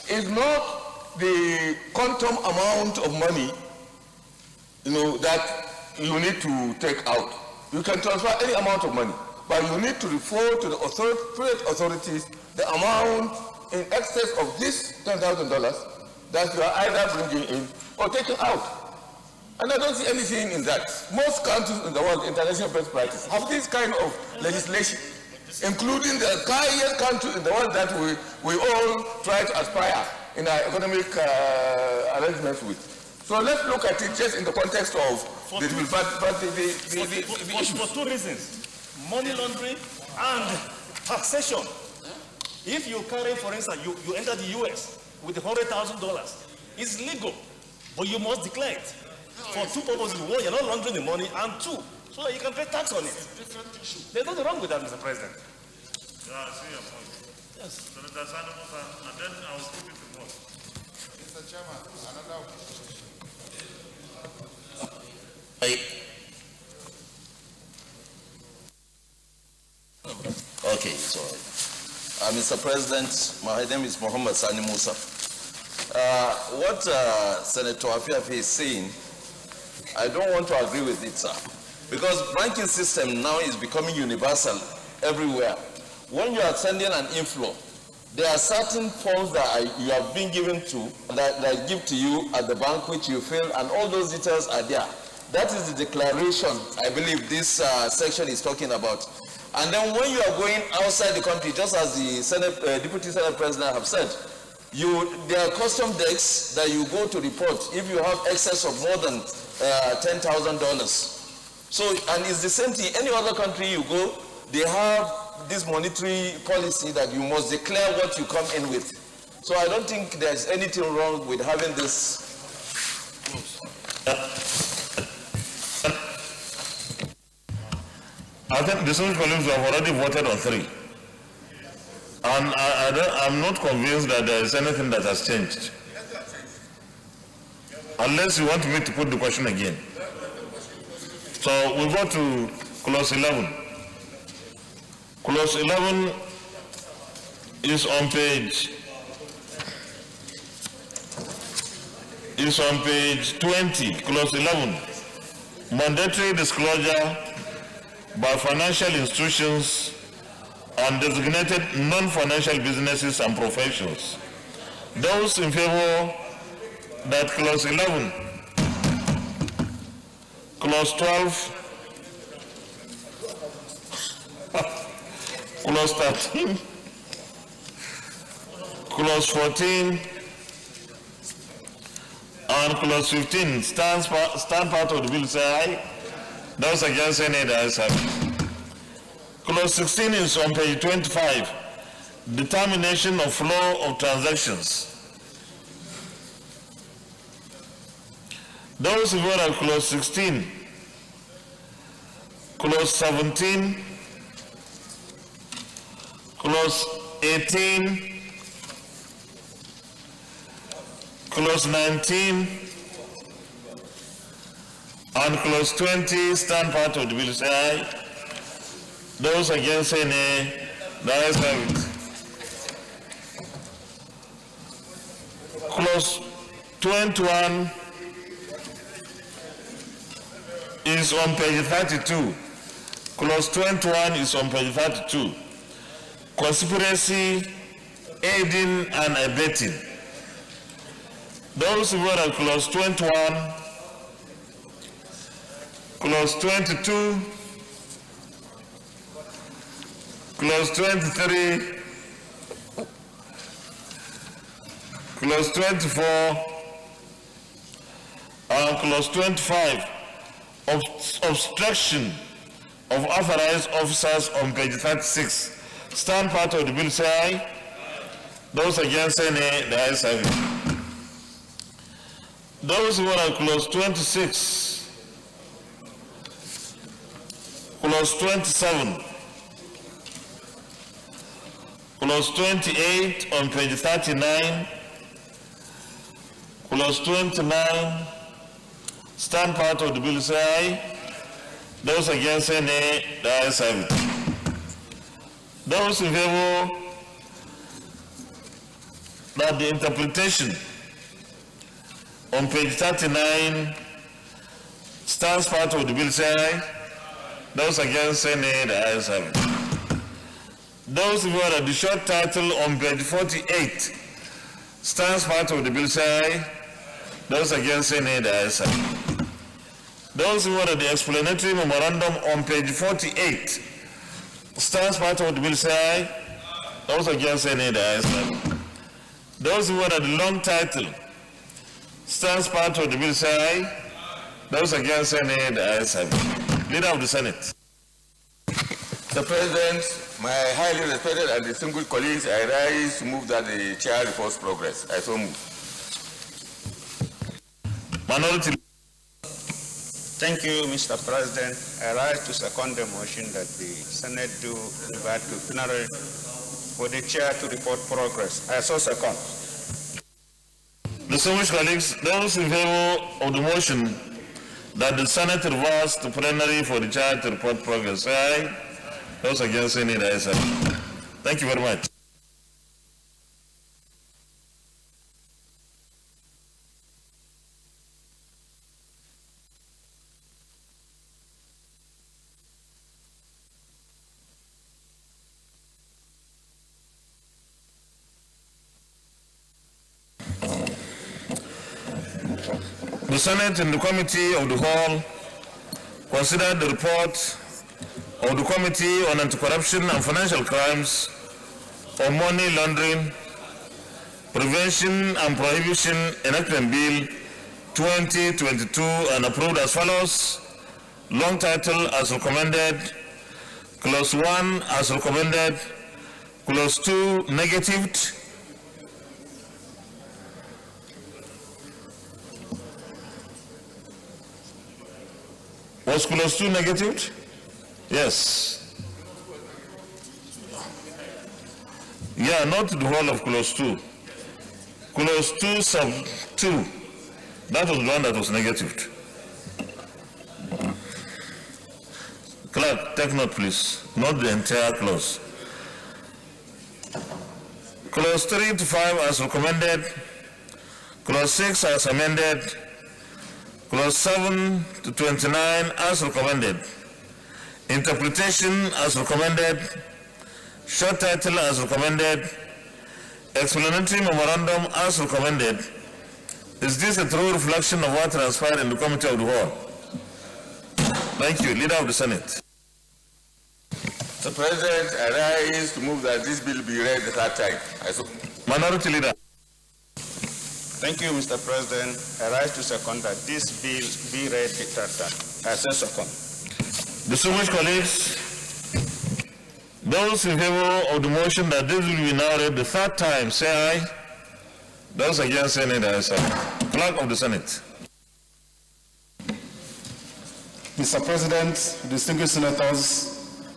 is not the quantum amount of money, that you need to take out. You can transfer any amount of money, but you need to refer to the authorities the amount in excess of this $10,000 that you are either bringing in or taking out. And I don't see anything in that. Most countries in the world, international best practice, have this kind of legislation, including the highest country in the world that we all try to aspire in our economic arrangements with. So let's look at it just in the context of the issue. For two reasons: money laundering and taxation. If you carry, for instance, you enter the US with $100,000, it's legal, but you must declare it for two purposes: one, you're not laundering the money, and two, so that you can pay tax on it. There's nothing wrong with that, Mr. President. Yeah, I see your point. Yes. Senator Sanemusa, and then I will put it to vote. Mr. Chairman, another. Okay, sorry. Mr. President, my name is Muhammad Sani Musa. What Senator Afiafi is saying, I don't want to agree with it, sir. Because banking system now is becoming universal everywhere. When you are sending an inflow, there are certain forms that you have been given to, that give to you at the bank, which you fill, and all those details are there. That is the declaration, I believe this section is talking about. And then when you are going outside the country, just as the Deputy Senate President have said, there are custom decks that you go to report if you have excess of more than $10,000. So, and it's the same thing, any other country you go, they have this monetary policy that you must declare what you come in with. So I don't think there's anything wrong with having this. I think the Senate colleagues have already voted on 3. And I'm not convinced that there is anything that has changed. Unless you want me to put the question again. So we go to clause 11. Clause 11 is on page 20, clause 11. Mandatory disclosure by financial institutions on designated non-financial businesses and professions. Those in favor that clause 11, clause 12, clause 13, clause 14, and clause 15 stand part of the bill, say aye. Those against any, the ayes have it. Clause 16 is on page 25, determination of flow of transactions. Those who vote at clause 16, clause 17, clause 18, clause 19, and clause 20 stand part of the bill, say aye. Those against say nay, the ayes have it. Clause 21 is on page 32. Clause 21 is on page 32. Conspiracy, aiding and abetting. Those who vote at clause 21, clause 22, clause 23, clause 24, and clause 25, obstruction of authorized officers on page 36. Stand part of the bill, say aye. Those against say nay, the ayes have it. Those who are clause 26, clause 27, Clause 28 on page 39. Clause 29. Stand part of the bill, say aye. Those against, say nay. The ayes have it. Those in favor that the interpretation on page 39 stands part of the bill, say aye. Those against, say nay. The ayes have it. Those in favor that the short title on page 48 stands part of the bill, say aye. Those against, say nay. The ayes have it. Those who order the explanatory memorandum on page 48 stands part of the bill, say aye. Those against, say nay. The ayes have it. Those who order the long title stands part of the bill, say aye. Those against, say nay. The ayes have it. Leader of the Senate. Mr. President, my highly respected and distinguished colleagues, I rise to move that the chair reports progress. I so move. Minority. Thank you, Mr. President. I rise to second the motion that the Senate do revert to plenary for the chair to report progress. I so second. Distinguished colleagues, those in favor of the motion that the Senate reverts to plenary for the chair to report progress, say aye. Those against, say nay. The ayes have it. Thank you very much. The Senate and the Committee of the Whole considered the report of the Committee on Anti-Corruption and Financial Crimes on Money Laundering, Prevention and Prohibition Enactment Bill 2022 and approved as follows. Long title as recommended. Clause 1 as recommended. Clause 2 negatived. Was clause 2 negative? Yes. Yeah, not the whole of clause 2. Clause 2 sub 2. That was the one that was negative. Clerk, take note please. Not the entire clause. Clause 3 to 5 as recommended. Clause 6 as amended. Clause 7 to 29 as recommended. Interpretation as recommended. Short title as recommended. Explanatory memorandum as recommended. Is this a true reflection of what transpired in the Committee of the Whole? Thank you. Leader of the Senate. Mr. President, I rise to move that this bill be read the third time. Minority Leader. Thank you, Mr. President. I rise to second that this bill be read the third time. I say second. Distinguished colleagues, those in favor of the motion that this will be now read the third time, say aye. Those against, say nay. The ayes have it. Clerk of the Senate. Mr. President, distinguished senators,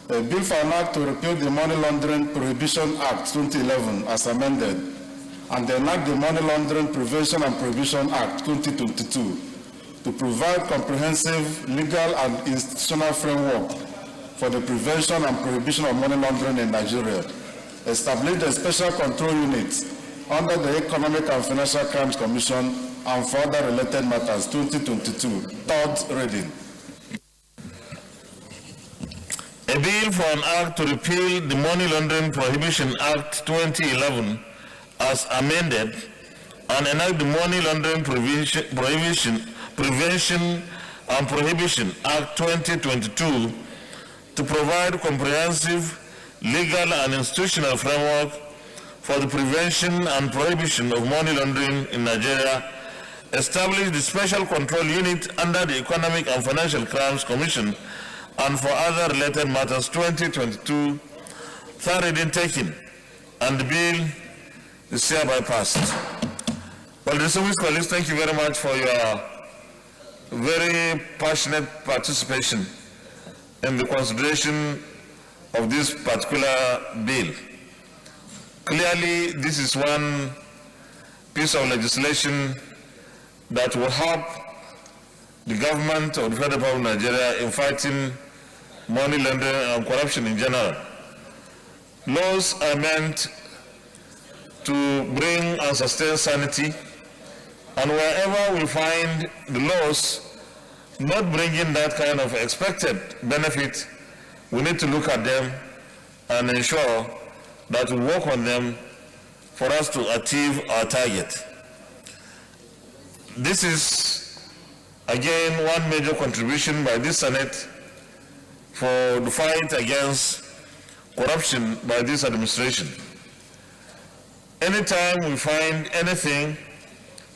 a bill for an act to repeal the Money Laundering Prohibition Act 2011 as amended and enact the Money Laundering Prevention and Prohibition Act 2022 to provide comprehensive legal and institutional framework for the prevention and prohibition of money laundering in Nigeria, establish a special control unit under the Economic and Financial Crimes Commission and for other related matters 2022, third reading. A bill for an act to repeal the Money Laundering Prohibition Act 2011 as amended and enact the Money Laundering Prevention and Prohibition Act 2022 to provide comprehensive legal and institutional framework for the prevention and prohibition of money laundering in Nigeria, establish the Special Control Unit under the Economic and Financial Crimes Commission, and for other related matters 2022, third reading taken, and the bill is hereby passed. Well, distinguished colleagues, thank you very much for your very passionate participation in the consideration of this particular bill. Clearly, this is one piece of legislation that will help the government of the Federal Republic of Nigeria in fighting money laundering and corruption in general. Laws are meant to bring and sustain sanity, and wherever we find the laws not bringing that kind of expected benefit, we need to look at them and ensure that we work on them for us to achieve our target. This is, again, one major contribution by this Senate for the fight against corruption by this administration. Anytime we find anything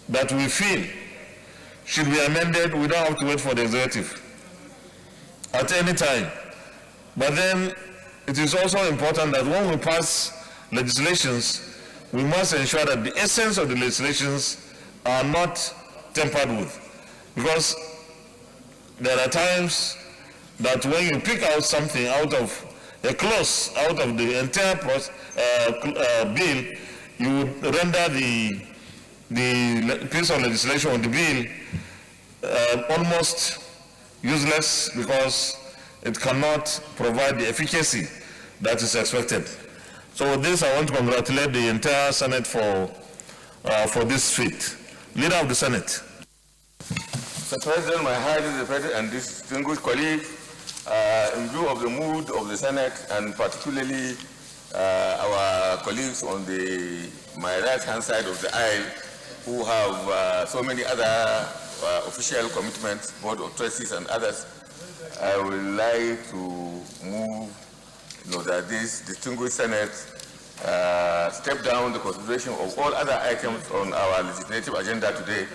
that we feel should be amended, we don't have to wait for the executive at any time. But then it is also important that when we pass legislations, we must ensure that the essence of the legislations are not tampered with. Because there are times that when you pick out something out of a clause, out of the entire bill, you would render the piece of legislation or the bill almost useless because it cannot provide the efficacy that is expected. So with this, I want to congratulate the entire Senate for this feat. Leader of the Senate. Mr. President, my highly respected and distinguished colleague, in view of the mood of the Senate and particularly our colleagues on my right-hand side of the aisle who have so many other official commitments, board of trustees and others, I would like to move that this distinguished Senate step down the consideration of all other items on our legislative agenda today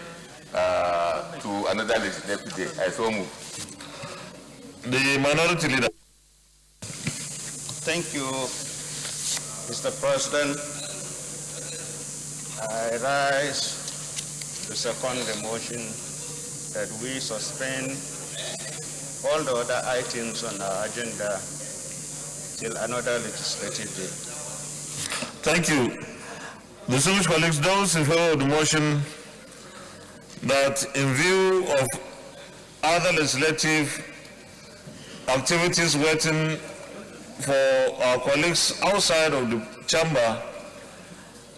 to another legislative day. I so move. The minority leader. Thank you, Mr. President. I rise to second the motion that we suspend all the other items on our agenda till another legislative day. Thank you. Distinguished colleagues, those in favor of the motion that in view of other legislative activities waiting for our colleagues outside of the chamber,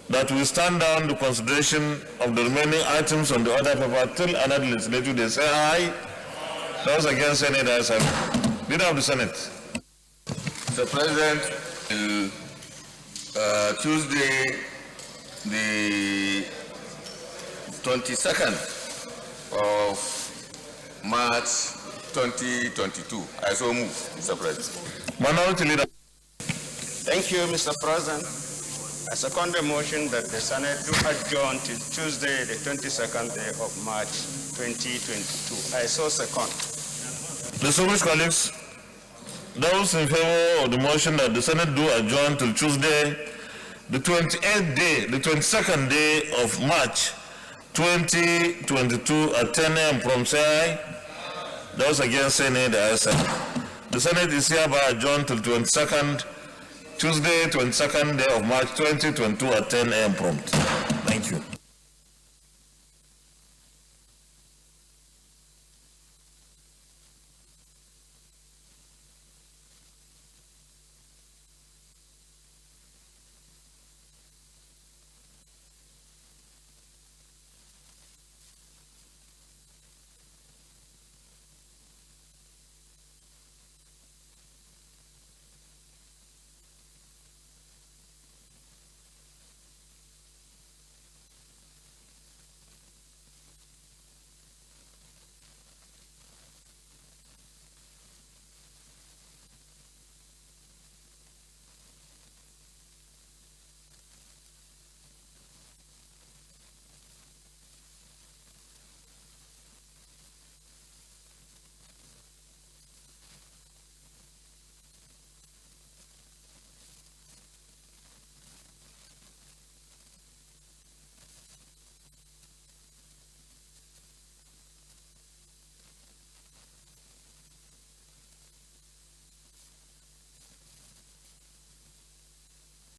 that we stand down the consideration of the remaining items on the other paper till another legislative day. Say aye. Those against any ayes have it. Leader of the Senate. Mr. President, Tuesday, the 22nd of March 2022. I so move, Mr. President. Minority Leader. Thank you, Mr. President. I second the motion that the Senate do adjourn till Tuesday, the 22nd day of March 2022. I so second. Distinguished colleagues, those in favor of the motion that the Senate do adjourn till Tuesday, the 22nd day of March 2022 at 10 a.m. from say aye. Those against say nay, the ayes have it. The Senate is hereby adjourned till 22nd, Tuesday, 22nd day of March 2022 at 10 a.m. prompt. Thank you.